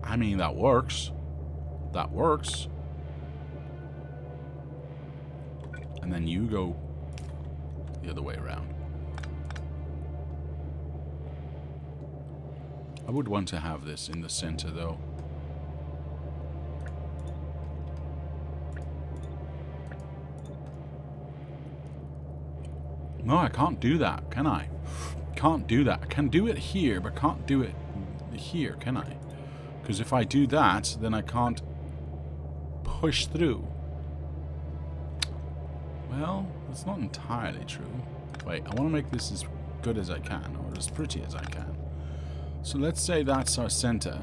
I mean, that works. That works. And then you go the other way around. I would want to have this in the center, though. No, I can't do that, can I? Can't do that. I can do it here, but can't do it here, can I? Because if I do that, then I can't push through. Well, that's not entirely true. Wait, I want to make this as good as I can, or as pretty as I can. So let's say that's our center.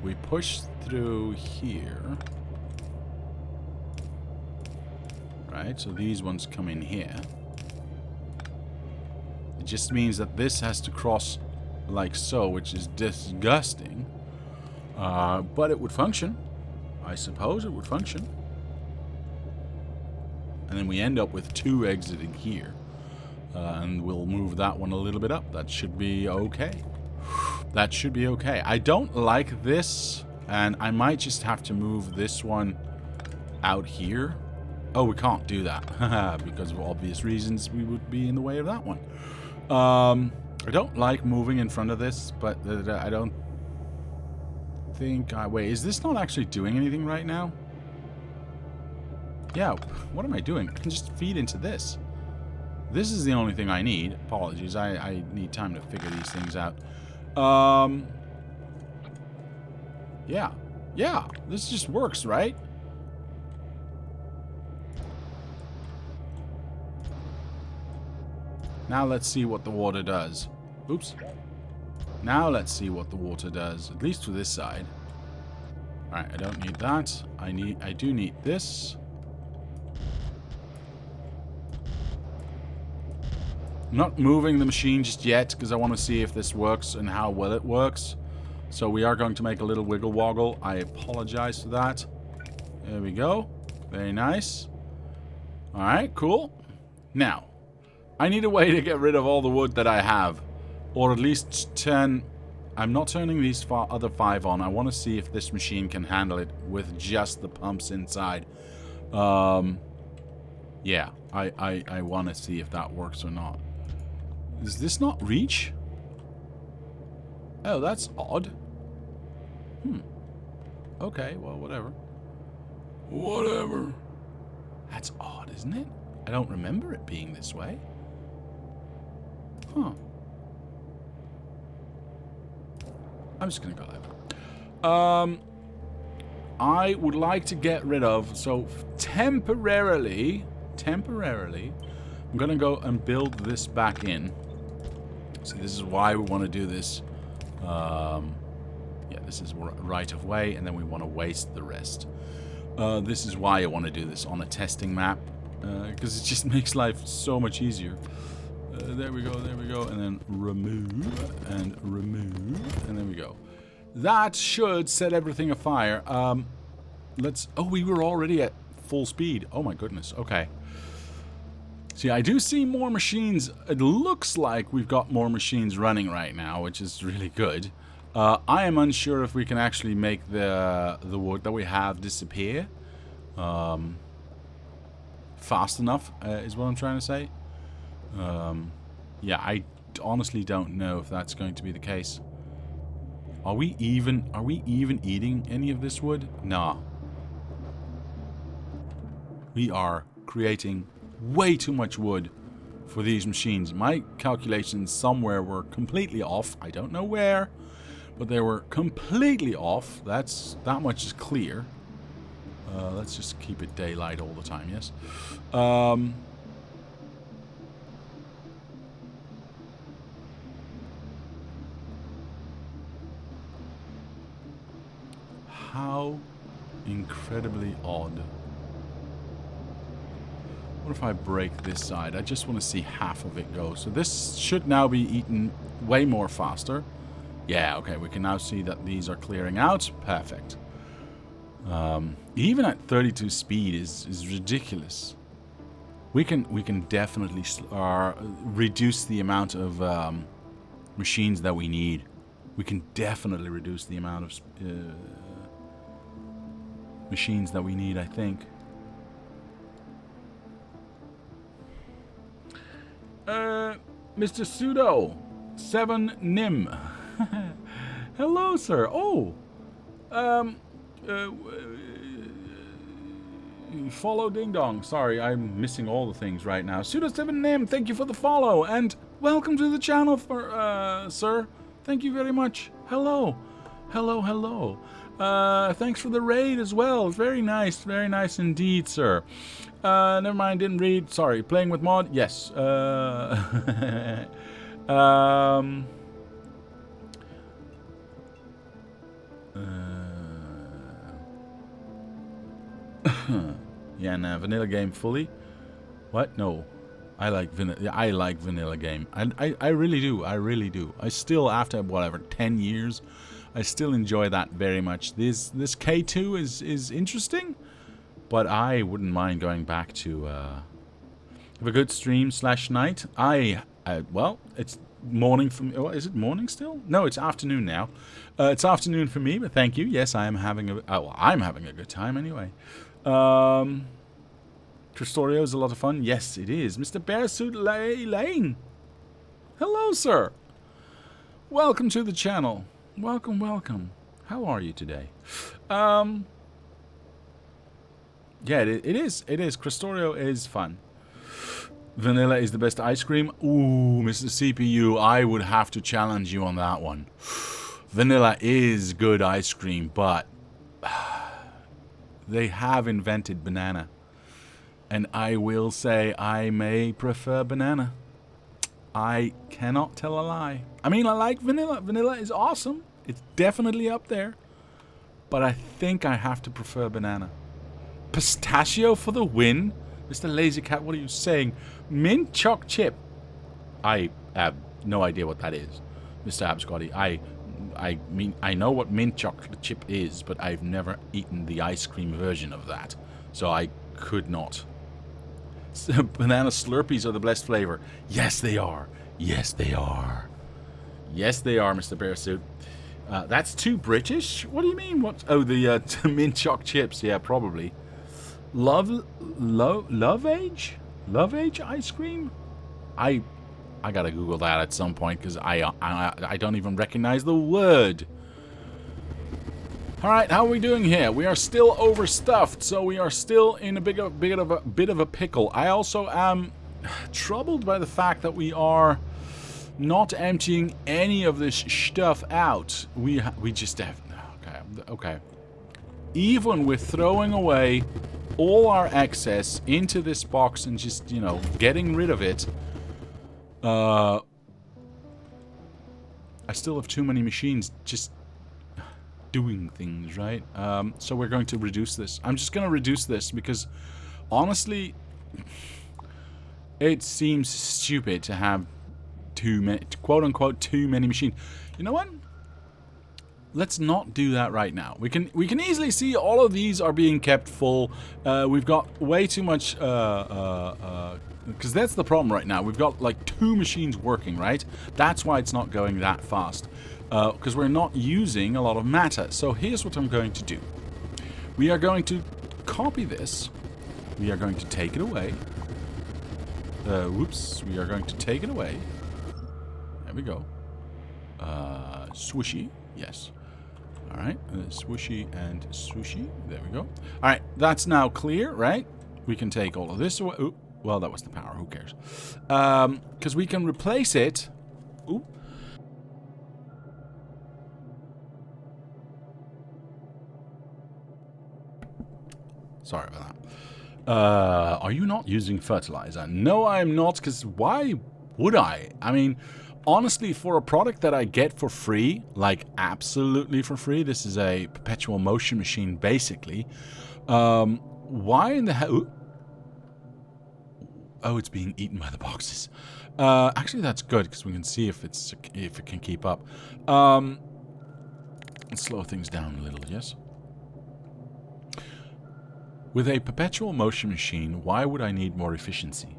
We push through here. Right, so these ones come in here. It just means that this has to cross like so, which is disgusting. But it would function. I suppose it would function. And then we end up with two exiting here. And we'll move that one a little bit up. That should be okay. That should be okay. I don't like this. And I might just have to move this one out here. Oh, we can't do that. Because of obvious reasons, we would be in the way of that one. I don't like moving in front of this, but I don't think... wait, is this not actually doing anything right now? Yeah, what am I doing? I can just feed into this. This is the only thing I need. Apologies, I need time to figure these things out. Yeah. Yeah, this just works, right? Now let's see what the water does. Oops. Now let's see what the water does, at least for this side. Alright, I don't need that. I do need this. I'm not moving the machine just yet, because I want to see if this works and how well it works. So we are going to make a little wiggle woggle. I apologize for that. There we go. Very nice. Alright, cool. Now, I need a way to get rid of all the wood that I have. Or at least turn... I'm not turning these other 5 on. I want to see if this machine can handle it with just the pumps inside. Yeah, I want to see if that works or not. Does this not reach? Oh, that's odd. Okay, well, whatever. Whatever. That's odd, isn't it? I don't remember it being this way. Huh. I'm just gonna go that way. I would like to get rid of, so temporarily, I'm gonna go and build this back in. So this is why we want to do this. Yeah, this is right of way, and then we want to waste the rest. This is why I want to do this on a testing map, because it just makes life so much easier. There we go, and then remove, and there we go. That should set everything afire. Let's... Oh, we were already at full speed. Oh my goodness, okay. See, I do see more machines. It looks like we've got more machines running right now, which is really good. I am unsure if we can actually make the wood that we have disappear fast enough, is what I'm trying to say. Yeah, I honestly don't know if that's going to be the case. Are we even eating any of this wood? Nah. We are creating way too much wood for these machines. My calculations somewhere were completely off. I don't know where, but they were completely off. That much is clear. Let's just keep it daylight all the time, yes? How incredibly odd. What if I break this side? I just want to see half of it go. So this should now be eaten way more faster. Yeah, okay, we can now see that these are clearing out. Perfect. Even at 32 speed is ridiculous. We can definitely reduce the amount of machines that we need. We can definitely reduce the amount of machines that we need, I think. Mr. Pseudo 7 Nim. Hello, sir. Oh, follow Ding Dong. Sorry, I'm missing all the things right now. Pseudo 7 Nim, thank you for the follow and welcome to the channel, for sir. Thank you very much. Hello, hello, hello. Thanks for the raid as well. Very nice indeed, sir. Never mind, didn't read. Sorry, playing with mod. Yes. Yeah, nah, vanilla game fully. What? No. I like vanilla game. I really do. I really do. I still, after whatever 10 years, I still enjoy that very much. This K2 is interesting, but I wouldn't mind going back to have a good stream / night. Well, it's morning for me. Oh, is it morning still? No, it's afternoon now. It's afternoon for me, but thank you. Yes, I am having I'm having a good time anyway. Krastorio is a lot of fun. Yes, it is. Mr. Bearsuit Lane. Hello, sir. Welcome to the channel. Welcome, welcome. How are you today? Yeah, it is. It is. Krastorio is fun. Vanilla is the best ice cream. Ooh, Mr. CPU, I would have to challenge you on that one. Vanilla is good ice cream, but they have invented banana. And I will say I may prefer banana. I cannot tell a lie. I mean, I like vanilla. Vanilla is awesome. It's definitely up there. But I think I have to prefer banana. Pistachio for the win? Mr. Lazy Cat, what are you saying? Mint choc chip. I have no idea what that is. Mr. Abscotty, I mean, I know what mint chocolate chip is, but I've never eaten the ice cream version of that. So I could not. Banana Slurpees are the best flavor. Yes, they are. Yes, they are. Yes, they are, Mr. Bearsuit. That's too British? What do you mean? What? Oh, the mint choc chips. Yeah, probably. Love age? Love age ice cream? I gotta Google that at some point because I don't even recognize the word. All right, how are we doing here? We are still overstuffed, so we are still in a bit of a pickle. I also am troubled by the fact that we are not emptying any of this stuff out. We just have okay. Even with throwing away all our excess into this box and just, you know, getting rid of it, I still have too many machines just doing things, right? So we're going to reduce this. I'm just going to reduce this because, honestly, it seems stupid to have too many, quote-unquote, too many machines. You know what? Let's not do that right now. We can easily see all of these are being kept full. We've got way too much, because that's the problem right now. We've got like 2 machines working, right? That's why it's not going that fast. Because we're not using a lot of matter. So here's what I'm going to do. We are going to copy this. We are going to take it away. whoops, we are going to take it away. There we go. Swooshy, yes. Alright, swooshy and swooshy. There we go. Alright, that's now clear, right? We can take all of this away. Ooh, well, that was the power. Who cares? Because we can replace it. Ooh. Sorry about that. Are you not using fertilizer? No, I am not, because why would I? I mean, honestly, for a product that I get for free, like absolutely for free, this is a perpetual motion machine, basically. Why in the hell? Oh, it's being eaten by the boxes. Actually, that's good, because we can see if it can keep up. Let's slow things down a little, yes? With a perpetual motion machine, why would I need more efficiency?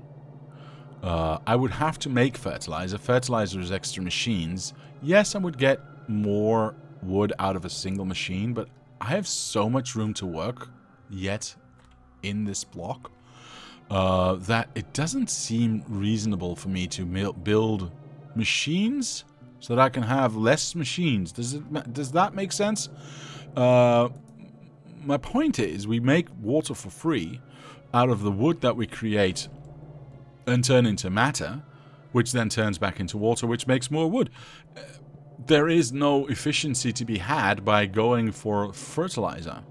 I would have to make fertilizer. Fertilizer is extra machines. Yes, I would get more wood out of a single machine, but I have so much room to work yet in this block that it doesn't seem reasonable for me to build machines so that I can have less machines. Does that make sense? My point is, we make water for free out of the wood that we create and turn into matter, which then turns back into water, which makes more wood. There is no efficiency to be had by going for fertilizer,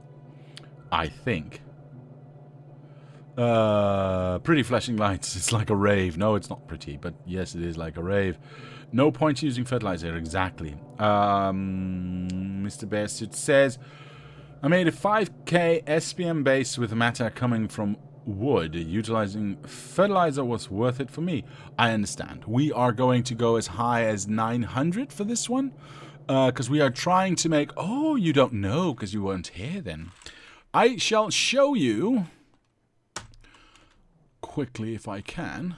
I think. Pretty flashing lights. It's like a rave. No, it's not pretty, but yes, it is like a rave. No point using fertilizer, exactly. Mr. Bearsuit says, I made a 5k SPM base with matter coming from wood. Utilizing fertilizer was worth it for me. I understand. We are going to go as high as 900 for this one. Because we are trying to make... Oh, you don't know because you weren't here then. I shall show you... quickly, if I can,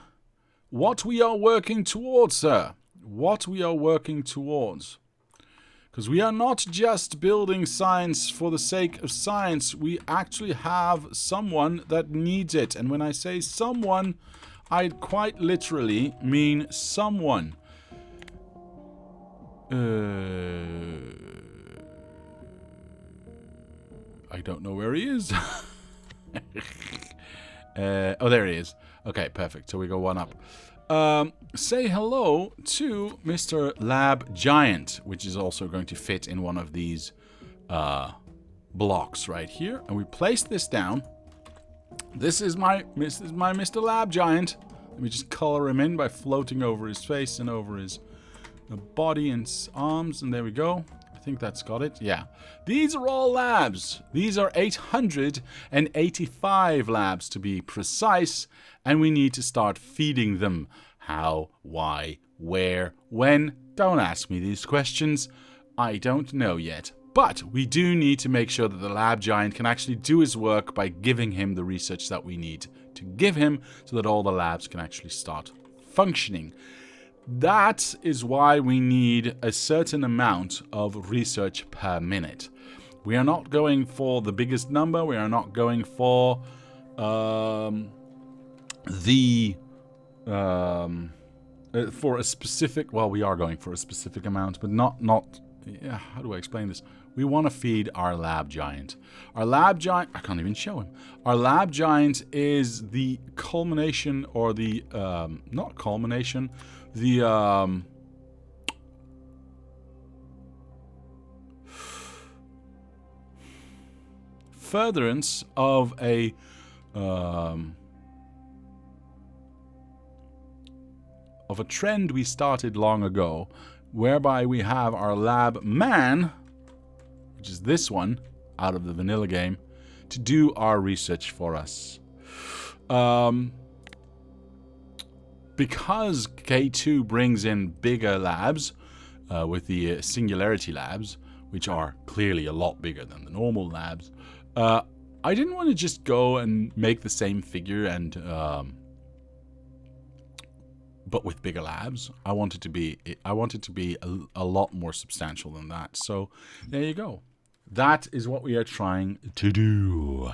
what we are working towards, sir. What we are working towards. Because we are not just building science for the sake of science. We actually have someone that needs it. And when I say someone, I quite literally mean someone. I don't know where he is. Oh, there he is. Okay, perfect. So we go one up. Say hello to Mr. Lab Giant, which is also going to fit in one of these blocks right here. And we place this down. This is my Mr. Lab Giant. Let me just color him in by floating over his face and over his body and arms. And there we go. I think that's got it. Yeah. These are all labs. These are 885 labs to be precise. And we need to start feeding them. How, why, where, when? Don't ask me these questions. I don't know yet. But we do need to make sure that the lab giant can actually do his work by giving him the research that we need to give him so that all the labs can actually start functioning. That is why we need a certain amount of research per minute. We are not going for the biggest number. We are not going for for a specific. Well, we are going for a specific amount, but not. Yeah, how do I explain this? We want to feed our lab giant. Our lab giant. I can't even show him. Our lab giant is the culmination, or the not culmination. The furtherance of a trend we started long ago, whereby we have our lab man, which is this one out of the vanilla game, to do our research for us. Because K2 brings in bigger labs with the singularity labs, which are clearly a lot bigger than the normal labs, I didn't want to just go and make the same figure and but with bigger labs. I wanted to be a lot more substantial than that. So there you go. That is what we are trying to do.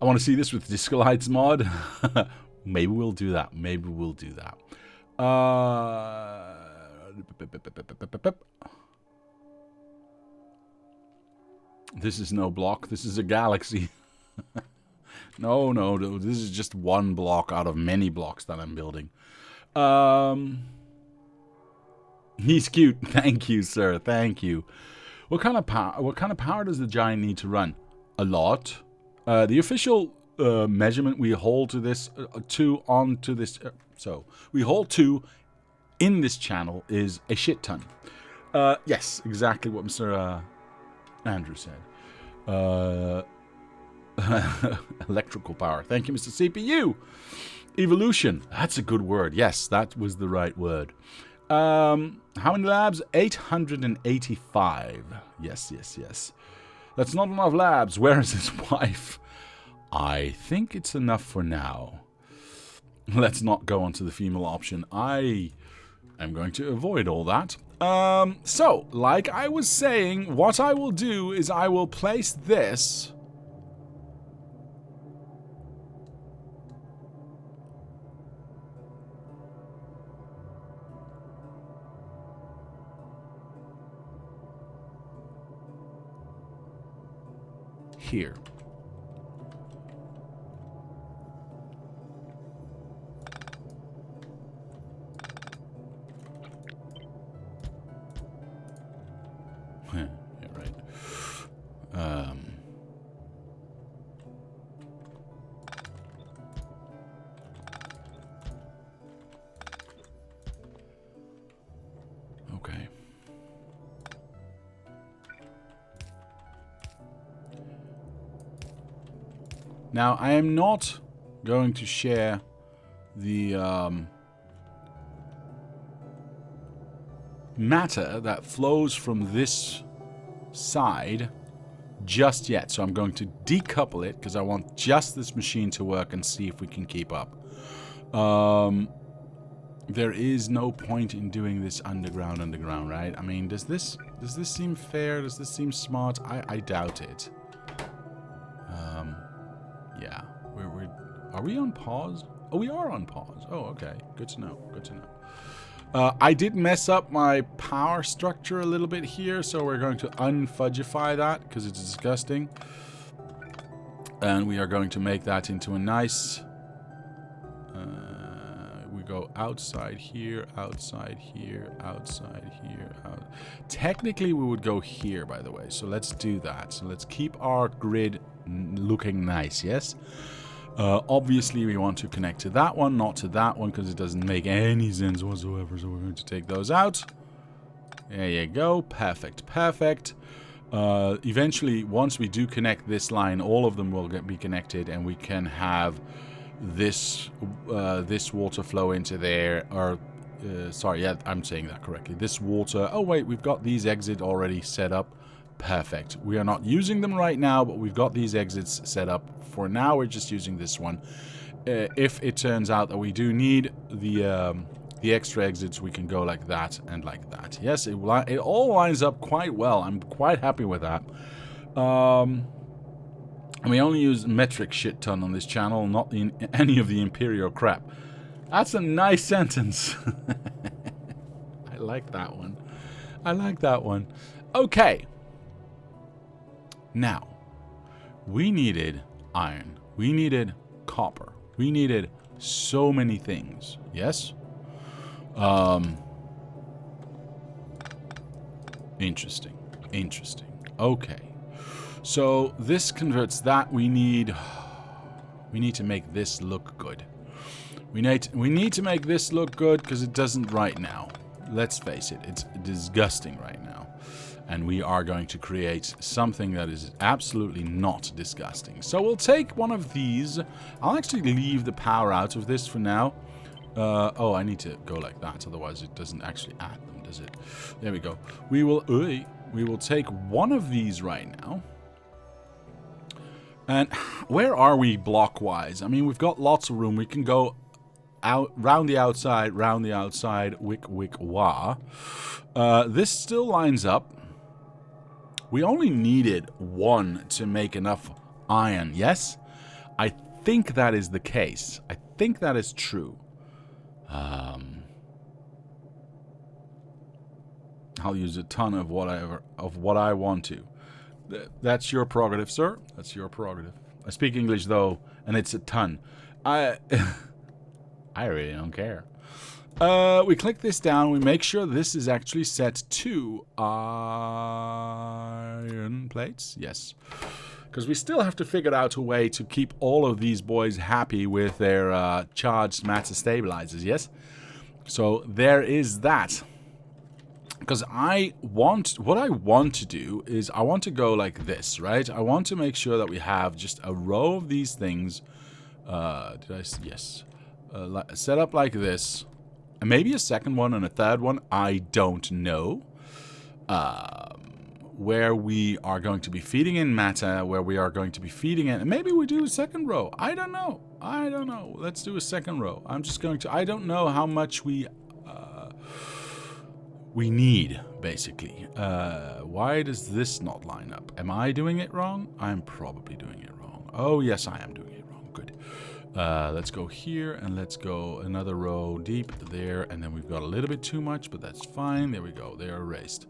I want to see this with Disco Lights mod. Maybe we'll do that. Maybe we'll do that. This is no block. This is a galaxy. No, this is just one block out of many blocks that I'm building. He's cute. Thank you, sir. Thank you. What kind of power does the giant need to run? A lot. The official measurement we hold to this we hold to in this channel is a shit ton. Yes, exactly what Mr. Andrew said. Electrical power. Thank you, Mr. CPU. Evolution. That's a good word. Yes, that was the right word. How many labs? 885. Yes. That's not enough labs. Where is his wife? I think it's enough for now. Let's not go on to the female option. I am going to avoid all that. So, like I was saying, what I will do is I will place this here. Yeah, right. Okay. Now, I am not going to share the matter that flows from this side just yet. So I'm going to decouple it because I want just this machine to work and see if we can keep up. There is no point in doing this underground, right? I mean, does this seem fair? Does this seem smart? I doubt it. Yeah. Are we on pause? Oh, we are on pause. Oh, okay. Good to know. I did mess up my power structure a little bit here, so we're going to unfudgify that because it's disgusting. And we are going to make that into a nice... we go outside here, outside here, outside here. Technically, we would go here, by the way. So let's do that. So let's keep our grid looking nice, yes? Obviously, we want to connect to that one, not to that one, because it doesn't make any sense whatsoever. So we're going to take those out. There you go. Perfect. Eventually, once we do connect this line, all of them will be connected, and we can have this water flow into there. Or sorry, yeah, I'm saying that correctly. This water. Oh wait, we've got these exits already set up. Perfect. We are not using them right now, but we've got these exits set up. For now, we're just using this one. If it turns out that we do need the extra exits, we can go like that and like that. Yes, it all lines up quite well. I'm quite happy with that. And we only use metric shit ton on this channel, not any of the imperial crap. That's a nice sentence. I like that one. Okay. Now, we needed iron. We needed copper. We needed so many things. Yes? Interesting. Okay. So this converts that. We need to make this look good. We need to make this look good because it doesn't right now. Let's face it, it's disgusting right now. And we are going to create something that is absolutely not disgusting. So we'll take one of these. I'll actually leave the power out of this for now. Oh, I need to go like that, otherwise it doesn't actually add them, does it? There we go. We will take one of these right now. And where are we block-wise? I mean, we've got lots of room. We can go out, round the outside, wick, wah. This still lines up. We only needed one to make enough iron, yes? I think that is the case. I think that is true. I'll use a ton of what I want to. That's your prerogative, sir. That's your prerogative. I speak English though, and it's a ton. I really don't care. We click this down. We make sure this is actually set to iron plates. Yes. Because we still have to figure out a way to keep all of these boys happy with their charged matter stabilizers. Yes. So there is that. Because what I want to do is I want to go like this, right? I want to make sure that we have just a row of these things. Yes. Set up like this. And maybe a second one and a third one. I don't know. Where we are going to be feeding in matter, where we are going to be feeding in. And maybe we do a second row. I don't know. Let's do a second row. I'm just going to... I don't know how much we need, basically. Why does this not line up? Am I doing it wrong? I'm probably doing it wrong. Oh, yes, I am doing it wrong. Good. Let's go here, and let's go another row deep there, and then we've got a little bit too much, but that's fine. There we go. They're erased.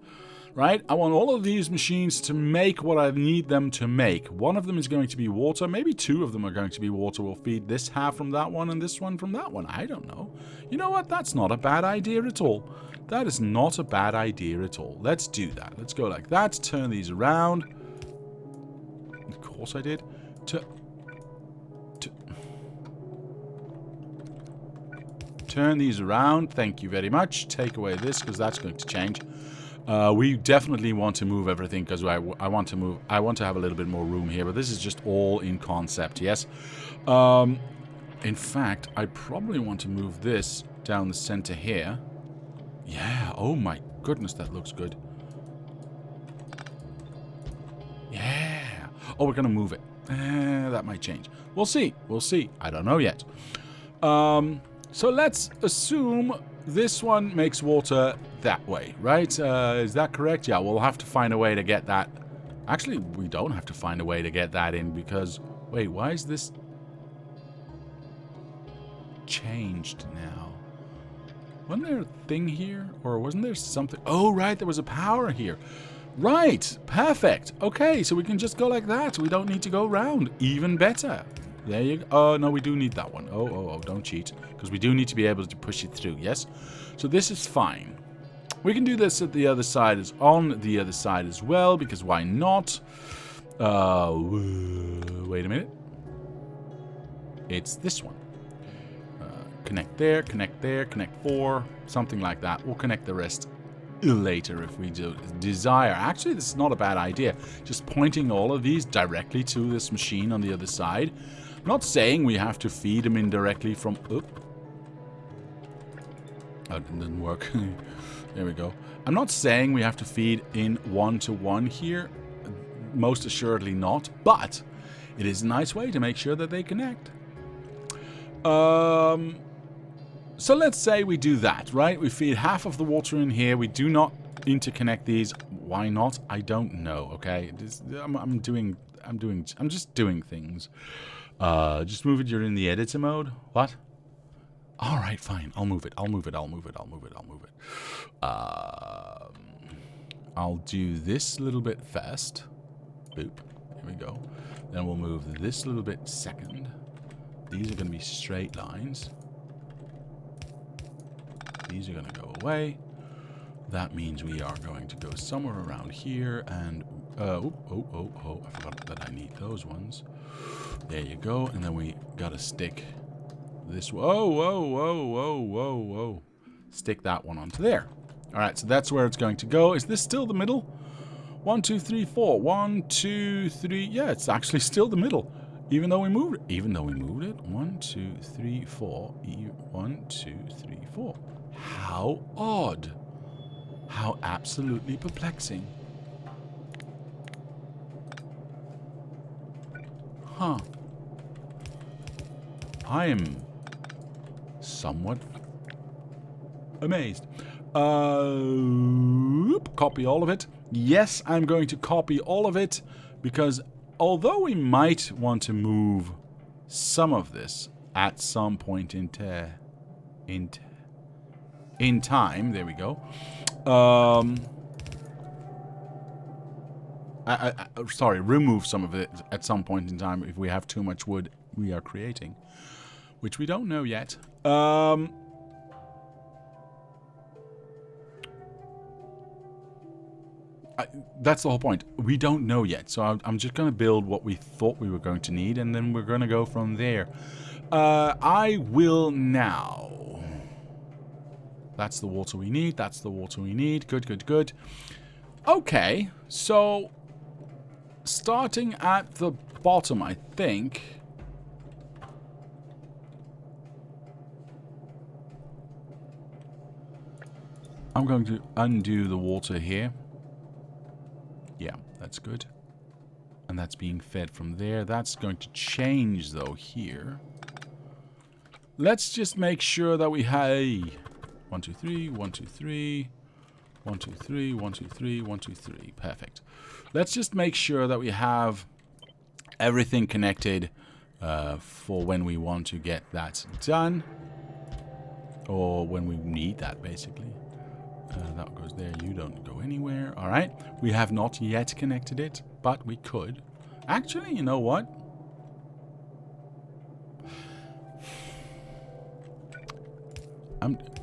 Right? I want all of these machines to make what I need them to make. One of them is going to be water. Maybe two of them are going to be water. We'll feed this half from that one and this one from that one. I don't know. You know what? That's not a bad idea at all. That is not a bad idea at all. Let's do that. Let's go like that. Turn these around. Of course I did. Turn these around. Thank you very much. Take away this because that's going to change. We definitely want to move everything because I want to move. I want to have a little bit more room here, but this is just all in concept, yes? In fact, I probably want to move this down the center here. Yeah, oh my goodness, that looks good. Yeah. Oh, we're going to move it. That might change. We'll see. We'll see. I don't know yet. So let's assume this one makes water that way, right? Is that correct? Yeah, we'll have to find a way to get that. Actually, we don't have to find a way to get that in because... Wait, why is this changed now? Wasn't there a thing here? Or wasn't there something? Oh, right, there was a power here. Right, perfect. Okay, so we can just go like that. We don't need to go round. Even better. There you go. Oh, no, we do need that one. Oh, don't cheat. Because we do need to be able to push it through, yes? So this is fine. We can do this at the other side on the other side as well, because why not? Wait a minute. It's this one. Connect there, connect 4, something like that. We'll connect the rest later if we do desire. Actually, this is not a bad idea. Just pointing all of these directly to this machine on the other side. I'm not saying we have to feed them indirectly from... Oop. Oh, it didn't work. There we go. I'm not saying we have to feed in one-to-one here. Most assuredly not. But it is a nice way to make sure that they connect. So let's say we do that, right? We feed half of the water in here. We do not interconnect these. Why not? I don't know, okay? I'm just doing things. Just move it. You're in the editor mode. What? All right, fine. I'll move it. I'll do this little bit first. Boop. Here we go. Then we'll move this little bit second. These are going to be straight lines. These are going to go away. That means we are going to go somewhere around here and... I forgot that I need those ones. There you go. And then we got to stick this... Whoa. Stick that one onto there. All right, so that's where it's going to go. Is this still the middle? 1, 2, 3, 4. 1, 2, 3. Yeah, it's actually still the middle. Even though we moved it. 1, 2, 3, 4. 1, 2, 3, 4. How odd. How absolutely perplexing. Huh. I am somewhat amazed. Copy all of it. Yes, I'm going to copy all of it because although we might want to move some of this at some point in time. There we go. Sorry, remove some of it at some point in time if we have too much wood we are creating, which we don't know yet. That's the whole point. We don't know yet, so I'm just going to build what we thought we were going to need, and then we're going to go from there. I will now... That's the water we need. That's the water we need. Good, good, good. Okay, so... Starting at the bottom, I think... I'm going to undo the water here. Yeah, that's good. And that's being fed from there. That's going to change, though, here. Let's just make sure that we have... 1, 2, 3, 1, 2, 3... 1, 2, 3, 1, 2, 3, 1, 2, 3. Perfect. Let's just make sure that we have everything connected for when we want to get that done. Or when we need that, basically. That goes there. You don't go anywhere. All right. We have not yet connected it, but we could. Actually, you know what?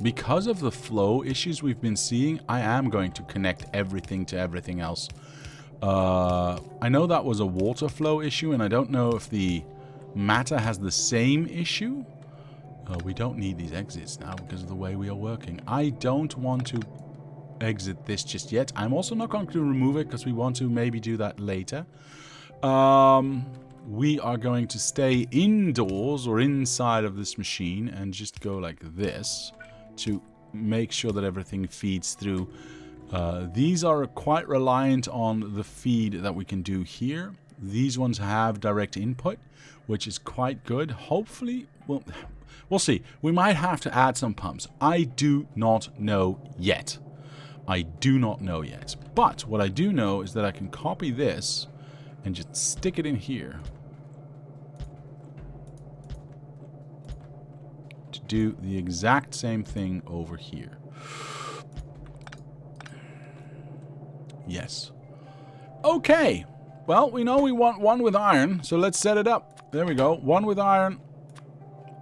Because of the flow issues we've been seeing, I am going to connect everything to everything else. I know that was a water flow issue, and I don't know if the matter has the same issue. We don't need these exits now because of the way we are working. I don't want to exit this just yet. I'm also not going to remove it because we want to maybe do that later. We are going to stay indoors or inside of this machine and just go like this to make sure that everything feeds through. These are quite reliant on the feed that we can do here. These ones have direct input, which is quite good. Hopefully, well, we'll see. We might have to add some pumps. I do not know yet. I do not know yet. But what I do know is that I can copy this and just stick it in here to do the exact same thing over here. Yes. Okay. Well, we know we want one with iron, so let's set it up. There we go. One with iron.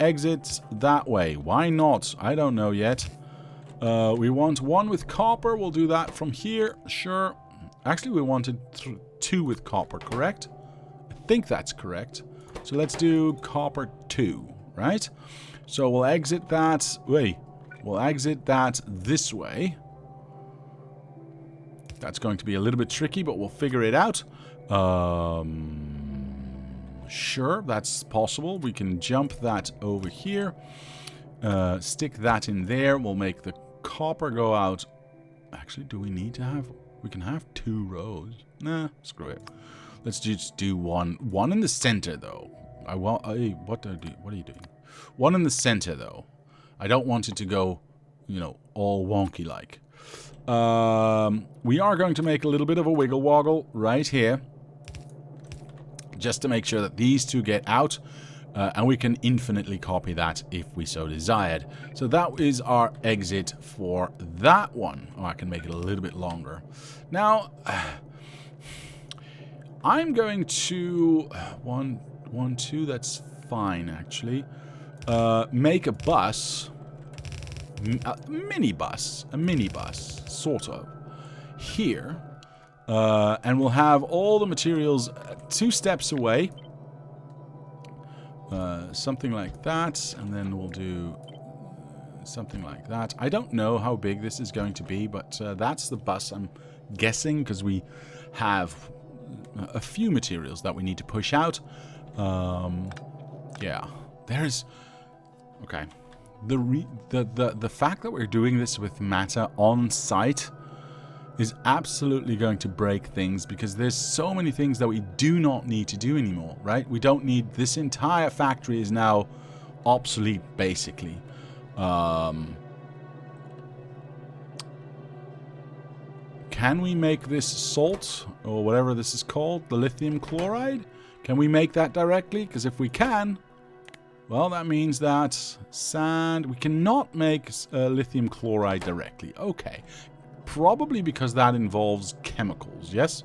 Exits that way. Why not? I don't know yet. We want one with copper. We'll do that from here. Sure. Actually, we wanted two with copper, correct? I think that's correct. So let's do copper 2, right? So we'll exit that. Wait. We'll exit that this way. That's going to be a little bit tricky, but we'll figure it out. Sure, that's possible. We can jump that over here. Stick that in there. We'll make the copper go out. Actually, do we need to have... We can have 2 rows. Nah, screw it. Let's just do one. One in the center, though. I want... what do I do? What are you doing? One in the center, though. I don't want it to go, you know, all wonky-like. We are going to make a little bit of a wiggle-woggle right here. Just to make sure that these two get out. And we can infinitely copy that if we so desired. So that is our exit for that one. Oh, I can make it a little bit longer. Now, I'm going to... 1, 2, that's fine, actually. Make a bus. A minibus, sort of. Here. And we'll have all the materials 2 steps away. Something like that, and then we'll do something like that. I don't know how big this is going to be, but that's the bus, I'm guessing, because we have a few materials that we need to push out. Yeah, there's... Okay. The fact that we're doing this with matter on site is absolutely going to break things, because there's so many things that we do not need to do anymore, right? We don't need... This entire factory is now obsolete, basically. Can we make this salt, or whatever this is called, the lithium chloride? Can we make that directly? Because if we can, Well, that means that sand... We cannot make lithium chloride directly. Okay. Probably because that involves chemicals, yes?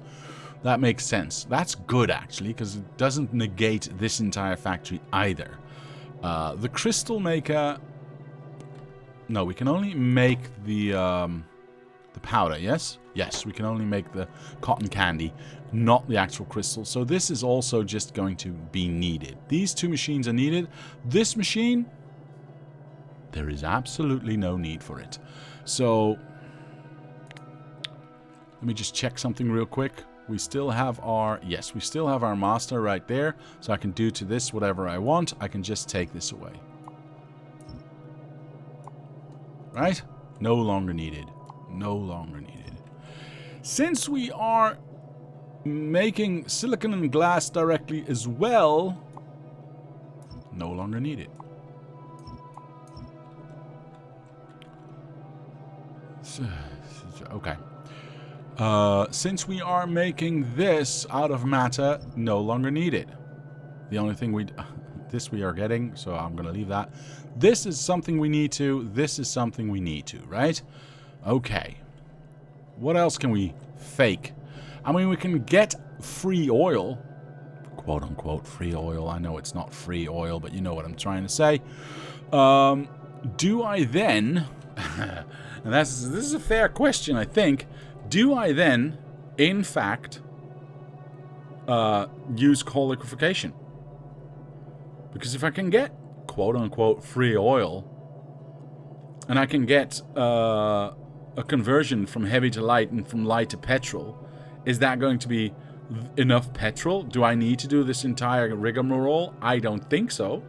That makes sense. That's good, actually, because it doesn't negate this entire factory either. The crystal maker... No, we can only make the powder, yes? Yes, we can only make the cotton candy, not the actual crystal. So this is also just going to be needed. These two machines are needed. This machine, there is absolutely no need for it. So, let me just check something real quick. We still have our, yes, we still have our master right there. So I can do to this whatever I want. I can just take this away. Right? No longer needed. No longer needed. Since we are making silicon and glass directly as well, no longer needed. Okay. Since we are making this out of matter, no longer needed. The only thing this we are getting, so I'm going to leave that. This is something we need to, this is something we need to, right? Okay. What else can we fake? I mean, we can get free oil. Quote unquote free oil. I know it's not free oil, but you know what I'm trying to say. Do I then... and this is a fair question, I think. Do I then, in fact, use coal liquefaction? Because if I can get quote unquote free oil, and I can get a conversion from heavy to light and from light to petrol, is that going to be enough petrol? Do I need to do this entire rigmarole? I don't think so.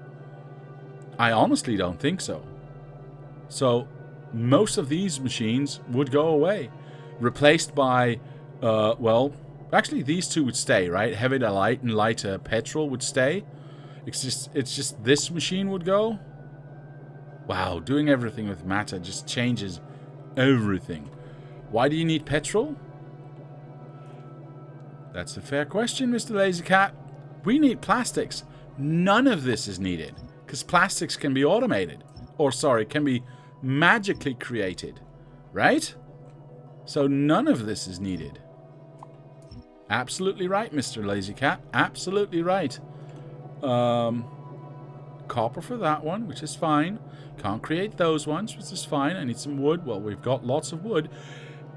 I honestly don't think so. So most of these machines would go away, replaced by, well, actually these two would stay, right? Heavy to light and light to petrol would stay. It's just this machine would go. Wow, doing everything with matter just changes everything. Why do you need petrol? That's a fair question, Mr. Lazy Cat. We need plastics. None of this is needed, because plastics can be automated. Or, sorry, can be magically created. Right? So none of this is needed. Absolutely right, Mr. Lazy Cat. Absolutely right. Copper for that one, which is fine. Can't create those ones, which is fine. I need some wood. Well, we've got lots of wood.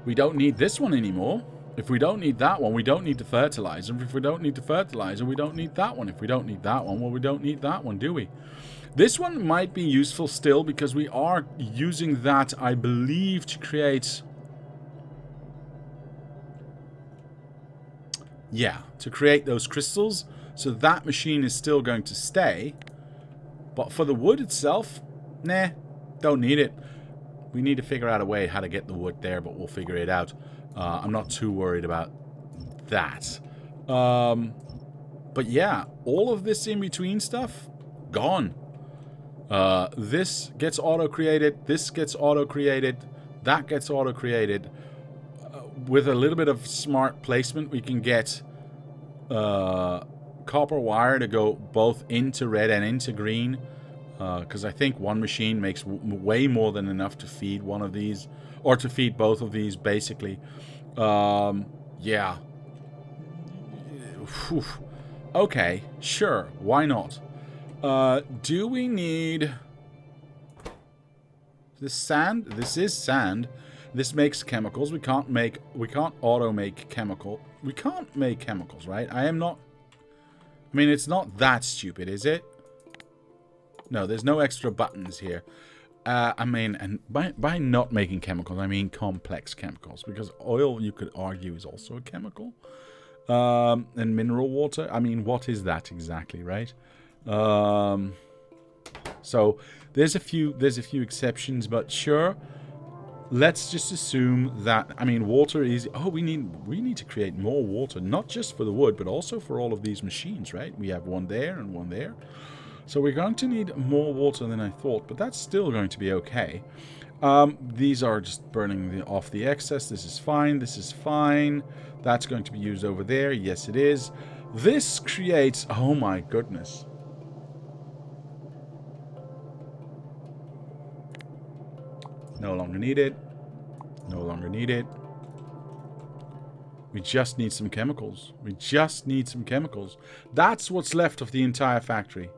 We don't need this one anymore. If we don't need that one, we don't need the fertilizer. If we don't need the fertilizer, we don't need that one. If we don't need that one, well, we don't need that one, do we? This one might be useful still, because we are using that, I believe, to create... Yeah, to create those crystals. So that machine is still going to stay. But for the wood itself, nah, don't need it. We need to figure out a way how to get the wood there, but we'll figure it out. I'm not too worried about that. But yeah, all of this in-between stuff, gone. This gets auto-created, this gets auto-created, that gets auto-created. With a little bit of smart placement, we can get copper wire to go both into red and into green. Because I think one machine makes way more than enough to feed one of these. Or to feed both of these, basically. Yeah. Whew. Okay, sure. Why not? Do we need... This sand? This is sand. This makes chemicals. We can't auto-make chemical. We can't make chemicals, right? I mean, it's not that stupid, is it? No, there's no extra buttons here. I mean, and by not making chemicals, I mean complex chemicals. Because oil, you could argue, is also a chemical. And mineral water, I mean, what is that exactly, right? So there's a few exceptions, but sure. Let's just assume that, I mean, water is... Oh, we need to create more water, not just for the wood, but also for all of these machines, right? We have one there and one there. So we're going to need more water than I thought, but that's still going to be okay. These are just burning off the excess. This is fine. This is fine. That's going to be used over there. Yes, it is. This creates... Oh, my goodness. No longer needed. No longer needed. We just need some chemicals. We just need some chemicals. That's what's left of the entire factory.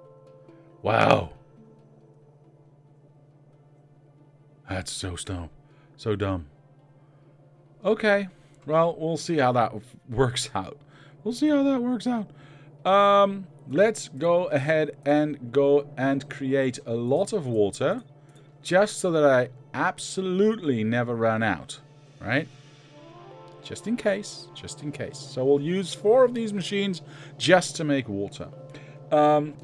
Wow. That's so dumb. So dumb. Okay. Well, we'll see how that works out. We'll see how that works out. Let's go ahead and create a lot of water. Just so that I absolutely never run out. Right? Just in case. Just in case. So we'll use 4 of these machines just to make water. I'm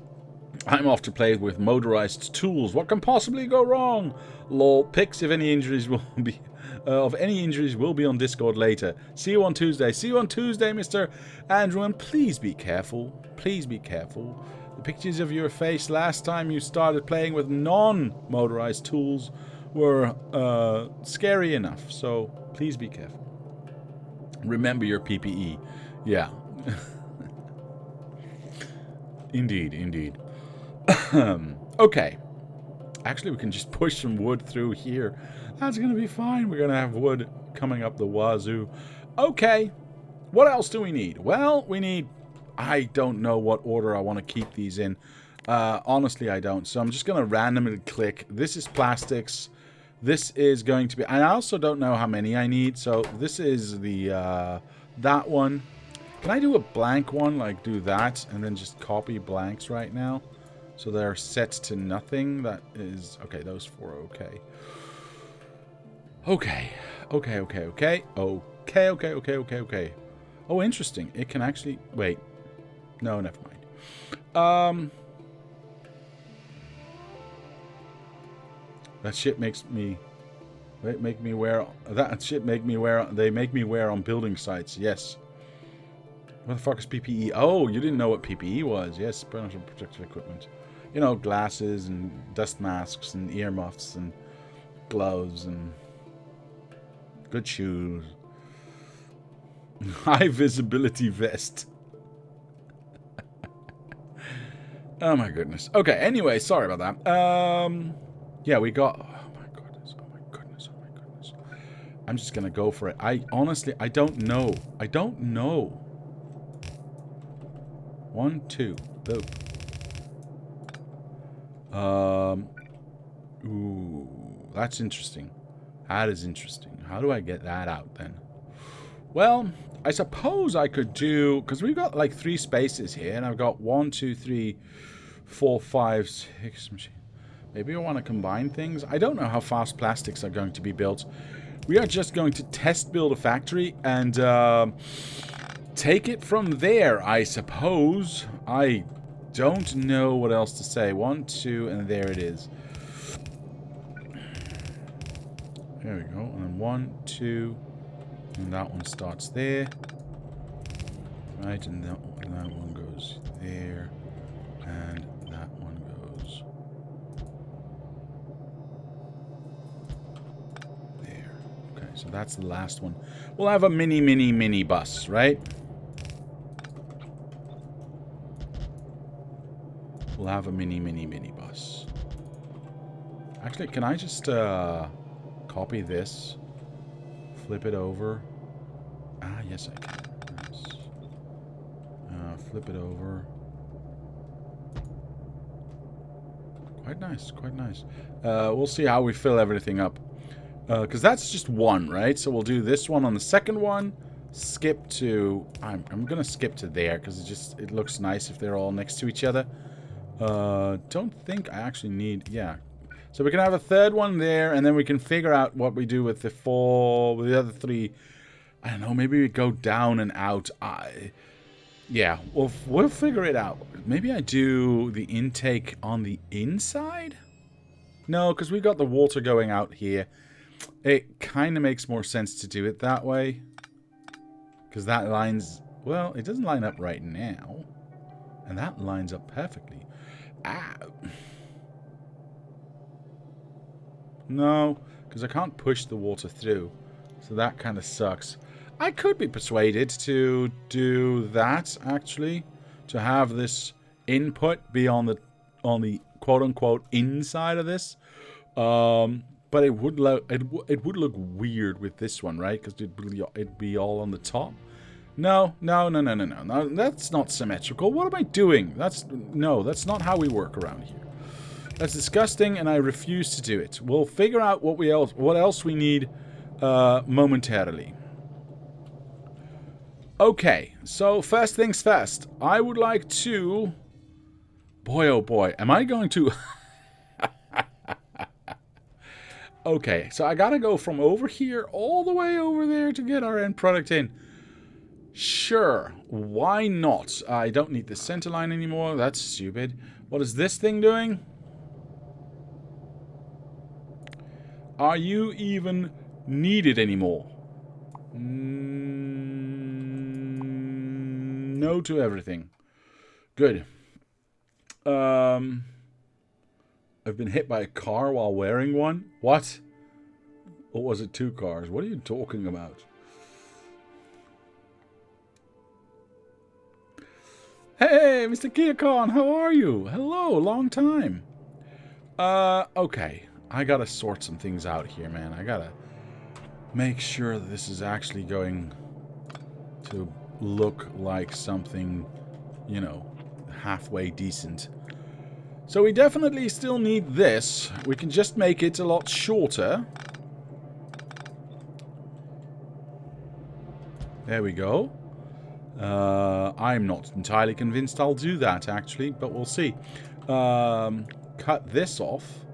off to play with motorized tools. What can possibly go wrong? Lol. Pics if any injuries will be... of any injuries will be on Discord later. See you on Tuesday. See you on Tuesday, Mr. Andrew. And please be careful. Please be careful. The pictures of your face last time you started playing with non-motorized tools were scary enough. So please be careful. Remember your PPE. Yeah. Indeed, indeed. Okay. Actually, we can just push some wood through here. That's going to be fine. We're going to have wood coming up the wazoo. Okay. What else do we need? Well, we need... I don't know what order I want to keep these in. Honestly, I don't. So I'm just going to randomly click. This is plastics. This is going to be... I also don't know how many I need. So this is the... that one. Can I do a blank one? Like do that and then just copy blanks right now? So they're set to nothing. That is... Okay, those 4 are okay. Okay. Okay, okay, okay. Okay, okay, okay, okay, okay. Oh, interesting. It can actually... Wait. No, never mind. That shit makes me... Make me wear... That shit make me wear... They make me wear on building sites. Yes. What the fuck is PPE? Oh, you didn't know what PPE was. Yes, personal protective equipment. You know, glasses and dust masks and earmuffs and gloves and good shoes. High visibility vest. Oh my goodness. Okay, anyway, sorry about that. Yeah, we got... Oh my goodness, oh my goodness, oh my goodness. I'm just gonna go for it. I honestly, I don't know. I don't know. 1, 2. Boom. Ooh, that's interesting. That is interesting. How do I get that out then? Well, I suppose I could do... Because we've got like 3 spaces here. And I've got 1, 2, 3, 4, 5, 6 machines. Maybe I want to combine things. I don't know how fast plastics are going to be built. We are just going to test build a factory. And take it from there, I suppose. I don't know what else to say. 1, 2, and there it is. There we go. And then 1, 2... And that one starts there. Right, and that one goes there. And that one goes there. Okay, so that's the last one. We'll have a mini bus, right? We'll have a mini bus. Actually, can I just copy this? Flip it over. Ah, yes, I can. Nice. Flip it over. Quite nice, quite nice. We'll see how we fill everything up. Because that's just one, right? So we'll do this one on the second one. Skip to... I'm going to skip to there because it looks nice if they're all next to each other. Don't think I actually need... Yeah. So we can have a third one there, and then we can figure out what we do with with the other 3. I don't know, maybe we go down and out. Yeah, we'll figure it out. Maybe I do the intake on the inside? No, because we got the water going out here. It kind of makes more sense to do it that way. Because that lines... Well, it doesn't line up right now. And that lines up perfectly. Ah... No, because I can't push the water through. So that kind of sucks. I could be persuaded to do that, actually. To have this input be on the quote-unquote inside of this. But it would look weird with this one, right? Because it'd be all on the top. No. That's not symmetrical. What am I doing? That's not how we work around here. That's disgusting, and I refuse to do it. We'll figure out what else we need momentarily. Okay, so first things first. I would like to... Boy, oh boy, am I going to... Okay, so I gotta go from over here all the way over there to get our end product in. Sure, why not? I don't need the center line anymore. That's stupid. What is this thing doing? Are you even needed anymore? No to everything. Good. I've been hit by a car while wearing one. What? Or was it 2 cars? What are you talking about? Hey, Mr. Kiacon, how are you? Hello, long time. Okay. I gotta sort some things out here, man. I gotta make sure that this is actually going to look like something, you know, halfway decent. So we definitely still need this. We can just make it a lot shorter. There we go. I'm not entirely convinced I'll do that, actually, but we'll see. Cut this off.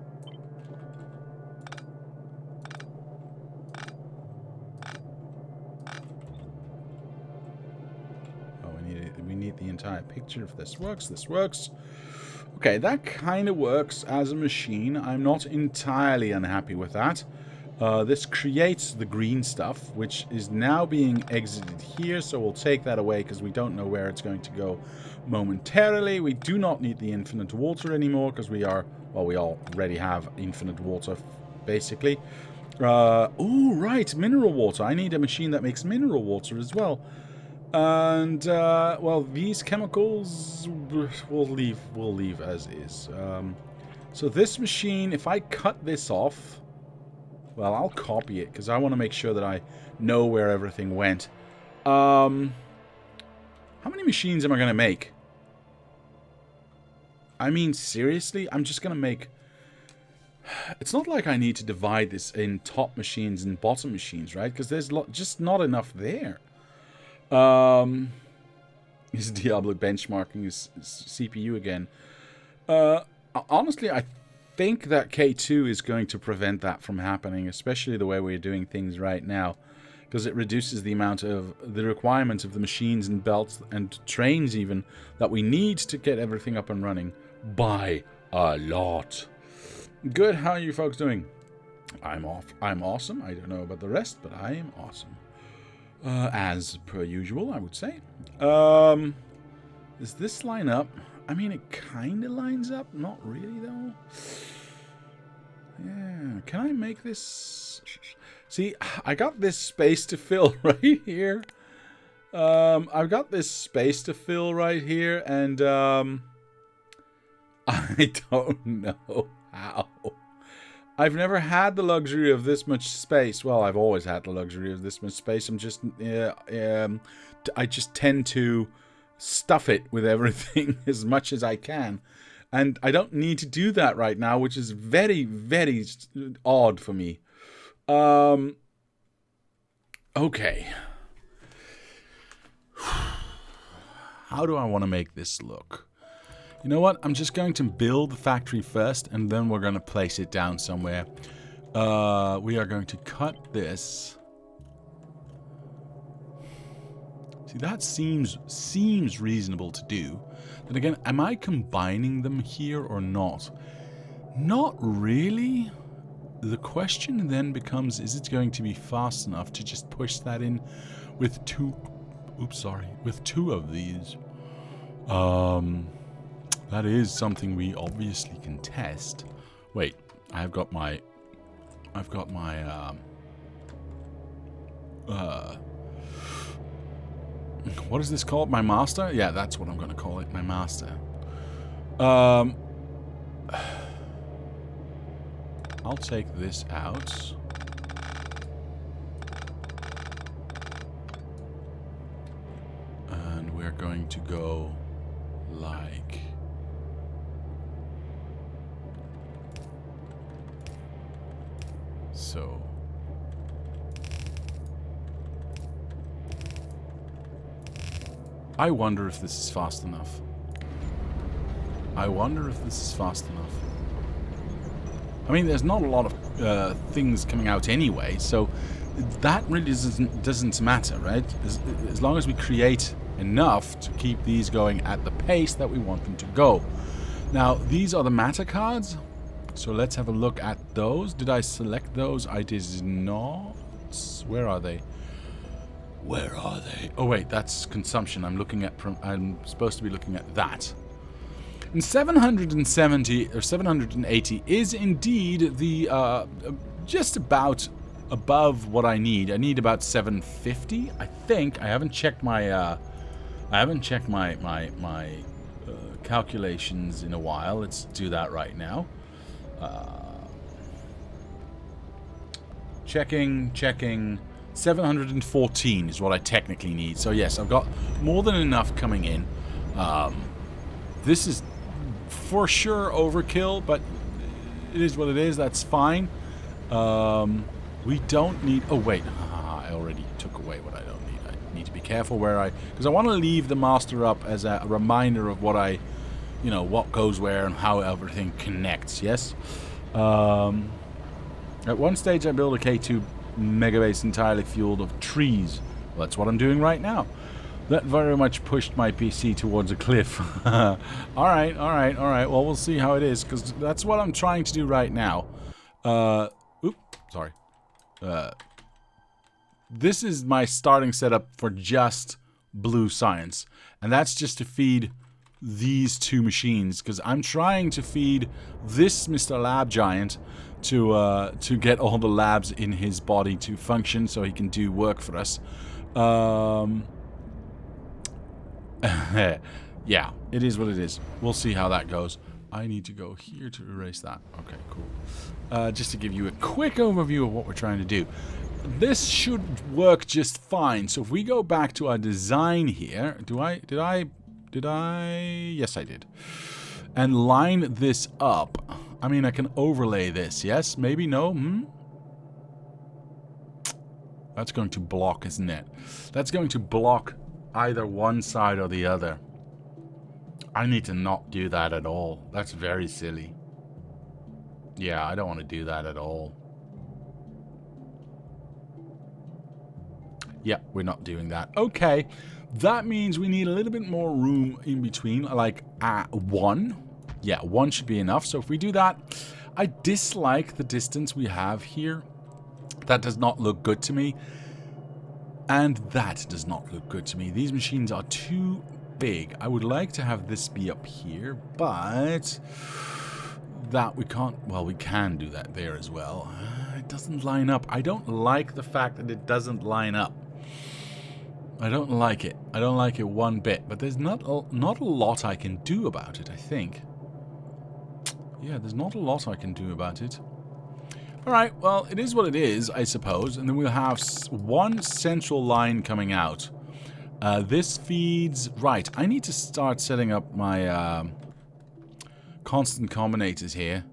We need the entire picture. If this works, this works. Okay, that kind of works as a machine. I'm not entirely unhappy with that. This creates the green stuff, which is now being exited here, so we'll take that away because we don't know where it's going to go momentarily. We do not need the infinite water anymore because we already have infinite water, basically. Oh, right, mineral water. I need a machine that makes mineral water as well. And, well, these chemicals we'll leave as is. So this machine, if I cut this off, well, I'll copy it because I want to make sure that I know where everything went. How many machines am I going to make? I mean, seriously? I'm just going to make... It's not like I need to divide this in top machines and bottom machines, right? Because there's just not enough there. Is Diablo benchmarking his CPU again? Honestly, I think that K2 is going to prevent that from happening, especially the way we're doing things right now, because it reduces the amount of the requirements of the machines and belts and trains even that we need to get everything up and running by a lot. Good. How are you folks doing? I'm awesome. I don't know about the rest, but I am awesome. As per usual, I would say. Does this line up? I mean, it kind of lines up. Not really, though. Yeah. Can I make this... See, I got this space to fill right here. I've got this space to fill right here, and I don't know how. I've never had the luxury of this much space. Well, I've always had the luxury of this much space. I just tend to stuff it with everything as much as I can. And I don't need to do that right now, which is very, very odd for me. Okay. How do I want to make this look? You know what? I'm just going to build the factory first, and then we're going to place it down somewhere. We are going to cut this. See, that seems reasonable to do. Then again, am I combining them here or not? Not really. The question then becomes, is it going to be fast enough to just push that in with two... Oops, sorry. With 2 of these. That is something we obviously can test. Wait, I've got my what is this called? My master? Yeah, that's what I'm going to call it. My master. I'll take this out. And we're going to go like so. I wonder if this is fast enough. I wonder if this is fast enough. I mean, there's not a lot of things coming out anyway, so that really doesn't matter, right? As long as we create enough to keep these going at the pace that we want them to go. Now, these are the matter cards, so let's have a look at those. Did I select those? I did not. Where are they? Where are they? Oh wait, that's consumption. I'm supposed to be looking at that. And 770 or 780 is indeed the just about above what I need. I need about 750, I think. I haven't checked my calculations in a while. Let's do that right now. Checking. 714 is what I technically need. So yes, I've got more than enough coming in. This is for sure overkill, but it is what it is. That's fine. We don't need... Oh, wait. I already took away what I don't need. I need to be careful where I... Because I want to leave the master up as a reminder of what I... You know, what goes where and how everything connects, yes? At one stage, I built a K2 megabase entirely fueled of trees. Well, that's what I'm doing right now. That very much pushed my PC towards a cliff. Alright. Well, we'll see how it is, because that's what I'm trying to do right now. Sorry. This is my starting setup for just blue science. And that's just to feed these two machines, because I'm trying to feed this Mr. Lab Giant to get all the labs in his body to function so he can do work for us. Yeah, it is what it is. We'll see how that goes. I need to go here to erase that. Okay, cool. Just to give you a quick overview of what we're trying to do. This should work just fine. So if we go back to our design here, did I? Yes, I did. And line this up. I mean, I can overlay this, yes? Maybe, no? That's going to block, isn't it? That's going to block either one side or the other. I need to not do that at all. That's very silly. Yeah, I don't want to do that at all. Yeah, we're not doing that. Okay, that means we need a little bit more room in between, like one. Yeah, one should be enough. So if we do that, I dislike the distance we have here. That does not look good to me. And that does not look good to me. These machines are too big. I would like to have this be up here, but that we can't. Well, we can do that there as well. It doesn't line up. I don't like the fact that it doesn't line up. I don't like it. I don't like it one bit. But there's not a lot I can do about it, I think. Yeah, there's not a lot I can do about it. Alright, well, it is what it is, I suppose. And then we'll have one central line coming out. This feeds... Right, I need to start setting up my constant combinators here.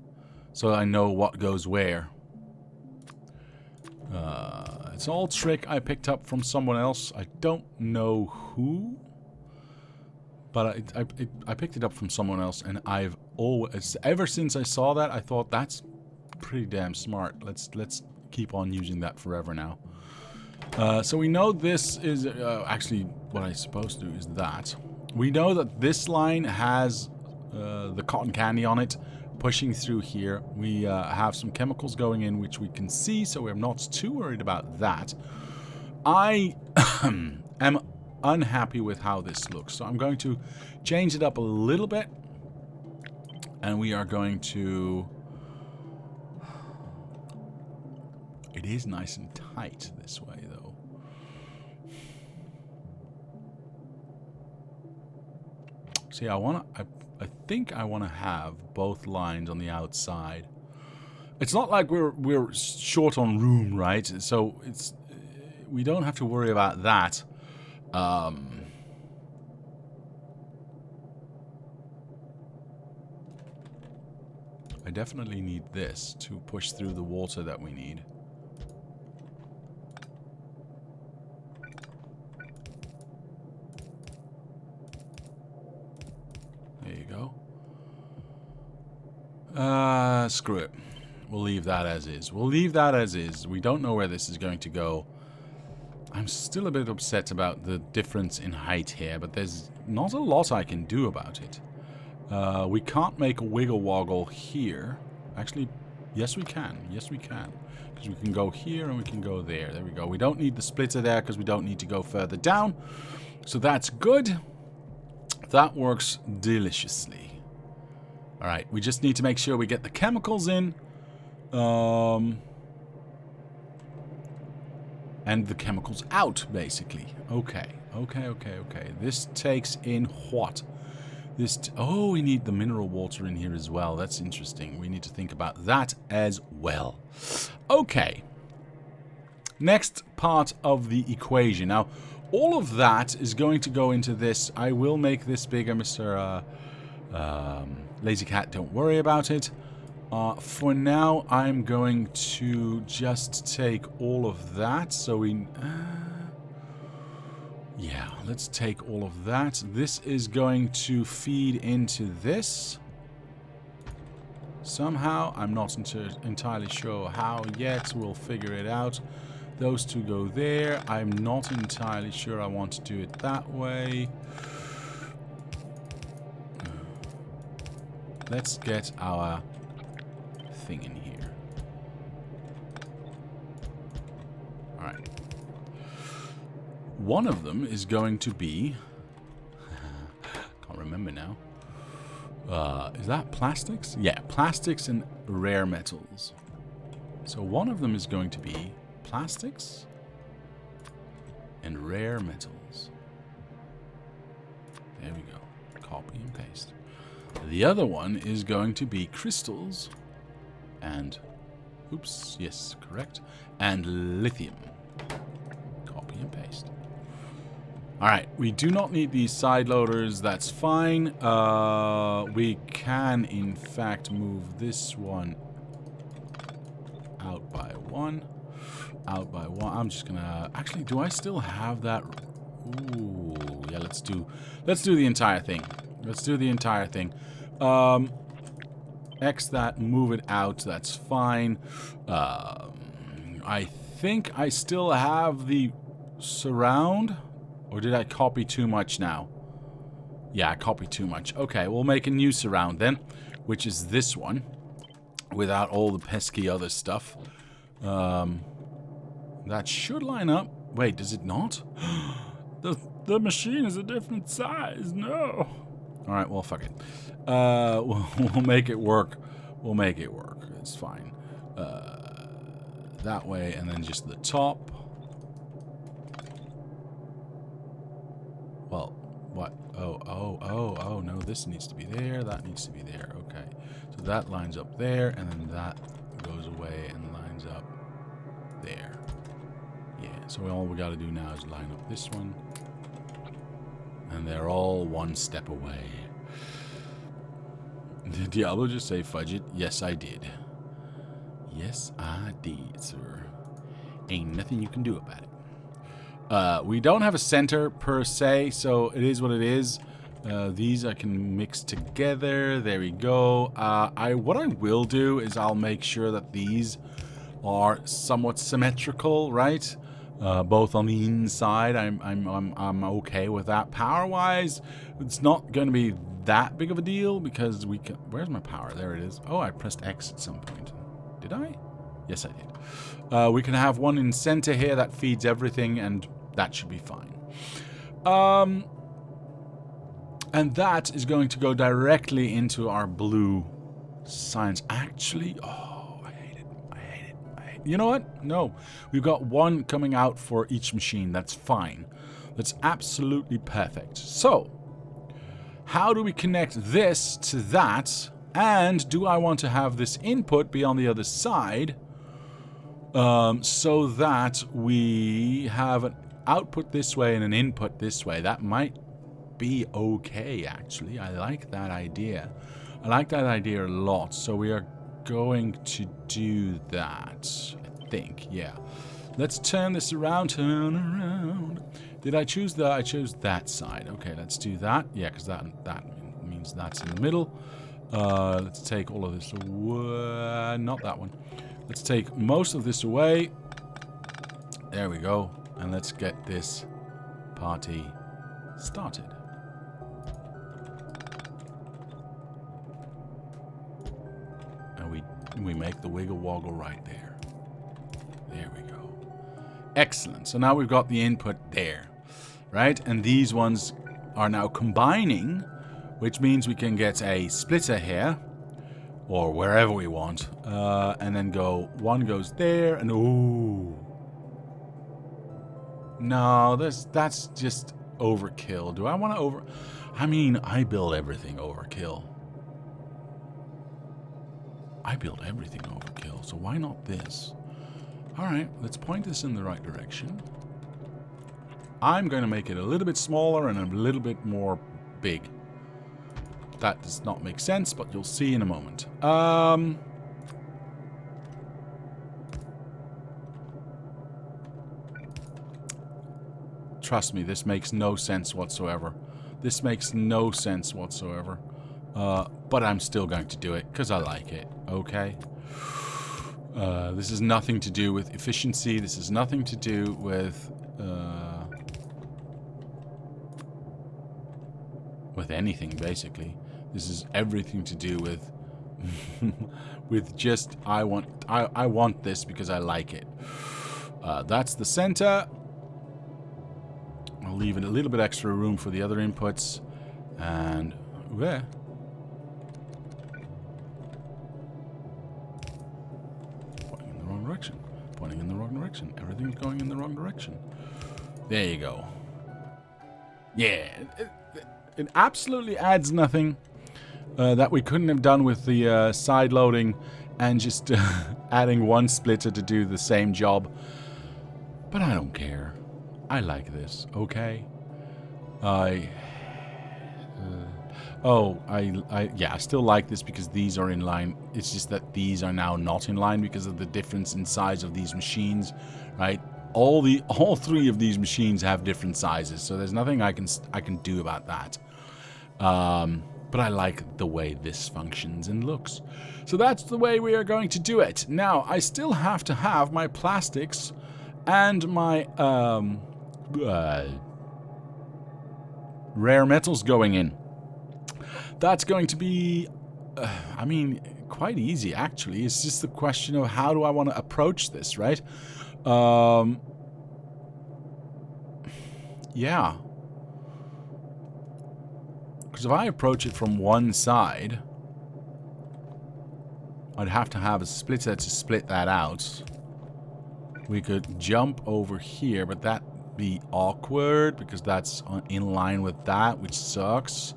So I know what goes where. It's all trick I picked up from someone else. I don't know who. But I picked it up from someone else, and I've always, ever since I saw that, I thought that's pretty damn smart. Let's keep on using that forever now. So we know this is actually what I'm supposed to do is that. We know that this line has the cotton candy on it pushing through here. We have some chemicals going in, which we can see, so we're not too worried about that. I am unhappy with how this looks, so I'm going to change it up a little bit, and we are going to... It is nice and tight this way, though. See, I think I want to have both lines on the outside. It's not like we're short on room, right? So it's we don't have to worry about that. I definitely need this to push through the water that we need. There you go. Screw it. We'll leave that as is. We'll leave that as is. We don't know where this is going to go. I'm still a bit upset about the difference in height here, but there's not a lot I can do about it. We can't make a wiggle woggle here. Actually, yes we can. Yes we can. Because we can go here and we can go there. There we go. We don't need the splitter there because we don't need to go further down. So that's good. That works deliciously. Alright, we just need to make sure we get the chemicals in. And the chemicals out, basically. Okay. This takes in what? Oh, we need the mineral water in here as well. That's interesting. We need to think about that as well. Okay. Next part of the equation. Now, all of that is going to go into this. I will make this bigger, Mr. Lazy Cat. Don't worry about it. For now, I'm going to just take all of that. So we... yeah, let's take all of that. This is going to feed into this. Somehow, I'm not entirely sure how yet. We'll figure it out. Those two go there. I'm not entirely sure I want to do it that way. Let's get our thing in here. Alright. One of them is going to be... can't remember now. Is that plastics? Yeah, plastics and rare metals. So one of them is going to be plastics and rare metals. There we go. Copy and paste. The other one is going to be crystals and... oops, yes, correct. And lithium. Copy and paste. Alright, we do not need these side loaders. That's fine. We can, in fact, move this one out by one. Out by one. I'm just gonna... actually, do I still have that? Ooh, yeah, let's do the entire thing. Let's do the entire thing. X that, move it out. That's fine. I think I still have the surround. Or did I copy too much now? Yeah, I copied too much. Okay, we'll make a new surround then, which is this one, without all the pesky other stuff. That should line up. Wait, does it not? The machine is a different size. No. All right, well, fuck it. We'll make it work. We'll make it work. It's fine. That way, and then just the top. Well, what? Oh, no, this needs to be there. That needs to be there. Okay. So that lines up there, and then that goes away and lines up there. Yeah, so all we gotta do now is line up this one. And they're all one step away. Did Diablo just say fudge it? Yes, I did. Yes, I did, sir. Ain't nothing you can do about it. We don't have a center per se, so it is what it is. These I can mix together. There we go. What I will do is I'll make sure that these are somewhat symmetrical, right? Both on the inside. I'm okay with that. Power-wise, it's not going to be that big of a deal because we can... Where's my power? There it is. Oh, I pressed X at some point. Did I? Yes, I did. We can have one in center here that feeds everything, and that should be fine. And that is going to go directly into our blue science. Actually, oh, I hate it. You know what? No. We've got one coming out for each machine. That's fine. That's absolutely perfect. So, how do we connect this to that And do I want to have this input be on the other side so that we have an output this way and an input this way? That might be okay, actually. I like that idea. I like that idea a lot. So we are going to do that, I think. Yeah. Let's turn this around, turn around. Did I choose that? I chose that side. Okay, let's do that. Yeah, because that means that's in the middle. Let's take all of this away. Not that one. Let's take most of this away. There we go. And let's get this party started. And we make the wiggle woggle right there. There we go. Excellent. So now we've got the input there, right? And these ones are now combining, which means we can get a splitter here, or wherever we want, and then one goes there, and ooh. No, that's just overkill. Do I want to I mean, I build everything overkill. I build everything overkill, so why not this? Alright, let's point this in the right direction. I'm going to make it a little bit smaller and a little bit more big. That does not make sense, but you'll see in a moment. Trust me, this makes no sense whatsoever. This makes no sense whatsoever. But I'm still going to do it, because I like it, okay? This has nothing to do with efficiency. This has nothing to do with anything, basically. This is everything to do with with just I want this because I like it. That's the center. I'll leave it a little bit extra room for the other inputs, and where? Pointing in the wrong direction. Pointing in the wrong direction. Everything's going in the wrong direction. There you go. Yeah, it absolutely adds nothing that we couldn't have done with the side loading and just adding one splitter to do the same job. But I don't care. I like this, okay? Yeah, I still like this because these are in line. It's just that these are now not in line because of the difference in size of these machines, right? All three of these machines have different sizes, so there's nothing I can do about that. But I like the way this functions and looks. So that's the way we are going to do it. Now, I still have to have my plastics and my rare metals going in. That's going to be, I mean, quite easy, actually. It's just the question of how do I want to approach this, right? Yeah. Because if I approach it from one side, I'd have to have a splitter to split that out. We could jump over here, but that'd be awkward because that's in line with that, which sucks.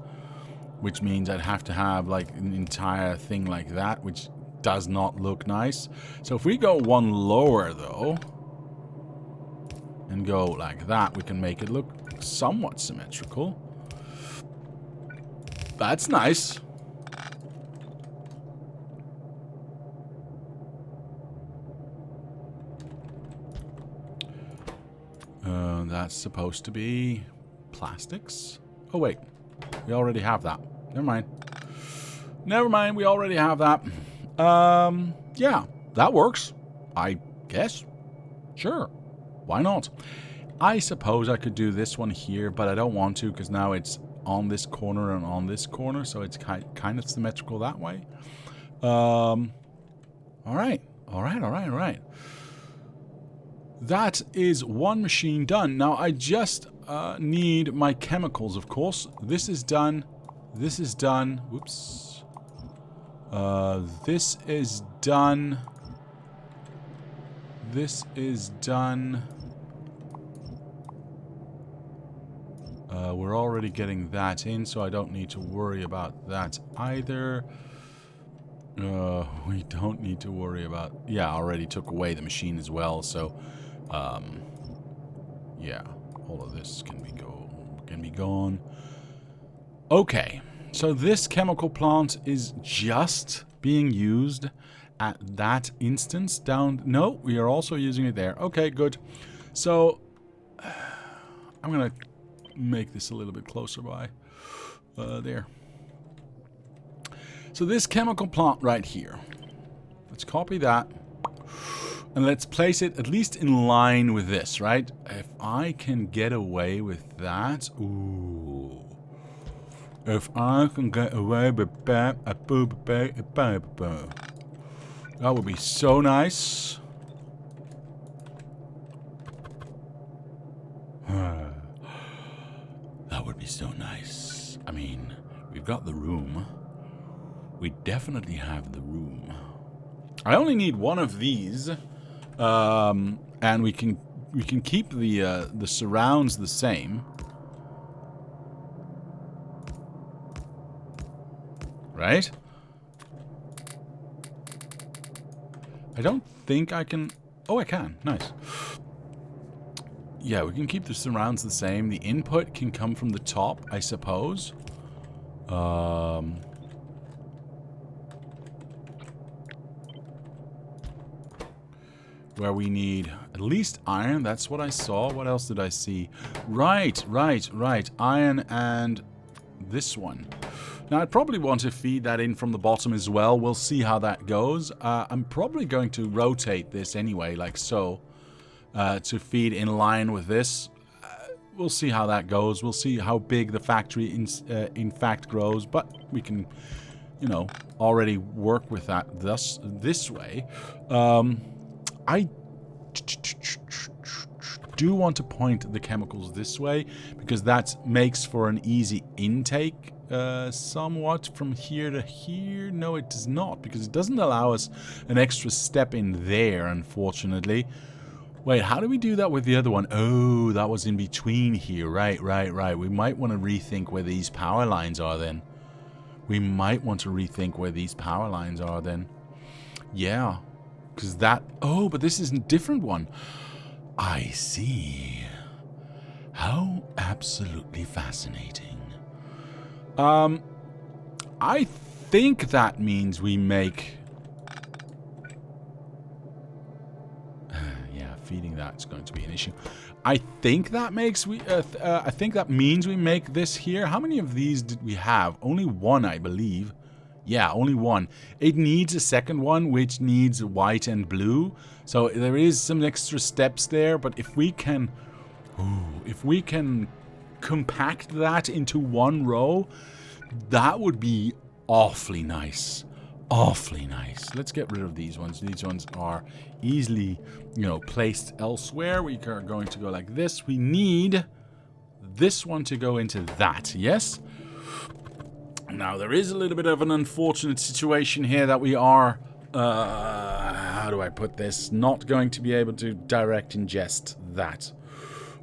Which means I'd have to have like an entire thing like that, which does not look nice. So if we go one lower though, and go like that, we can make it look somewhat symmetrical. That's nice. That's supposed to be plastics. Oh wait, we already have that. Never mind. Never mind, we already have that. Yeah, that works. I guess. Sure. Why not? I suppose I could do this one here, but I don't want to because now it's on this corner and on this corner, so it's kind of symmetrical that way. All right. That is one machine done. Now I just need my chemicals, of course. This is done. This is done. Whoops. This is done. This is done. We're already getting that in, so I don't need to worry about that either. We don't need to worry about... Yeah, I already took away the machine as well, so... yeah, all of this can be gone. Okay, so this chemical plant is just being used at that instance down... No, we are also using it there. Okay, good. So, I'm going to make this a little bit closer by there. So this chemical plant right here. Let's copy that. And let's place it at least in line with this, right? If I can get away with that... Ooh... If I can get away with that, that would be so nice. That would be so nice. I mean, we've got the room. We definitely have the room. I only need one of these, and we can keep the surrounds the same. Right? I don't think I can... Oh, I can. Nice. Yeah, we can keep the surrounds the same. The input can come from the top, I suppose. Where we need at least iron. That's what I saw. What else did I see? Right. Iron and this one. Now, I'd probably want to feed that in from the bottom as well. We'll see how that goes. I'm probably going to rotate this anyway, like so, to feed in line with this. We'll see how that goes. We'll see how big the factory in fact grows, but we can, you know, already work with that this way. I do want to point the chemicals this way because that makes for an easy intake. Somewhat from here to here. No, it does not, because it doesn't allow us an extra step in there, unfortunately. Wait, how do we do that with the other one? Oh, that was in between here. Right. We might want to rethink where these power lines are then. Yeah, because that... Oh, but this is a different one. I see. How absolutely fascinating. I think that means we make... yeah, feeding that's going to be an issue. I think that makes I think that means we make this here. How many of these did we have? Only one, I believe. Yeah, only one. It needs a second one, which needs white and blue. So there is some extra steps there, but if we can... Ooh, if we can compact that into one row... That would be awfully nice. Awfully nice. Let's get rid of these ones. These ones are easily, you know, placed elsewhere. We are going to go like this. We need this one to go into that. Yes? Now, there is a little bit of an unfortunate situation here that we are, how do I put this? Not going to be able to direct ingest that.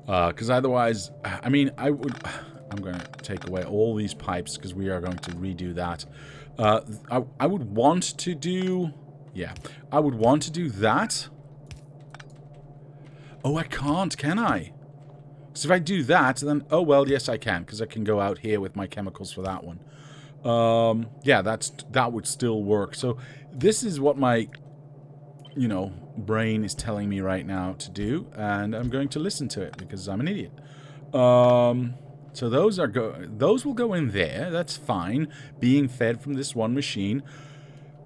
Because otherwise, I mean, I'm going to take away all these pipes because we are going to redo that. I would want to do... Yeah. I would want to do that. Oh, I can't, can I? Because if I do that, then... Oh, well, yes, I can. Because I can go out here with my chemicals for that one. Yeah, that would still work. So this is what my, you know, brain is telling me right now to do. And I'm going to listen to it because I'm an idiot. So those will go in there. That's fine. Being fed from this one machine.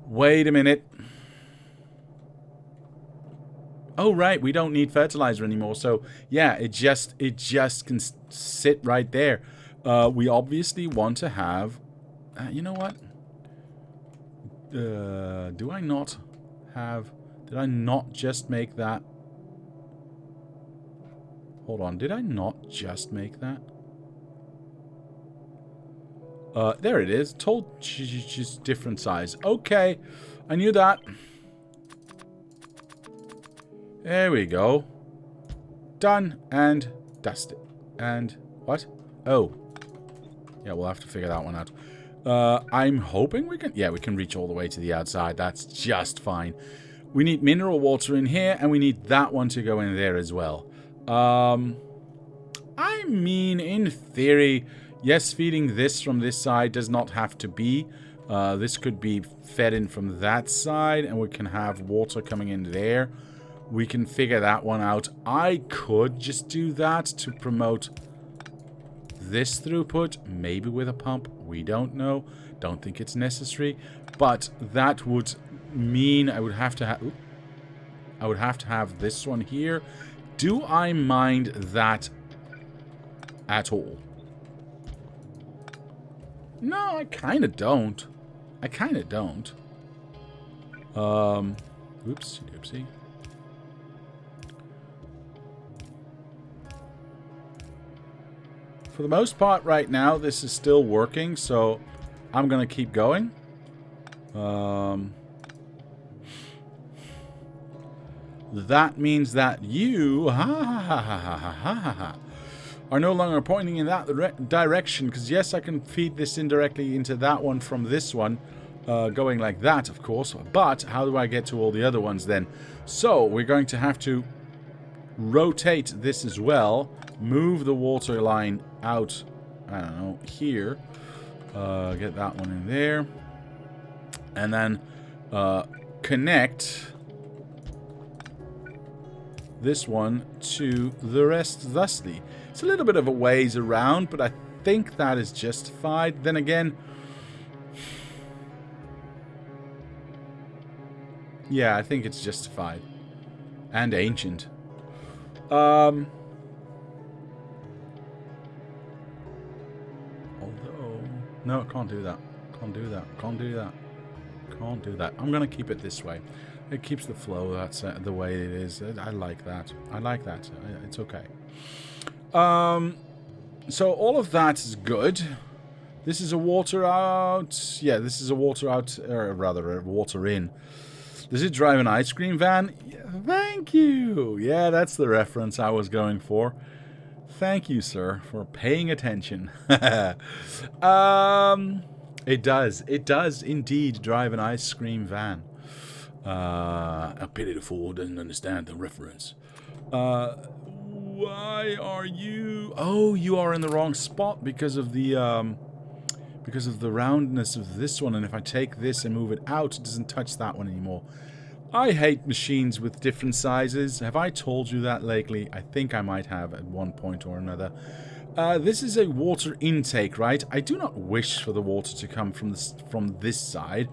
Wait a minute. Oh, right. We don't need fertilizer anymore. So, yeah, it just can sit right there. We obviously want to have... you know what? Do I not have... Did I not just make that? Hold on. Did I not just make that? There it is. Told just different size. Okay. I knew that. There we go. Done and dusted. And what? Oh. Yeah, we'll have to figure that one out. I'm hoping we can... Yeah, we can reach all the way to the outside. That's just fine. We need mineral water in here, and we need that one to go in there as well. I mean, in theory, yes, feeding this from this side does not have to be. This could be fed in from that side, and we can have water coming in there. We can figure that one out. I could just do that to promote this throughput, maybe with a pump. We don't know. Don't think it's necessary. But that would mean I would have to have... I would have to have this one here. Do I mind that at all? No, I kind of don't. I kind of don't. Oops, oopsie. For the most part right now, this is still working, so I'm going to keep going. That means that you are no longer pointing in that direction, because yes, I can feed this indirectly into that one from this one, going like that, of course, but how do I get to all the other ones then? So we're going to have to rotate this as well, move the water line out, I don't know, here, get that one in there, and then connect this one to the rest thusly. It's a little bit of a ways around, but I think that is justified. Then again, yeah, I think it's justified. And ancient. Although... No, it can't do that. Can't do that. Can't do that. Can't do that. I'm going to keep it this way. It keeps the flow that's the way it is. I like that. I like that. It's okay. So all of that is good. This is a water out. Yeah, this is a water out, or rather a water in. Does it drive an ice cream van? Yeah, thank you. Yeah, that's the reference I was going for. Thank you, sir, for paying attention. It does. It does indeed drive an ice cream van. A pity the fool doesn't understand the reference. Why are you... Oh, you are in the wrong spot because of the roundness of this one. And if I take this and move it out, it doesn't touch that one anymore. I hate machines with different sizes. Have I told you that lately? I think I might have at one point or another. This is a water intake, right? I do not wish for the water to come from this side.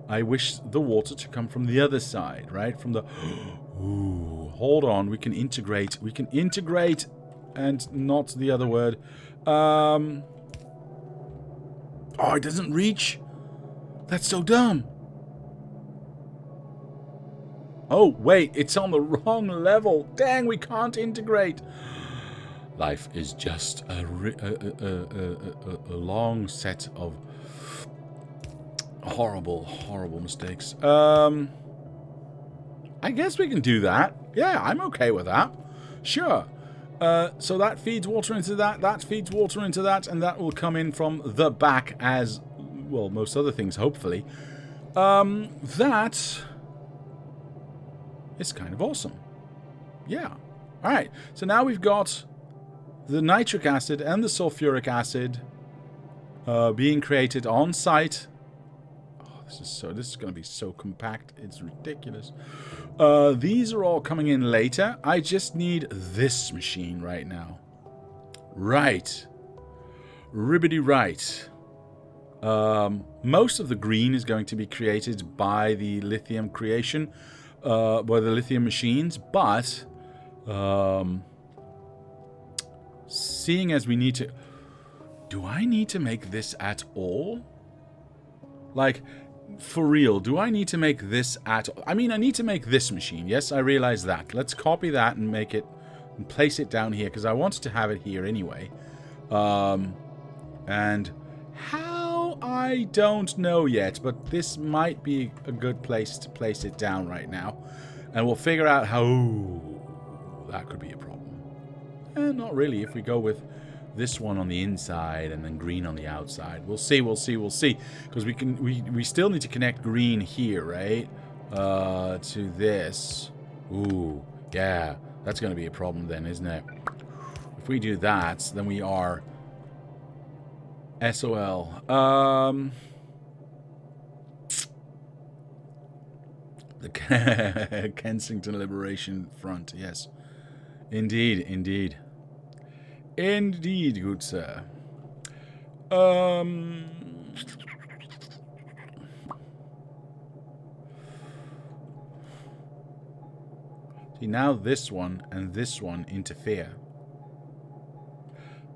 I wish the water to come from the other side, right? From the... Ooh, hold on. We can integrate. We can integrate and not the other word. Oh, it doesn't reach. That's so dumb. Oh, wait. It's on the wrong level. Dang, we can't integrate. Life is just a long set of... horrible mistakes. I guess we can do that. Yeah, I'm okay with that. Sure. So that feeds water into that feeds water into that, and that will come in from the back as, well, most other things, hopefully. That is kind of awesome. Yeah. Alright, so now we've got the nitric acid and the sulfuric acid being created on site. This is going to be so compact. It's ridiculous. These are all coming in later. I just need this machine right now. Right. Ribbity right. Most of the green is going to be created by the lithium creation, by the lithium machines, but seeing as we need to... Do I need to make this at all? Like... For real, do I need to make this at all? I mean, I need to make this machine. Yes, I realize that. Let's copy that and make it and place it down here because I wanted to have it here anyway. And how, I don't know yet, but this might be a good place to place it down right now. And we'll figure out how that could be a problem. Not really if we go with this one on the inside and then green on the outside. We'll see, we'll see, we'll see. Because we still need to connect green here, right? To this. Ooh, yeah. That's going to be a problem then, isn't it? If we do that, then we are SOL. The Kensington Liberation Front, yes. Indeed, indeed. Indeed, good sir. See, now this one and this one interfere.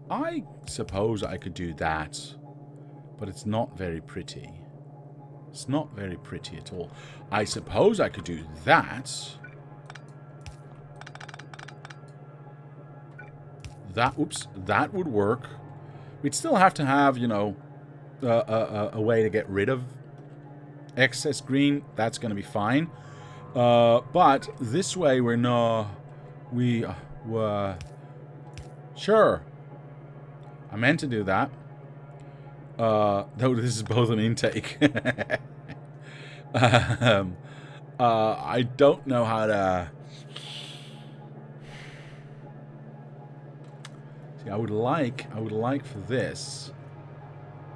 I suppose I could do that, but it's not very pretty. It's not very pretty at all. I suppose I could do that. Oops, that would work. We'd still have to have, you know, a way to get rid of excess green. That's going to be fine. But this way we're not... We were... Sure. I meant to do that. Though this is both an intake. I don't know how to... See, I would like for this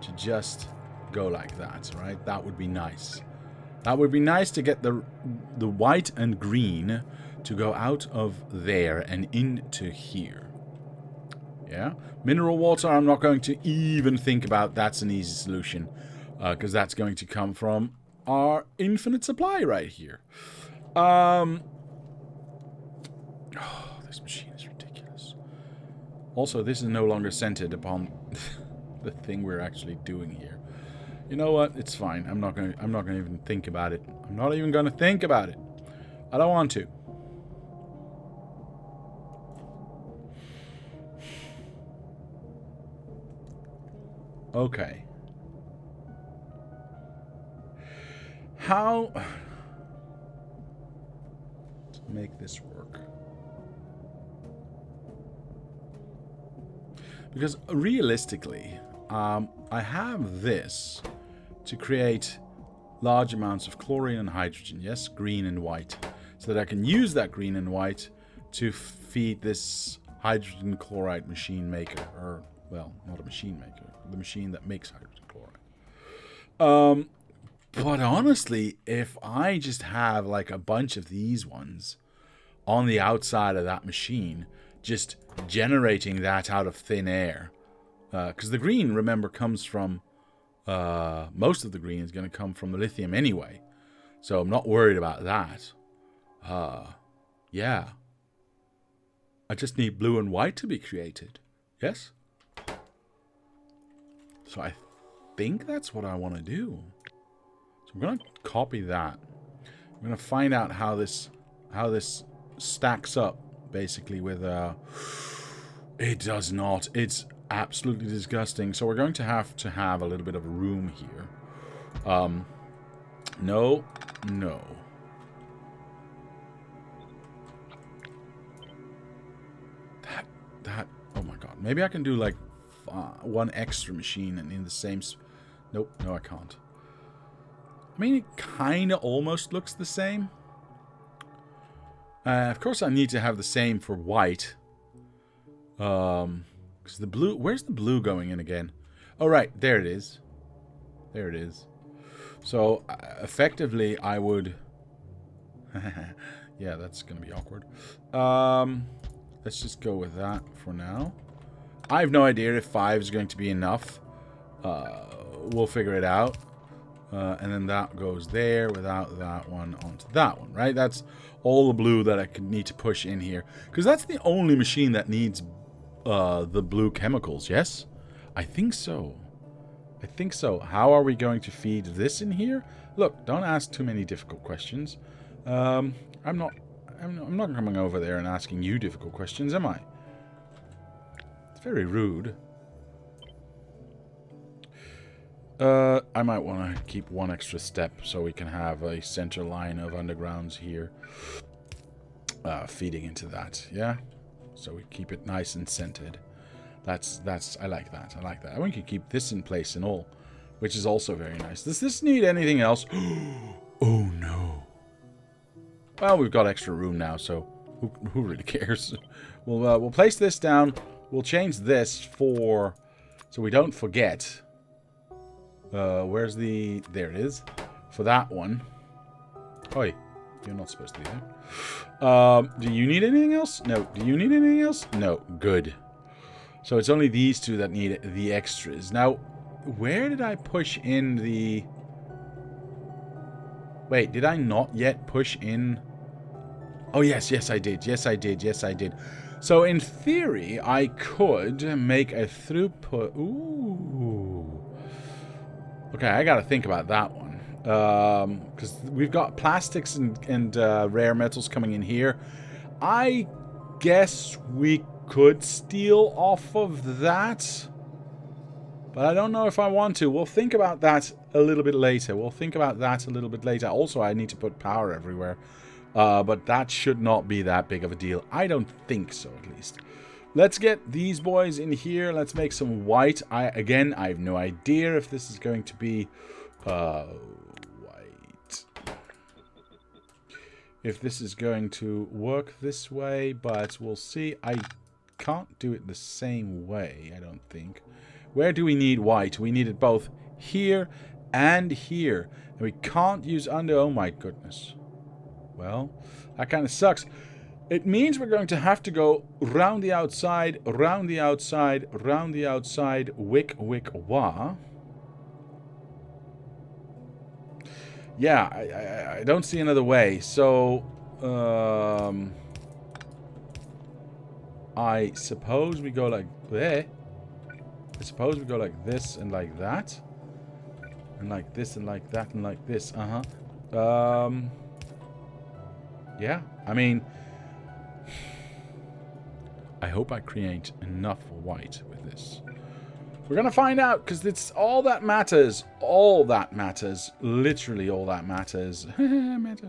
to just go like that, right? That would be nice. That would be nice to get the white and green to go out of there and into here. Yeah? Mineral water, I'm not going to even think about. That's an easy solution. Because that's going to come from our infinite supply right here. Oh, this machine is ridiculous. Also, this is no longer centered upon the thing we're actually doing here. You know what? It's fine. I'm not going to even think about it. I'm not even going to think about it. I don't want to. Okay. How to make this work? Because realistically, I have this to create large amounts of chlorine and hydrogen. Yes, green and white. So that I can use that green and white to feed this hydrogen chloride machine maker. Or, well, not a machine maker. The machine that makes hydrogen chloride. But honestly, if I just have like a bunch of these ones on the outside of that machine, just generating that out of thin air. Because the green, remember, comes from... most of the green is going to come from the lithium anyway. So I'm not worried about that. Yeah. I just need blue and white to be created. Yes? So I think that's what I want to do. So I'm going to copy that. I'm going to find out how this stacks up, basically, with... It does not. It's absolutely disgusting. So we're going to have a little bit of room here. No. That. Oh my god. Maybe I can do like one extra machine and in the same. Nope. No, I can't. I mean, it kind of almost looks the same. Of course, I need to have the same for white. Because the blue... Where's the blue going in again? Oh, right. There it is. There it is. So, effectively, I would... yeah, that's going to be awkward. Let's just go with that for now. I have no idea if 5 is going to be enough. We'll figure it out. And then that goes there without that one onto that one, right? That's all the blue that I could need to push in here. Because that's the only machine that needs the blue chemicals, yes? I think so. I think so. How are we going to feed this in here? Look, don't ask too many difficult questions. I'm not coming over there and asking you difficult questions, am I? It's very rude. I might want to keep one extra step so we can have a center line of undergrounds here. Feeding into that, yeah? So we keep it nice and centered. I like that. I like that. And we can keep this in place and all, which is also very nice. Does this need anything else? Oh no. Well, we've got extra room now, so who really cares? We'll place this down. We'll change this for, so we don't forget. Where's the, there it is. For that one. Oi, you're not supposed to be there. Do you need anything else? No. Do you need anything else? No. Good. So it's only these two that need the extras. Now, where did I push in the... Wait, did I not yet push in... Oh, yes, yes, I did. Yes, I did. Yes, I did. So, in theory, I could make a throughput... Ooh. Okay, I gotta think about that one. Because we've got plastics and rare metals coming in here. I guess we could steal off of that. But I don't know if I want to. We'll think about that a little bit later. Also, I need to put power everywhere. But that should not be that big of a deal. I don't think so, at least. Let's get these boys in here. Let's make some white. Again, I have no idea if this is going to be white. If this is going to work this way, but we'll see. I can't do it the same way, I don't think. Where do we need white? We need it both here and here. And we can't use under... Oh my goodness. Well, that kind of sucks. It means we're going to have to go round the outside, round the outside, round the outside, wick, wick, wah. Yeah, I don't see another way. So, I suppose we go like there. I suppose we go like this and like that. And like this and like that and like this. Yeah, I mean... I hope I create enough white with this. We're gonna find out, because it's all that matters. All that matters. Literally all that matters. Alright,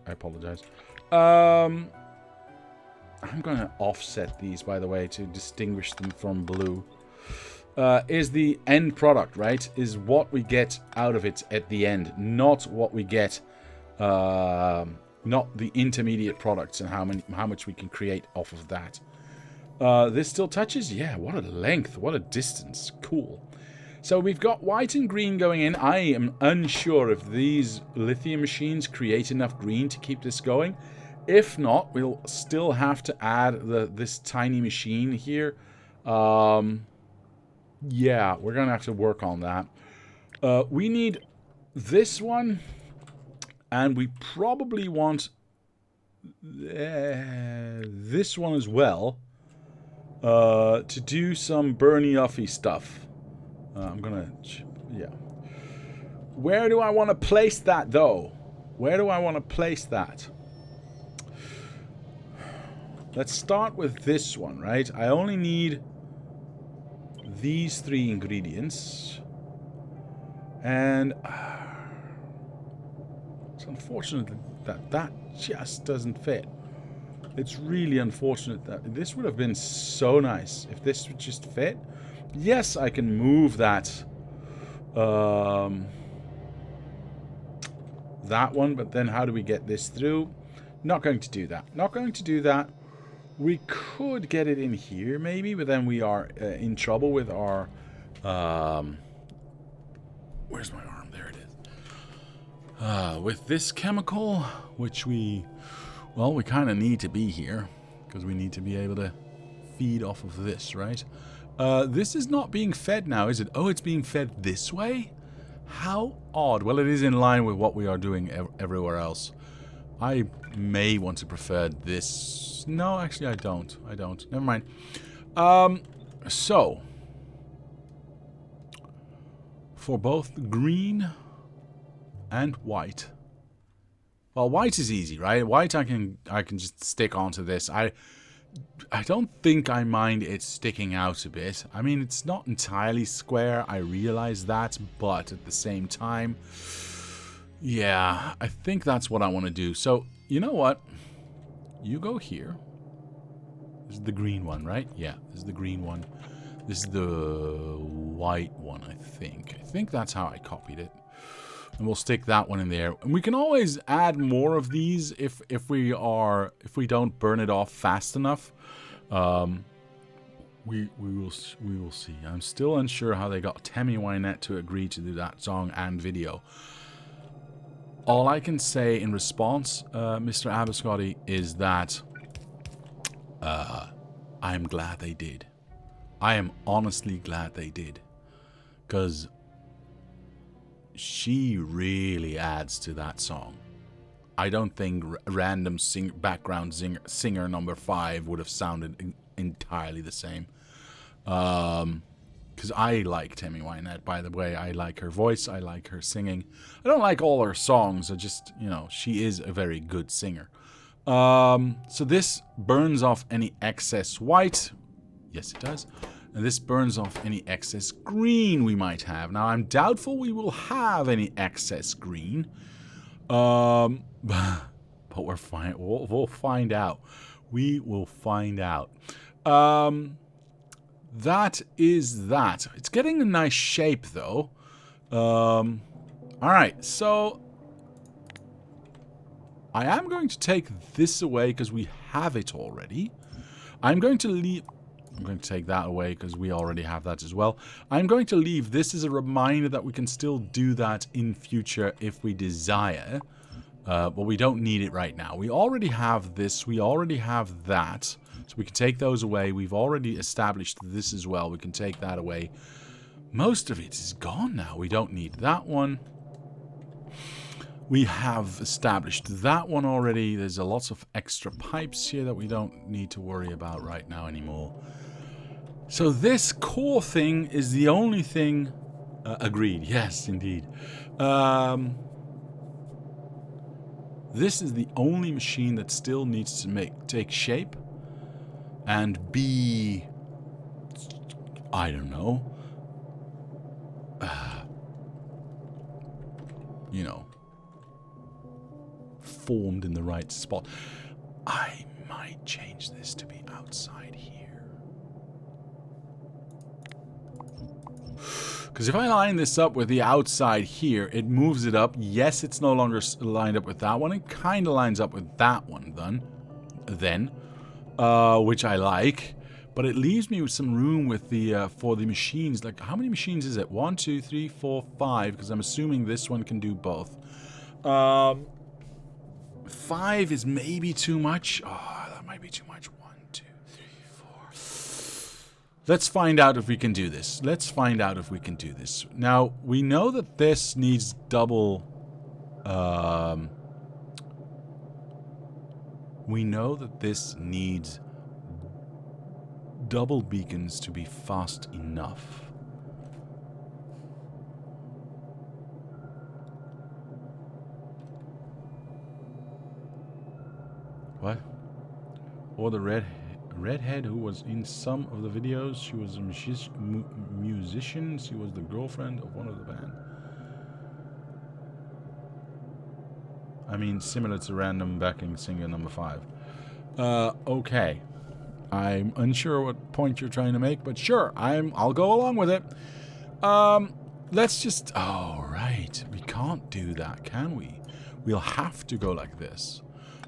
I apologize. I'm gonna offset these, by the way, to distinguish them from blue. Is the end product, right? Is what we get out of it at the end, not what we get, not the intermediate products and how much we can create off of that. This still touches? Yeah, what a length, what a distance. Cool. So we've got white and green going in. I am unsure if these lithium machines create enough green to keep this going. If not, we'll still have to add this tiny machine here. Yeah, we're going to have to work on that. We need this one. And we probably want this one as well. To do some Bernie-offy stuff. I'm going to... Yeah. Where do I want to place that, though? Where do I want to place that? Let's start with this one, right? I only need these 3 ingredients. And it's unfortunate that that just doesn't fit. It's really unfortunate that this would have been so nice if this would just fit. Yes, I can move that that one, but then how do we get this through? Not going to do that. Not going to do that. We could get it in here, maybe, but then we are in trouble with our... where's my arm? There it is. With this chemical, which we... Well, we kind of need to be here, because we need to be able to feed off of this, right? This is not being fed now, is it? Oh, it's being fed this way? How odd. Well, it is in line with what we are doing everywhere else. I may want to prefer this. No, actually, I don't. I don't. Never mind. So, for both green and white. Well, white is easy, right? White I can just stick onto this. I don't think I mind it sticking out a bit. I mean, it's not entirely square. I realize that, but at the same time, yeah, I think that's what I want to do. So, you know what? You go here. This is the green one, right? Yeah, this is the green one. This is the white one, I think. I think that's how I copied it. And we'll stick that one in there. And we can always add more of these if we don't burn it off fast enough. We will see. I'm still unsure how they got Tammy Wynette to agree to do that song and video. All I can say in response, Mr. Abiscotti, is that I'm glad they did. I am honestly glad they did. Because she really adds to that song. I don't think random background singer number 5 would have sounded entirely the same. Because I like Tammy Wynette, by the way. I like her voice. I like her singing. I don't like all her songs. I just, you know, she is a very good singer. So this burns off any excess white. Yes, it does. And this burns off any excess green we might have. Now, I'm doubtful we will have any excess green. But we're fine. We'll find out. We will find out. That is that. It's getting a nice shape, though. Alright, so I am going to take this away because we have it already. I'm going to take that away because we already have that as well. I'm going to leave this as a reminder that we can still do that in future if we desire. But we don't need it right now. We already have this. We already have that. So we can take those away. We've already established this as well. We can take that away. Most of it is gone now. We don't need that one. We have established that one already. There's lots of extra pipes here that we don't need to worry about right now anymore. So this core thing is the only thing... agreed. Yes, indeed. This is the only machine that still needs to take shape and be... I don't know. You know. Formed in the right spot. I might change this to be outside here. Because if I line this up with the outside here, it moves it up. Yes, it's no longer lined up with that one. It kind of lines up with that one then, which I like. But it leaves me with some room with the for the machines. Like, how many machines is it? 1, 2, 3, 4, 5. Because I'm assuming this one can do both. 5 is maybe too much. Oh, that might be too much. 1, 2, 3, 4. Let's find out if we can do this. Let's find out if we can do this. Now, we know that this needs double... we know that this needs double beacons to be fast enough. What? Or the redhead who was in some of the videos. She was a musician. She was the girlfriend of one of the band. I mean, similar to random backing singer number 5. Okay. I'm unsure what point you're trying to make, but sure, I'll go along with it. Let's just... Oh, right. We can't do that, can we? We'll have to go like this.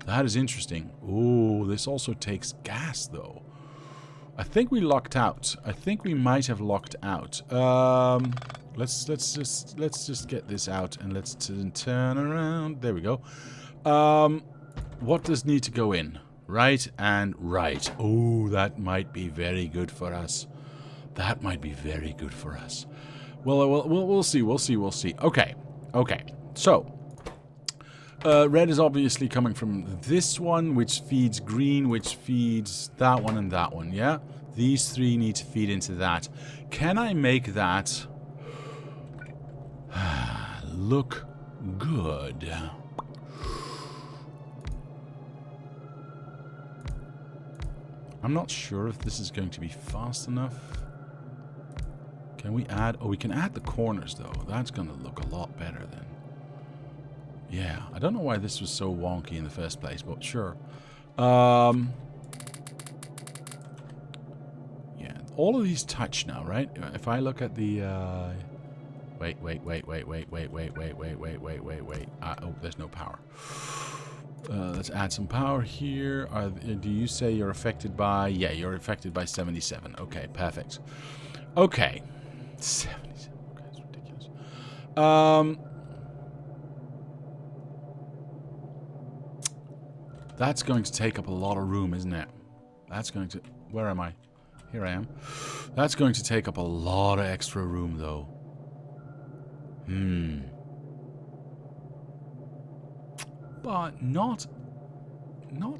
That is interesting. Ooh, this also takes gas, though. I think we locked out. I think we might have locked out. Let's just get this out and let's turn around. There we go. What does need to go in? Right and right. Oh, that might be very good for us. That might be very good for us. Well, we'll see. We'll see. Okay. So. Red is obviously coming from this one, which feeds green, which feeds that one and that one, yeah? These 3 need to feed into that. Can I make that look good? I'm not sure if this is going to be fast enough. Can we add... Oh, we can add the corners, though. That's going to look a lot better then. Yeah, I don't know why this was so wonky in the first place, but sure. all of these touch now, right? If I look at the... Wait. Oh, there's no power. Let's add some power here. Do you say you're affected by... Yeah, you're affected by 77. Okay, perfect. Okay. 77. Okay, that's ridiculous. That's going to take up a lot of room, isn't it? That's going to... Where am I? Here I am. That's going to take up a lot of extra room, though. But not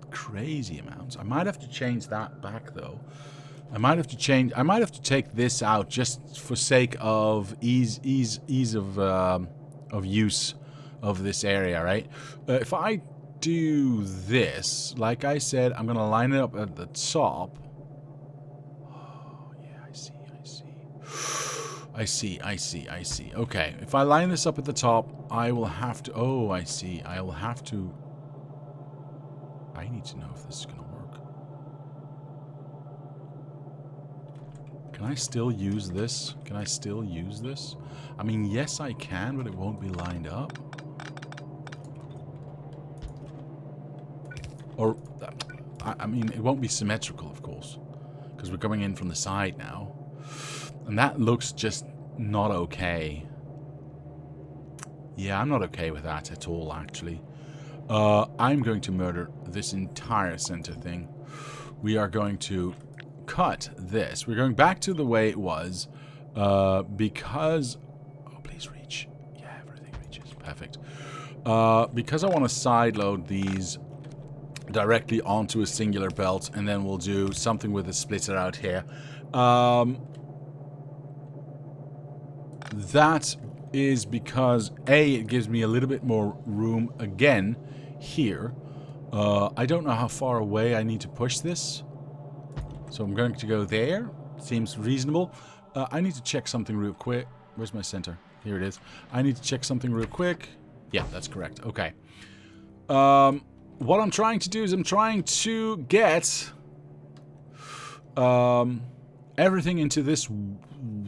crazy amounts. I might have to change that back, though. I might have to take this out just for sake of ease of use of this area, right? If I do this, like I said, I'm gonna line it up at the top. Oh, yeah, I see. Okay, if I line this up at the top, I will have to... Oh, I see. I will have to... I need to know if this is gonna work. Can I still use this? I mean, yes, I can, but it won't be lined up. Or, I mean, it won't be symmetrical, of course, because we're coming in from the side now. And that looks just not okay. Yeah, I'm not okay with that at all, actually. I'm going to murder this entire center thing. We are going to cut this. We're going back to the way it was, because... Oh, please reach. Yeah, everything reaches. Perfect. Because I want to sideload these directly onto a singular belt, and then we'll do something with a splitter out here. That is because, A, it gives me a little bit more room again here. I don't know how far away I need to push this, so I'm going to go there. Seems reasonable. I need to check something real quick. Where's my center? Here it is. I need to check something real quick. Yeah, that's correct. Okay. What I'm trying to do is I'm trying to get everything into this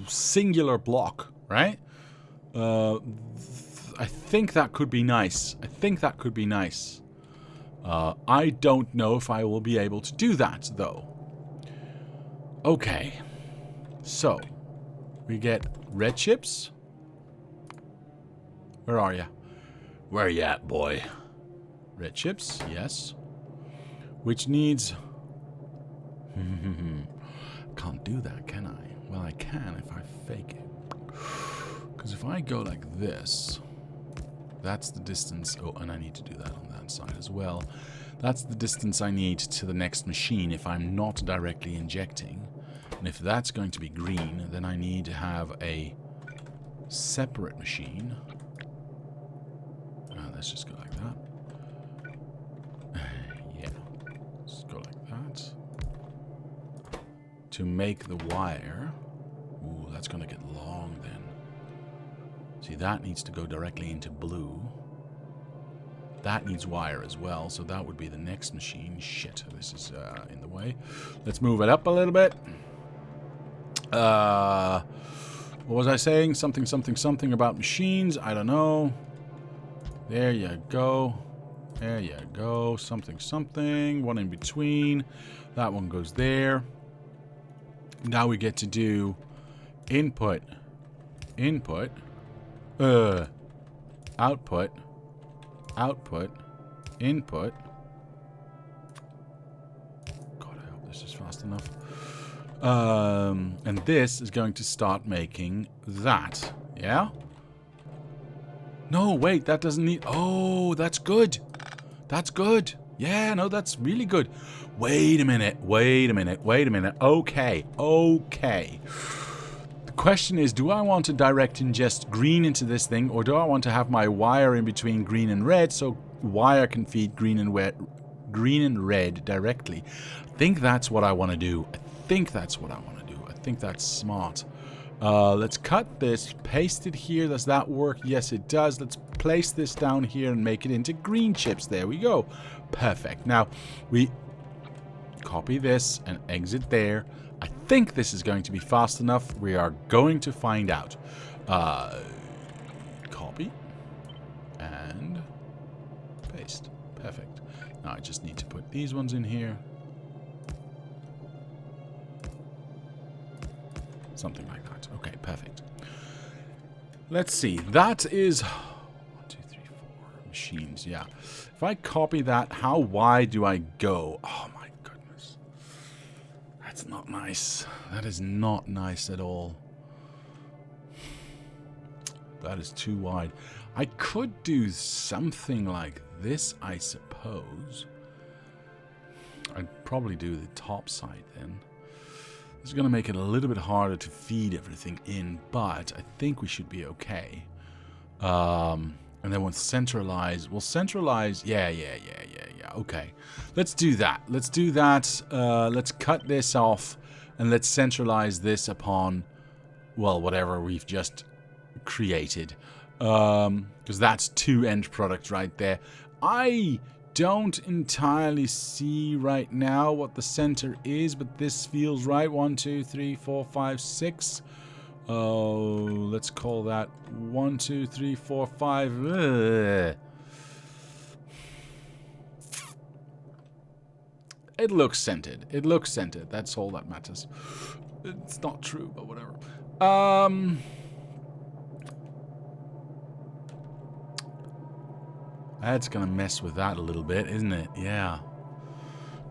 singular block, right? I think that could be nice. I don't know if I will be able to do that, though. Okay. So, we get red chips. Where are you? Where you at, boy? Red chips, yes. Which needs... Can't do that, can I? Well, I can if I fake it. Because if I go like this, that's the distance... Oh, and I need to do that on that side as well. That's the distance I need to the next machine if I'm not directly injecting. And if that's going to be green, then I need to have a separate machine. Let's just go like that. Yeah. Let's go like that. To make the wire... Ooh, that's going to get long then. See, that needs to go directly into blue. That needs wire as well, so that would be the next machine. Shit, this is in the way. Let's move it up a little bit. What was I saying? Something about machines. I don't know. There you go. There you go. Something. One in between. That one goes there. Now we get to do input. Output. Input. God, I hope this is fast enough. And this is going to start making that. Yeah? No, wait, that doesn't need... Oh, that's good. That's good. Yeah, no, that's really good. Wait a minute. Okay. The question is, do I want to direct ingest green into this thing, or do I want to have my wire in between green and red so wire can feed green and red directly? I think that's what I want to do. I think that's smart. Let's cut this, paste it here. Does that work? Yes, it does. Let's place this down here and make it into green chips. There we go. Perfect. Now, we copy this and exit there. I think this is going to be fast enough. We are going to find out. Copy. And paste. Perfect. Now I just need to put these ones in here. Something like that. Okay, perfect. Let's see. That is 1, 2, 3, 4 machines. Yeah. If I copy that, how wide do I go? Oh my goodness. That's not nice. That is not nice at all. That is too wide. I could do something like this, I suppose. I'd probably do the top side then. This is going to make it a little bit harder to feed everything in, but I think we should be okay. And then we'll centralize. We'll centralize. Yeah. Okay. Let's do that. Let's do that. Let's cut this off and let's centralize this upon, well, whatever we've just created. Because that's 2 end products right there. I don't entirely see right now what the center is, but this feels right. 1, 2, 3, 4, 5, 6. Oh, let's call that 1, 2, 3, 4, 5. Ugh. It looks centered. It looks centered. That's all that matters. It's not true, but whatever. That's gonna mess with that a little bit, isn't it? Yeah.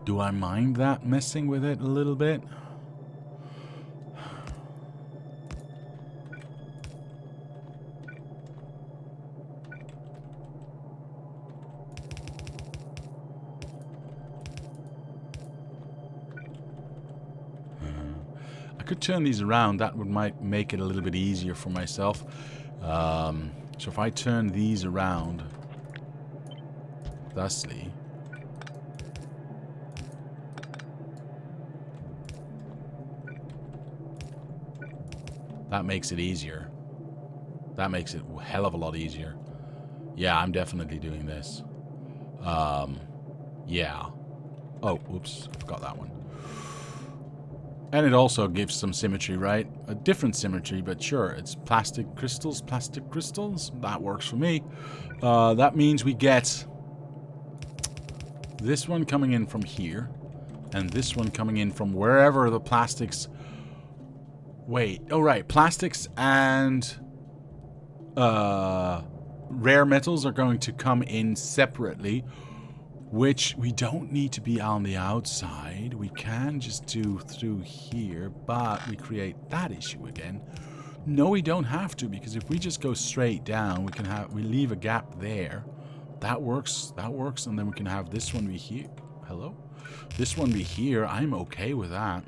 Do I mind that messing with it a little bit? I could turn these around. That might make it a little bit easier for myself. So if I turn these around, thusly, that makes it easier. That makes it a hell of a lot easier. Yeah, I'm definitely doing this. Yeah. Oh, oops, I forgot that one. And it also gives some symmetry, right? A different symmetry, but sure, it's plastic crystals. That works for me. That means we get this one coming in from here, and this one coming in from wherever the plastics... Wait, oh right, plastics and rare metals are going to come in separately, which we don't need to be on the outside. We can just do through here, but we create that issue again. No, we don't have to, because if we just go straight down, we leave a gap there. That works, and then we can have this one be here. Hello? This one be here. I'm okay with that.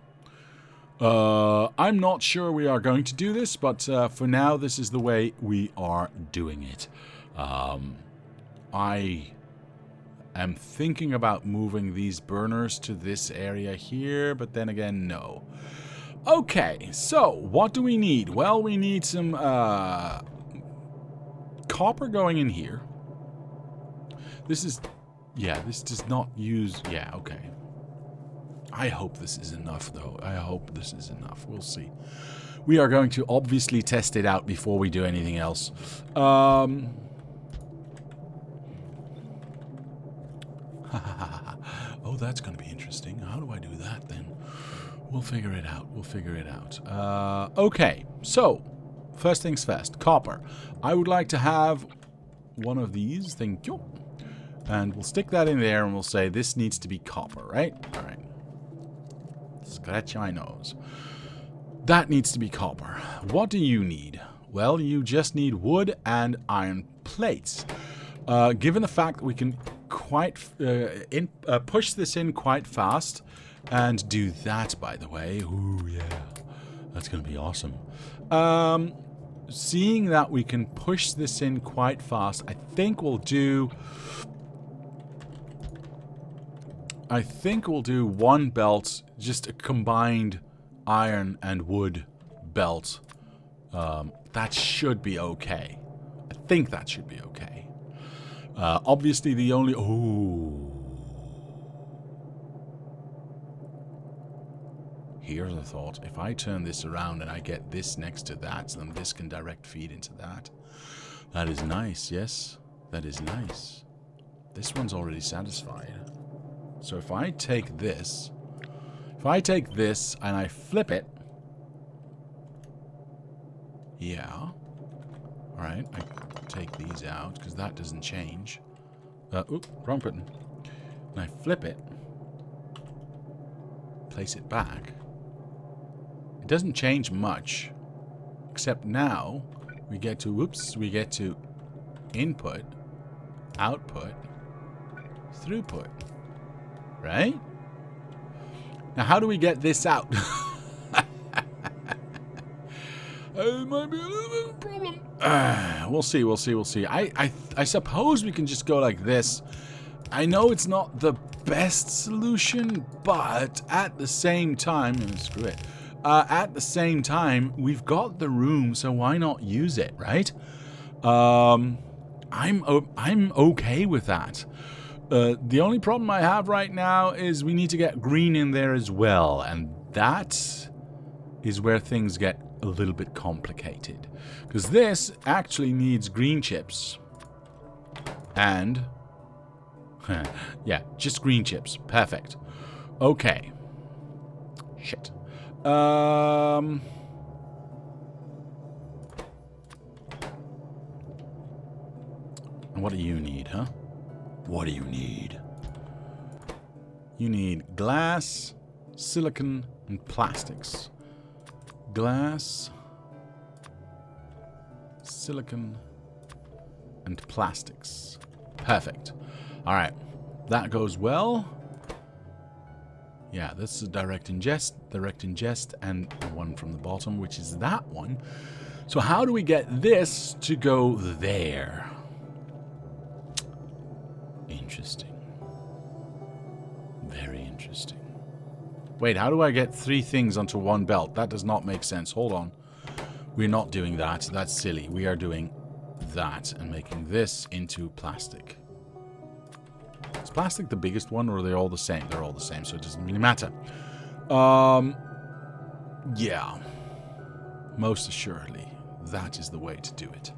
I'm not sure we are going to do this, but for now, this is the way we are doing it. I am thinking about moving these burners to this area here, but then again, no. Okay, so what do we need? Well, we need some copper going in here. This is... yeah, this does not use... yeah, okay. I hope this is enough, though. I hope this is enough. We'll see. We are going to obviously test it out before we do anything else. Oh, that's going to be interesting. How do I do that, then? We'll figure it out. We'll figure it out. Okay, so, first things first. Copper. I would like to have one of these. Thank you. And we'll stick that in there, and we'll say this needs to be copper, right? All right. Scratch my nose. That needs to be copper. What do you need? Well, you just need wood and iron plates. Given the fact that we can push this in quite fast, and do that, by the way. Ooh, yeah. That's going to be awesome. Seeing that we can push this in quite fast, I think we'll do one belt, just a combined iron and wood belt. That should be okay. I think that should be okay. Obviously the only... oh. here's a thought. If I turn this around and I get this next to that, then this can direct feed into that. That is nice, yes. That is nice. This one's already satisfied. So if I take this... If I take this and I flip it... Yeah. Alright, I take these out, because that doesn't change. Oop, wrong button. And I flip it. Place it back. It doesn't change much. Except now, we get to, whoops, we get to input, output, throughput. Right? Now, how do we get this out? It might be a little bit of a problem. We'll see, we'll see, we'll see. I suppose we can just go like this. I know it's not the best solution, but at the same time, screw it. At the same time, we've got the room, so why not use it, right? I'm okay with that. The only problem I have right now is we need to get green in there as well, and that is where things get a little bit complicated. Because this actually needs green chips. And... yeah, just green chips. Perfect. Okay. Shit. And what do you need, huh? What do you need? You need glass, silicon, and plastics. Glass, silicon, and plastics. Perfect. Alright. That goes well. Yeah, this is direct ingest, and the one from the bottom, which is that one. So how do we get this to go there? Interesting. Very interesting. Wait, how do I get 3 things onto one belt? That does not make sense. Hold on. We're not doing that. That's silly. We are doing that and making this into plastic. Is plastic the biggest one, or are they all the same? They're all the same, so it doesn't really matter. Yeah. Most assuredly, that is the way to do it.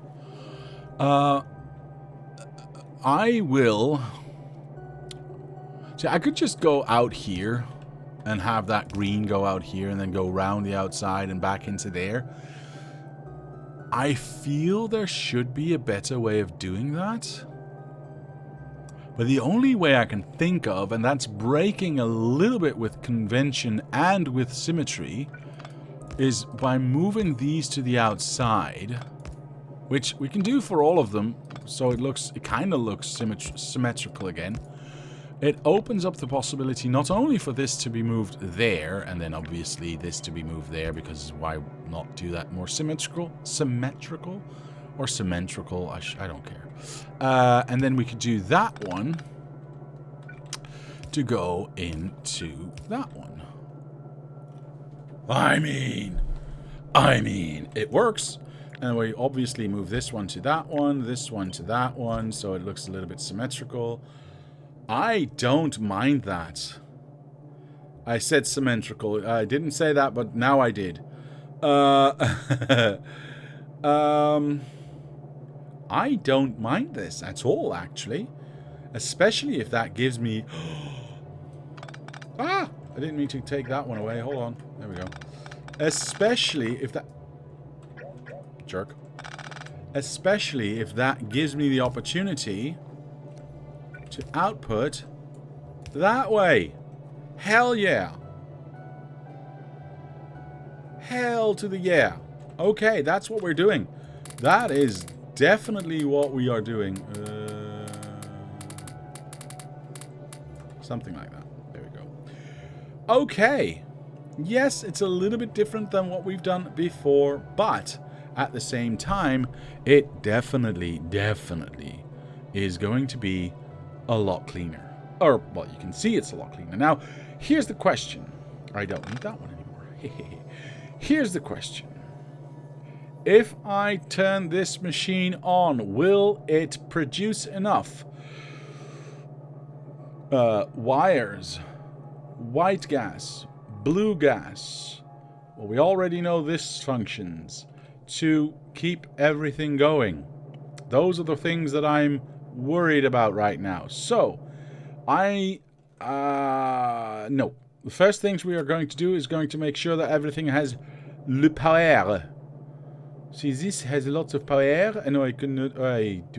I will... See, I could just go out here and have that green go out here and then go around the outside and back into there. I feel there should be a better way of doing that. But the only way I can think of, and that's breaking a little bit with convention and with symmetry, is by moving these to the outside, which we can do for all of them, so it kind of looks symmetrical again. It opens up the possibility not only for this to be moved there, and then obviously this to be moved there, because why not do that more symmetrical? Or symmetrical, I don't care. And then we could do that one to go into that one. I mean, it works. And we obviously move this one to that one so it looks a little bit symmetrical. I don't mind that. I said symmetrical. I didn't say that, but now I did. I don't mind this at all, actually. Especially if that gives me... Ah! I didn't mean to take that one away. Hold on. There we go. Especially if that... Jerk. Especially if that gives me the opportunity to output that way. Hell yeah. Hell to the yeah. Okay, that's what we're doing. That is definitely what we are doing. Something like that. There we go. Okay. Yes, it's a little bit different than what we've done before, but at the same time, it definitely is going to be a lot cleaner. Or, well, you can see it's a lot cleaner. Now, here's the question. I don't need that one anymore. Here's the question. If I turn this machine on, will it produce enough wires, white gas, Blue gas. Well, we already know this functions to keep everything going. Those are the things that I'm worried about right now. So, no. The first things we are going to do is going to make sure that everything has le power. See, this has lots of power, and I do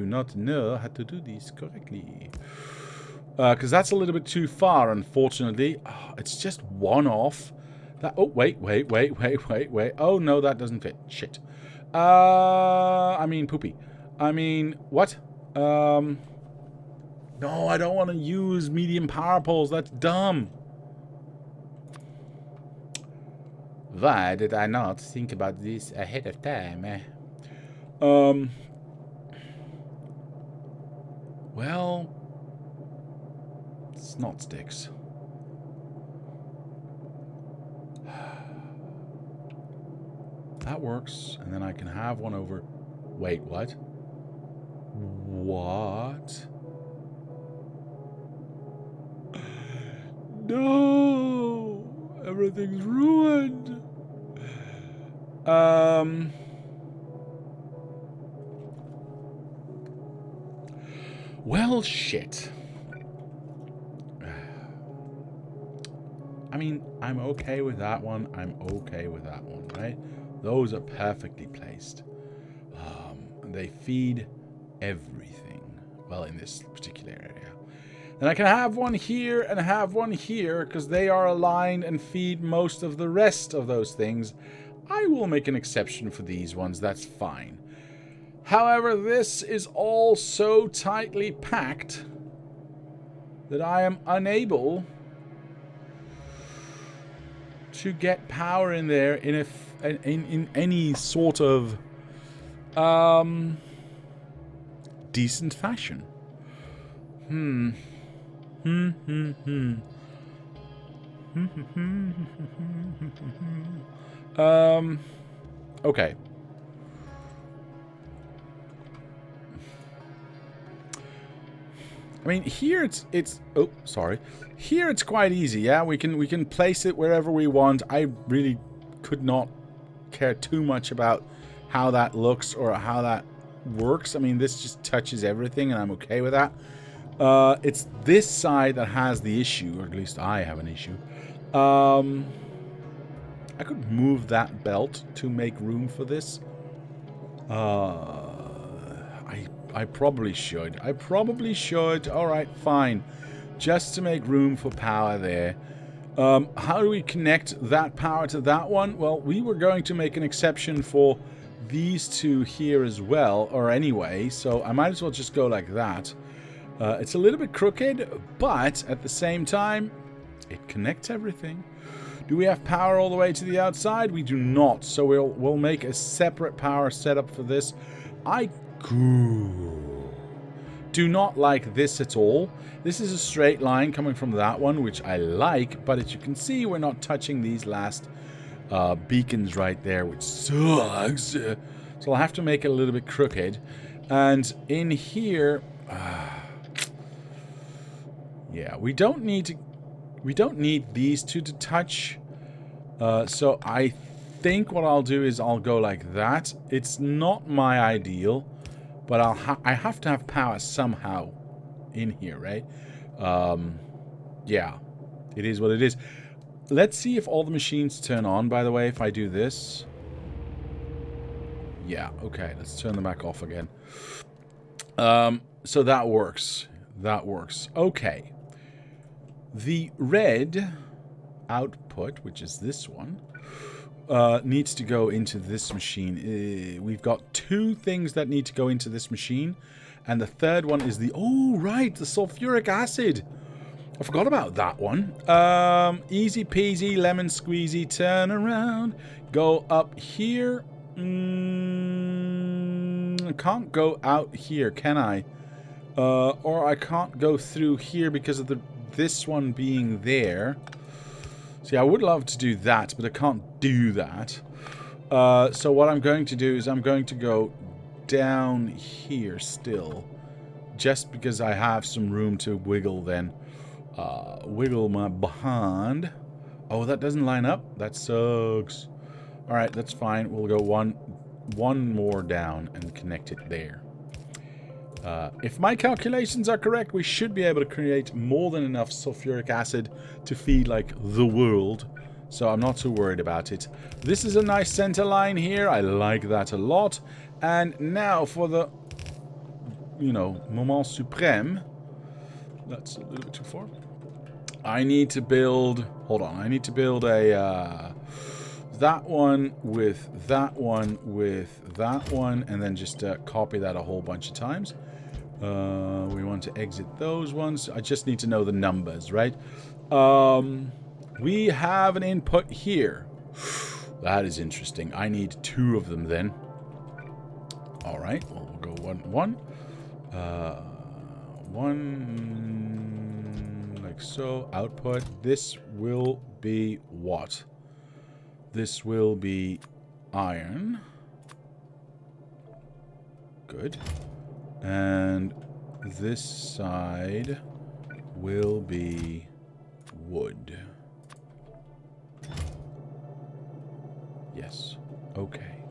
not know how to do this correctly. Because that's a little bit too far, unfortunately. Oh, it's just one off. That. Oh, wait. Oh, no, that doesn't fit. Shit. I mean, poopy. I mean, what? No, I don't want to use medium power poles. That's dumb. Why did I not think about this ahead of time? Well, it's not sticks. That works, and then I can have one over... Wait, what? What? No! Everything's ruined! Well, shit. I mean, I'm okay with that one. I'm okay with that one, right? Those are perfectly placed. They feed everything. Well, in this particular area. And I can have one here and have one here because they are aligned and feed most of the rest of those things. I will make an exception for these ones. That's fine. However, this is all so tightly packed that I am unable to get power in there in any sort of decent fashion. Okay. I mean, here it's oh, sorry. Here it's quite easy, yeah? We can place it wherever we want. I really could not care too much about how that looks or how that works. I mean, this just touches everything and I'm okay with that. It's this side that has the issue, or at least I have an issue. I could move that belt to make room for this. I probably should. Alright, fine. Just to make room for power there. How do we connect that power to that one? Well, we were going to make an exception for these two here as well, or anyway, so I might as well just go like that. It's a little bit crooked, but at the same time, it connects everything. Do we have power all the way to the outside? We do not, so we'll make a separate power setup for this. I do not like this at all. This is a straight line coming from that one, which I like, but as you can see, we're not touching these last beacons right there, which sucks. So I'll have to make it a little bit crooked. And in here, yeah, we don't need these two to touch. So I think what I'll do is I'll go like that. It's not my ideal, but I have to have power somehow in here, right? Yeah, it is what it is. Let's see if all the machines turn on, by the way, if I do this. Yeah, okay, let's turn them back off again. So that works. That works. Okay. The red output, which is this one, needs to go into this machine. We've got two things that need to go into this machine. And the third one is the... Oh, right, the sulfuric acid. I forgot about that one. Easy peasy, lemon squeezy, turn around. Go up here. I can't go out here, can I? Or I can't go through here because of this one being there. See, I would love to do that, but I can't do that. So what I'm going to do is I'm going to go down here still. Just because I have some room to wiggle then. Wiggle my behind. Oh, that doesn't line up? That sucks. Alright, that's fine. We'll go one more down and connect it there. If my calculations are correct, we should be able to create more than enough sulfuric acid to feed, like, the world. So I'm not too worried about it. This is a nice center line here. I like that a lot. And now for the, you know, moment suprême. That's a little bit too far. I need to build... Hold on. I need to build a... that one with that one with that one. And then just copy that a whole bunch of times. We want to exit those ones. I just need to know the numbers, right? We have an input here. That is interesting. I need 2 of them then. All right. Well, we'll go 1, 1. 1 like so. Output. This will be what? This will be iron. Good. And this side will be wood. Yes. Okay.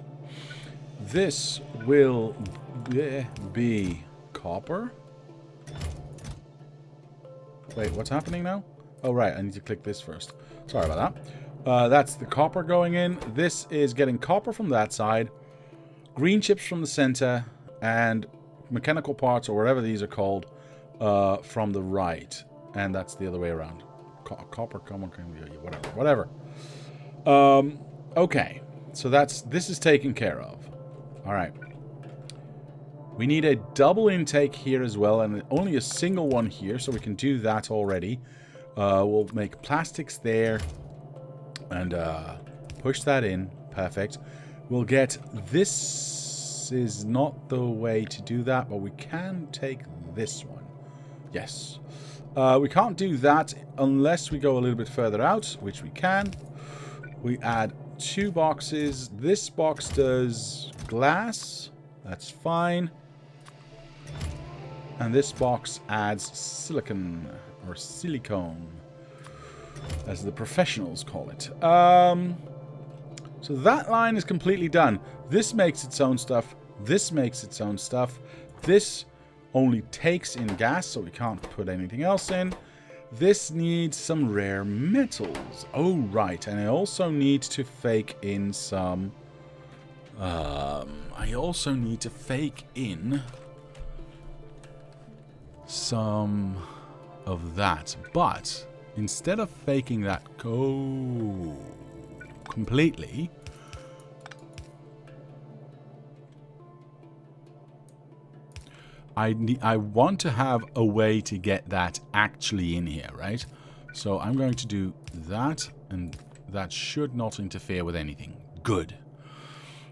This will be copper. Wait, what's happening now? Oh, right. I need to click this first. Sorry about that. That's the copper going in. This is getting copper from that side. Green chips from the center. And mechanical parts, or whatever these are called, from the right. And that's the other way around. Copper, whatever. Okay. So this is taken care of. All right. We need a double intake here as well, and only a single one here, so we can do that already. We'll make plastics there and push that in. Perfect. We'll get this is not the way to do that, but we can take this one. Yes. We can't do that unless we go a little bit further out, which we can. We add 2 boxes. This box does glass. That's fine. And this box adds silicon, or silicone, as the professionals call it. So that line is completely done. This makes its own stuff. This makes its own stuff. This only takes in gas, so we can't put anything else in. This needs some rare metals. Oh, right. And I also need to fake in some... I also need to fake in some of that. But instead of faking that completely... I want to have a way to get that actually in here, right? So I'm going to do that, and that should not interfere with anything. Good.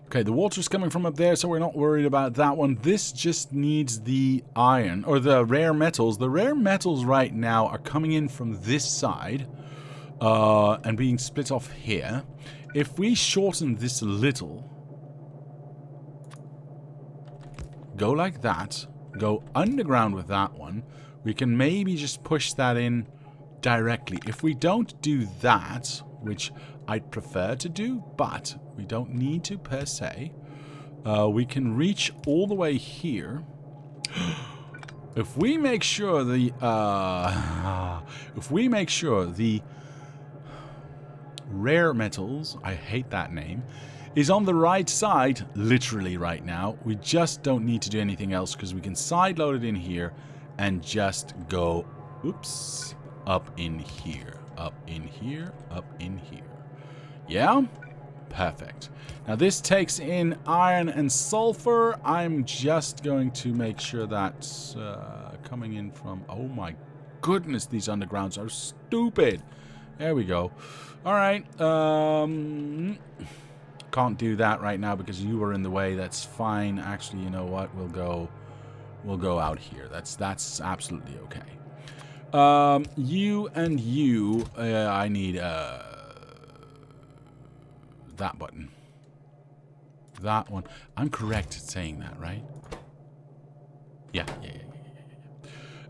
Okay, the water's coming from up there, so we're not worried about that one. This just needs the iron, or the rare metals. The rare metals right now are coming in from this side, and being split off here. If we shorten this a little, go like that, go underground with that one, we can maybe just push that in directly. If we don't do that, which I'd prefer to do, but we don't need to per se, we can reach all the way here. If we make sure the rare metals, I hate that name, is on the right side, literally right now, we just don't need to do anything else because we can side load it in here and just go, oops, up in here, up in here, up in here. Yeah? Perfect. Now this takes in iron and sulfur. I'm just going to make sure that's coming in from... Oh my goodness, these undergrounds are stupid. There we go. All right. Can't do that right now because you were in the way. That's fine. Actually, you know what? We'll go out here. That's absolutely okay. You and you, I need that button. That one. I'm correct saying that, right? Yeah.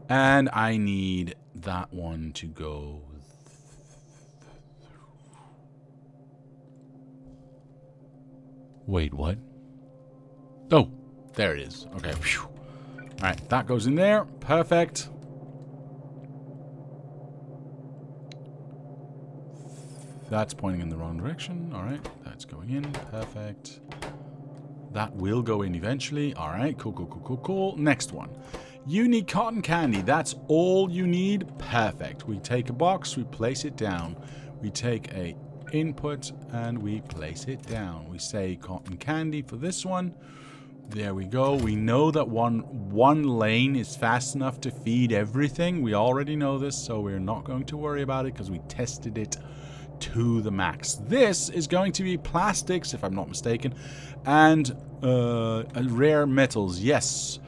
And I need that one to go Wait, what? Oh, there it is. Okay. Phew. Alright, that goes in there. Perfect. That's pointing in the wrong direction. Alright, that's going in. Perfect. That will go in eventually. Alright, cool, cool, cool, cool, cool. Next one. You need cotton candy. That's all you need. Perfect. We take a box, we place it down. We take a input and we place it down. We say cotton candy for this one. There we go. We know that one lane is fast enough to feed everything. We already know this, so we're not going to worry about it because we tested it to the max. This is going to be plastics, if I'm not mistaken, and rare metals. Yes.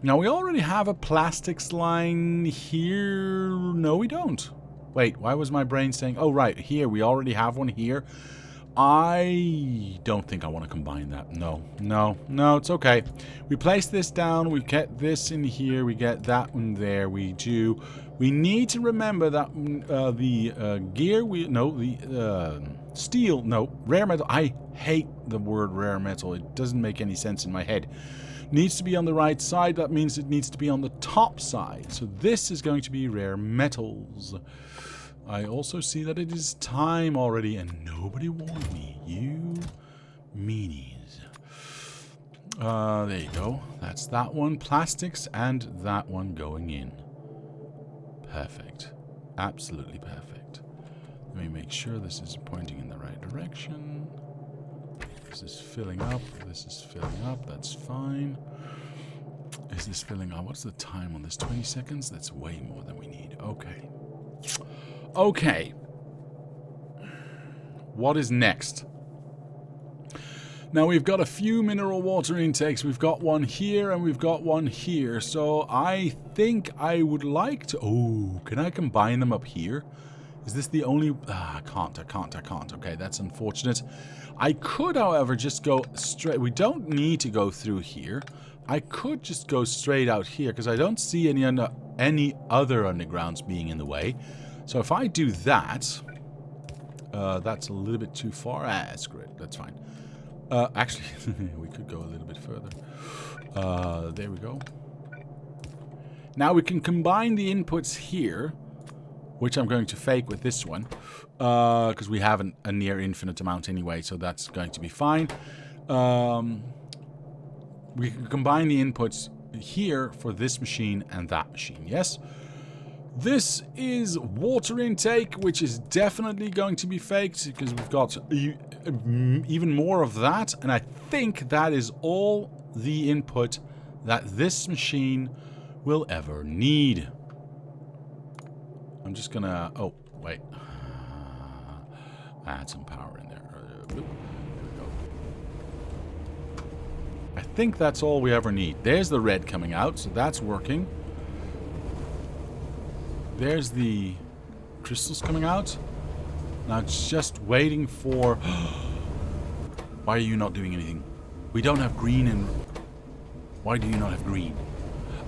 Now, we already have a plastics line here. No, we don't. Wait, why was my brain saying... Oh, right, here. We already have one here. I don't think I want to combine that. No, it's okay. We place this down. We get this in here. We get that one there. We need to remember that steel, rare metal. I hate the word rare metal. It doesn't make any sense in my head. Needs to be on the right side. That means it needs to be on the top side. So this is going to be rare metals. I also see that it is time already, and nobody warned me. You meanies. There you go. That's that one. Plastics and that one going in. Perfect. Absolutely perfect. Let me make sure this is pointing in the right direction. This is filling up. This is filling up. That's fine. Is this filling up? What's the time on this? 20 seconds? That's way more than we need. Okay. Okay. What is next? Now we've got a few mineral water intakes. We've got one here and we've got one here. So I think I would like to... Oh, can I combine them up here? Is this the only... I can't. Okay, that's unfortunate. I could, however, just go straight... We don't need to go through here. I could just go straight out here because I don't see any other undergrounds being in the way. So if I do that... that's a little bit too far. Screw it. That's fine. Actually, we could go a little bit further. There we go. Now we can combine the inputs here, which I'm going to fake with this one, because we have a near infinite amount anyway, so that's going to be fine. We can combine the inputs here for this machine and that machine, yes? This is water intake, which is definitely going to be faked, because we've got even more of that, and I think that is all the input that this machine will ever need. I'm just gonna... Oh, wait. Add some power in there. There we go. I think that's all we ever need. There's the red coming out, so that's working. There's the crystals coming out. Now it's just waiting for... Why are you not doing anything? We don't have green and... Why do you not have green?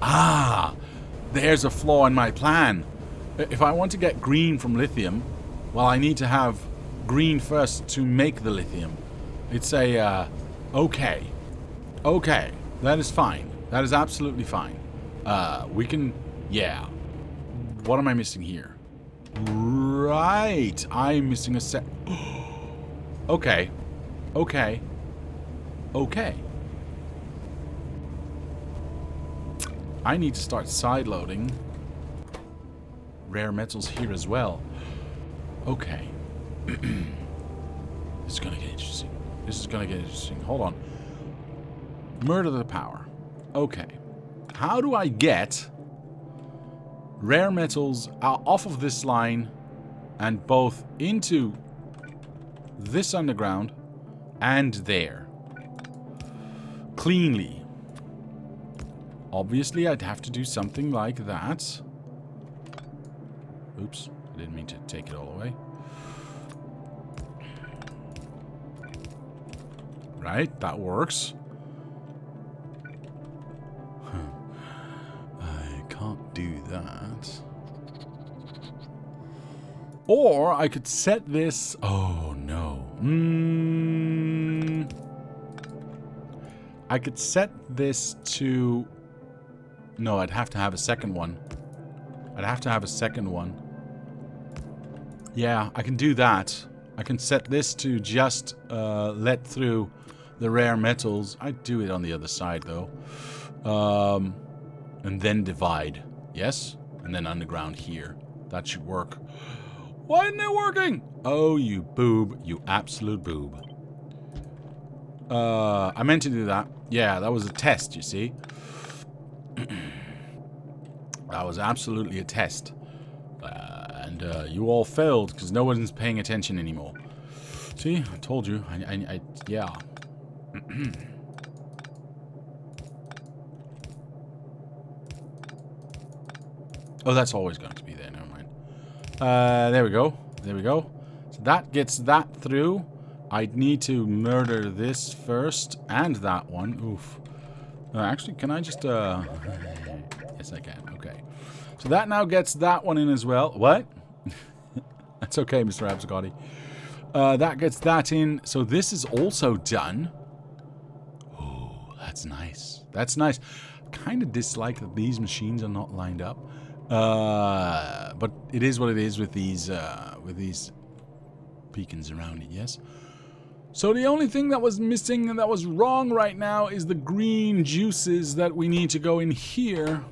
Ah! There's a flaw in my plan. If I want to get green from lithium, well, I need to have green first to make the lithium. It's a... Okay. Okay. That is fine. That is absolutely fine. We can... Yeah. What am I missing here? Right. I'm missing a set. Okay. Okay. Okay. I need to start sideloading rare metals here as well. Okay. This is gonna get interesting. This is gonna get interesting. Hold on. Murder the power. Okay. How do I get rare metals off of this line and both into this underground and there cleanly? Obviously, I'd have to do something like that. Oops, I didn't mean to take it all away. Right, that works. Can't do that. Or I could set this... Oh, no. I could set this to... No, I'd have to have a second one. I'd have to have a second one. Yeah, I can do that. I can set this to just let through the rare metals. I'd do it on the other side, though. And then divide. Yes? And then underground here. That should work. Why isn't it working? Oh, you boob. You absolute boob. I meant to do that. Yeah, that was a test, you see. That was absolutely a test. And you all failed because no one's paying attention anymore. See? I told you. Yeah. Oh, that's always going to be there. Never mind. There we go. There we go. So that gets that through. I'd need to murder this first and that one. Oof. Actually, can I just... Yes, I can. Okay. So that now gets that one in as well. What? That's okay, Mr. Absgotti. That gets that in. So this is also done. Oh, that's nice. That's nice. Kind of dislike that these machines are not lined up. But it is what it is with these beacons around it, yes? So the only thing that was missing and that was wrong right now is the green juices that we need to go in here.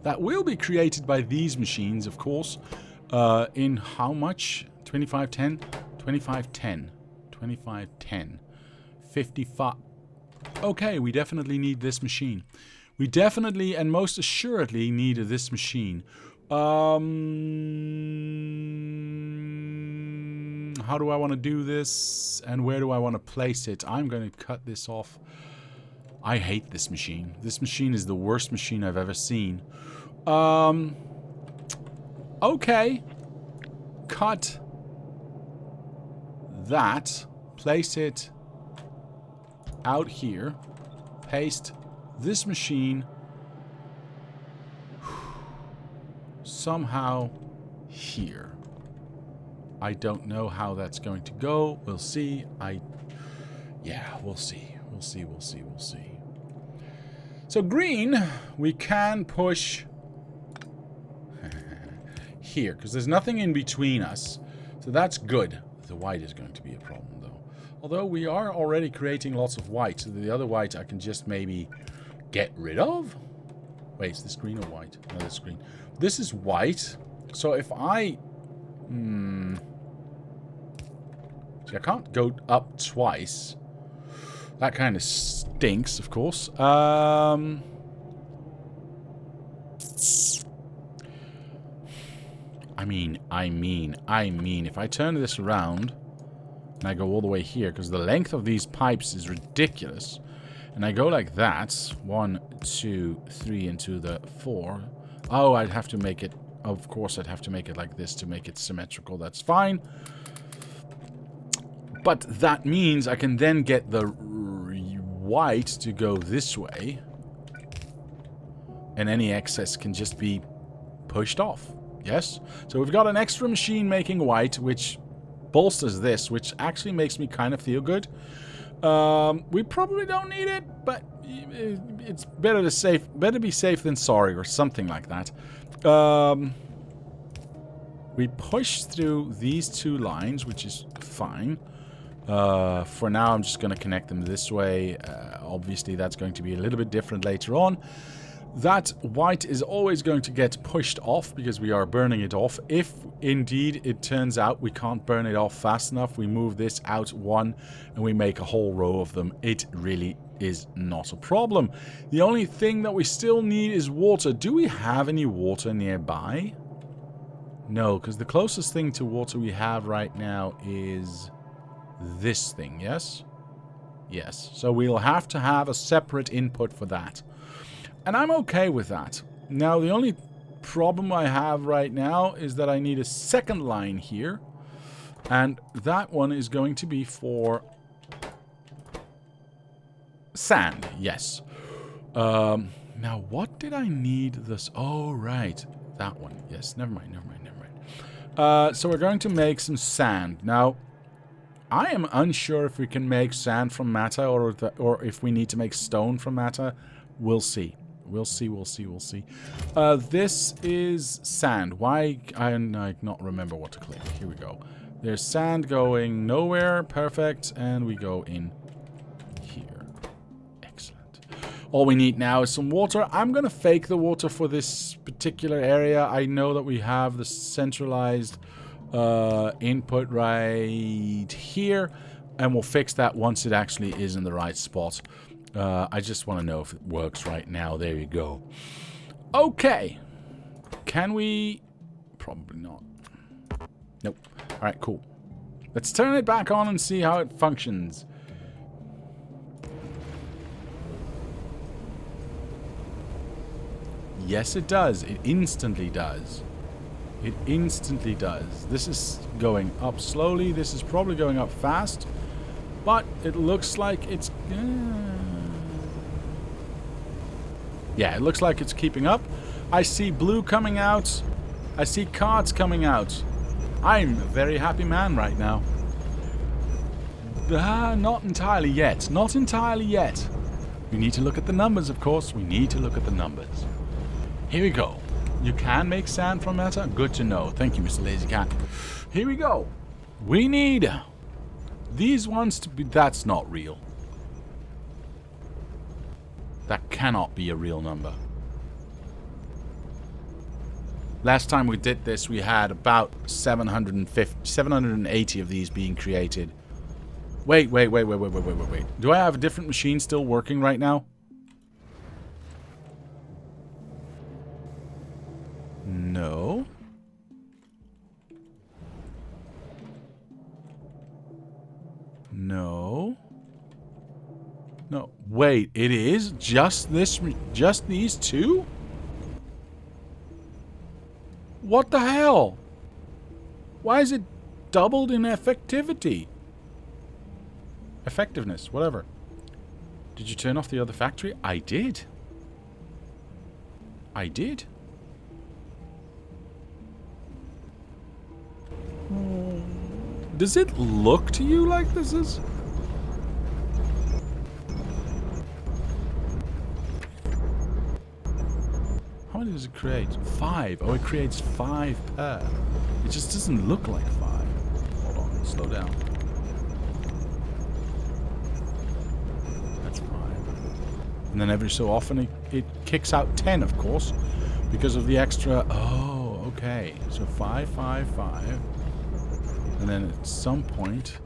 That will be created by these machines, of course. In how much? 2510? 2510. 2510. 55. Okay, we definitely need this machine. We definitely and most assuredly need this machine. How do I want to do this? And where do I want to place it? I'm going to cut this off. I hate this machine. This machine is the worst machine I've ever seen. Okay. Cut that. Place it out here. Paste this machine somehow here. I don't know how that's going to go. We'll see. Yeah, we'll see. We'll see, we'll see, we'll see. So green, we can push here, because there's nothing in between us. So that's good. The white is going to be a problem, though. Although we are already creating lots of white. So the other white I can just maybe get rid of. Wait, is this green or white? No, this is green. This is white. So if I... See, I can't go up twice. That kind of stinks, of course. I mean, if I turn this around and I go all the way here, because the length of these pipes is ridiculous, and I go like that, 1, 2, 3 into the 4. Oh, I'd have to make it, of course, I'd have to make it like this to make it symmetrical. That's fine. But that means I can then get the white to go this way, and any excess can just be pushed off. Yes? So we've got an extra machine making white, which bolsters this, which actually makes me kind of feel good. We probably don't need it, but it's better to be safe than sorry, or something like that. We push through these two lines, which is fine. For now, I'm just going to connect them this way. Obviously, that's going to be a little bit different later on. That white is always going to get pushed off because we are burning it off. If indeed it turns out we can't burn it off fast enough, we move this out one and we make a whole row of them. It really is not a problem. The only thing that we still need is water. Do we have any water nearby? No, because the closest thing to water we have right now is this thing, yes? Yes. So we'll have to have a separate input for that. And I'm okay with that. Now, the only problem I have right now is that I need a second line here. And that one is going to be for sand, yes. Now, what did I need this? Oh, right. That one. Yes, never mind. So we're going to make some sand. Now, I am unsure if we can make sand from matter or if we need to make stone from matter. We'll see. We'll see. This is sand. Why? I not remember what to click. Here we go. There's sand going nowhere. Perfect. And we go in here. Excellent. All we need now is some water. I'm going to fake the water for this particular area. I know that we have the centralized input right here, and we'll fix that once it actually is in the right spot. I just want to know if it works right now. There you go. Okay. Can we? Probably not. Nope. Alright, cool. Let's turn it back on and see how it functions. Yes, it does. It instantly does. It instantly does. This is going up slowly. This is probably going up fast. But it looks like it's... yeah, it looks like it's keeping up. I see blue coming out. I see cards coming out. I'm a very happy man right now. Not entirely yet. Not entirely yet. We need to look at the numbers, of course. We need to look at the numbers. Here we go. You can make sand from matter? Good to know. Thank you, Mr. Lazy Cat. Here we go. We need these ones to be... That's not real. That cannot be a real number. Last time we did this, we had about 780 of these being created. Wait. Do I have a different machine still working right now? No. No. No. Wait, it is just this, just these two? What the hell? Why is it doubled in effectivity? Effectiveness, whatever. Did you turn off the other factory? I did. I did. Does it look to you like this is? How many does it create? 5. Oh, it creates 5 per. It just doesn't look like 5. Hold on, slow down. That's 5. And then every so often it kicks out 10, of course, because of the extra. Oh, okay. So 5, 5, 5. And then at some point...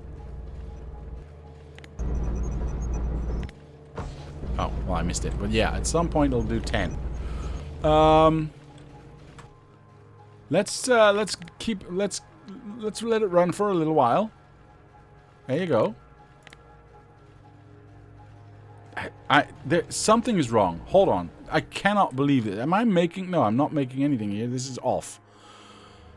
Oh, well, I missed it. But yeah, at some point it'll do 10. Let's let it run for a little while. There you go. Something is wrong. Hold on. I cannot believe it. Am I making... No, I'm not making anything here. This is off.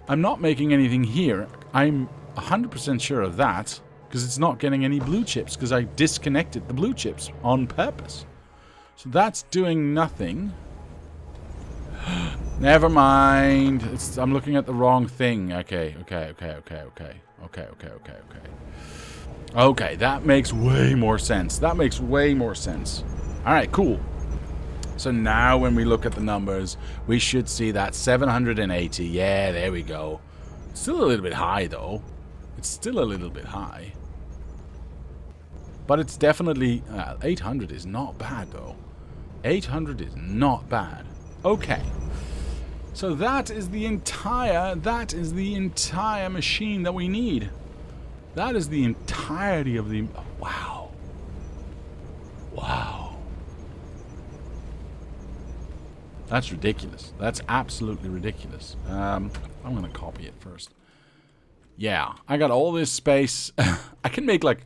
I'm not making anything here. I'm 100% sure of that, because it's not getting any blue chips, because I disconnected the blue chips on purpose. So that's doing nothing. Never mind. I'm looking at the wrong thing. Okay. Okay, that makes way more sense. Alright, cool. So now when we look at the numbers, we should see that 780. Yeah, there we go. Still a little bit high, though. It's still a little bit high. But it's definitely... 800 is not bad, though. 800 is not bad. Okay. So that is the entire machine that we need. That is the entirety of the... Wow. Wow. That's ridiculous. That's absolutely ridiculous. I'm going to copy it first. Yeah, I got all this space. I can make like...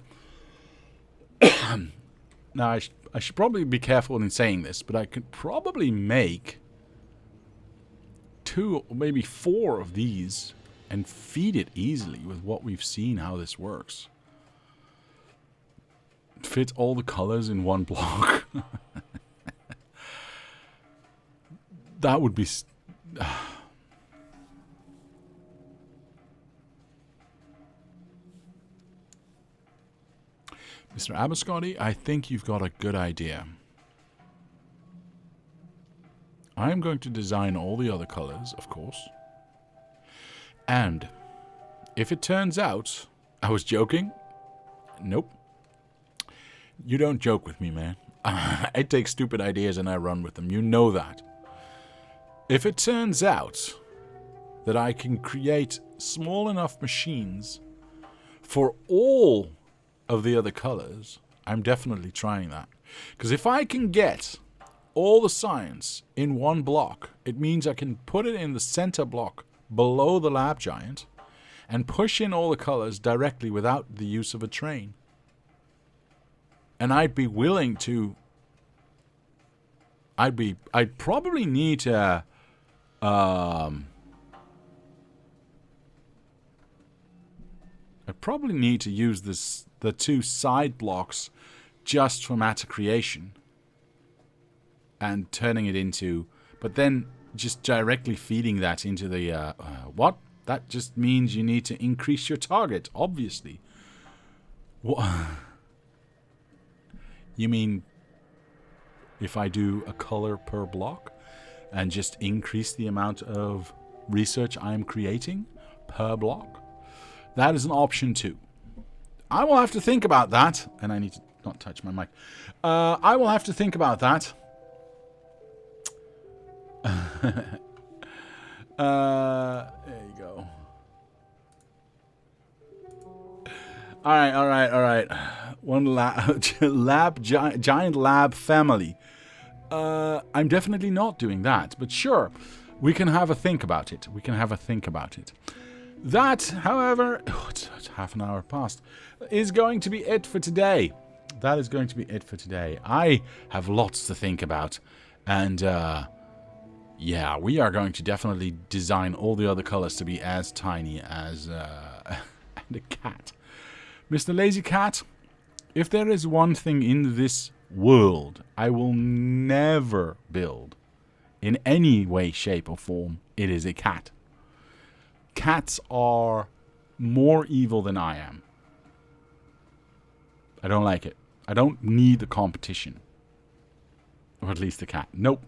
Now, I should probably be careful in saying this, but I could probably make 2 or maybe 4 of these and feed it easily with what we've seen how this works. Fit all the colors in one block. That would be... Mr. Abascotti, I think you've got a good idea. I am going to design all the other colors, of course. And if it turns out I was joking, nope. You don't joke with me, man. I take stupid ideas and I run with them. You know that. If it turns out that I can create small enough machines for all of the other colors, I'm definitely trying that. Because if I can get all the science in one block, it means I can put it in the center block below the lab giant and push in all the colors directly without the use of a train. And I'd be willing to... I'd probably need to... I probably need to use the two side blocks just for matter creation. And turning it into... But then just directly feeding that into the... what? That just means you need to increase your target, obviously. What? You mean if I do a color per block and just increase the amount of research I'm creating per block? That is an option too. I will have to think about that. And I need to not touch my mic. I will have to think about that. There you go. Alright. One giant lab family. I'm definitely not doing that. But sure, we can have a think about it. That, however, it's half an hour past, is going to be it for today. I have lots to think about. And, yeah, we are going to definitely design all the other colors to be as tiny as and a cat. Mr. Lazy Cat, if there is one thing in this world I will never build in any way, shape, or form, it is a cat. Cats are more evil than I am. I don't like it. I don't need the competition. Or at least the cat. Nope.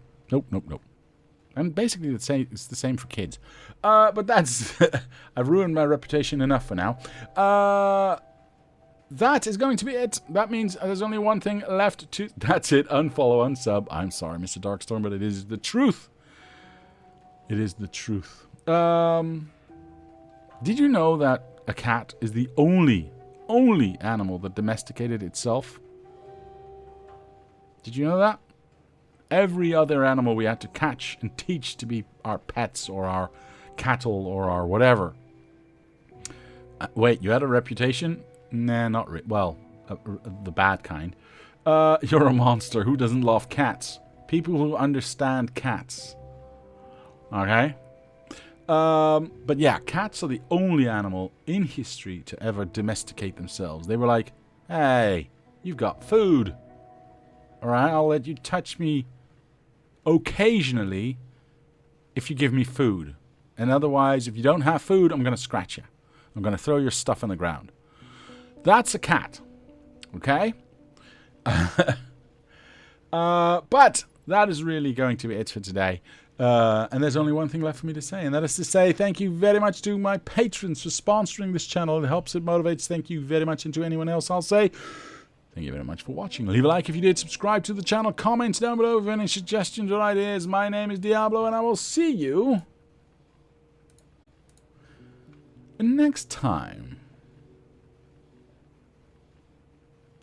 And basically it's the same for kids. But that's... I've ruined my reputation enough for now. That is going to be it. That means there's only one thing left to... That's it. Unfollow, unsub. I'm sorry, Mr. Darkstorm, but it is the truth. It is the truth. Did you know that a cat is the only animal that domesticated itself? Did you know that? Every other animal we had to catch and teach to be our pets or our cattle or our whatever. Wait, you had a reputation? Nah, not really. Well, the bad kind. You're a monster. Who doesn't love cats? People who understand cats. Okay? But yeah, cats are the only animal in history to ever domesticate themselves. They were like, hey, you've got food. Alright, I'll let you touch me occasionally if you give me food. And otherwise, if you don't have food, I'm going to scratch you. I'm going to throw your stuff on the ground. That's a cat. Okay? But that is really going to be it for today. And there's only one thing left for me to say, and that is to say thank you very much to my patrons for sponsoring this channel. It helps, it motivates. Thank you very much. And to anyone else, I'll say thank you very much for watching. Leave a like if you did. Subscribe to the channel. Comment down below with any suggestions or ideas. My name is Diablo, and I will see you next time.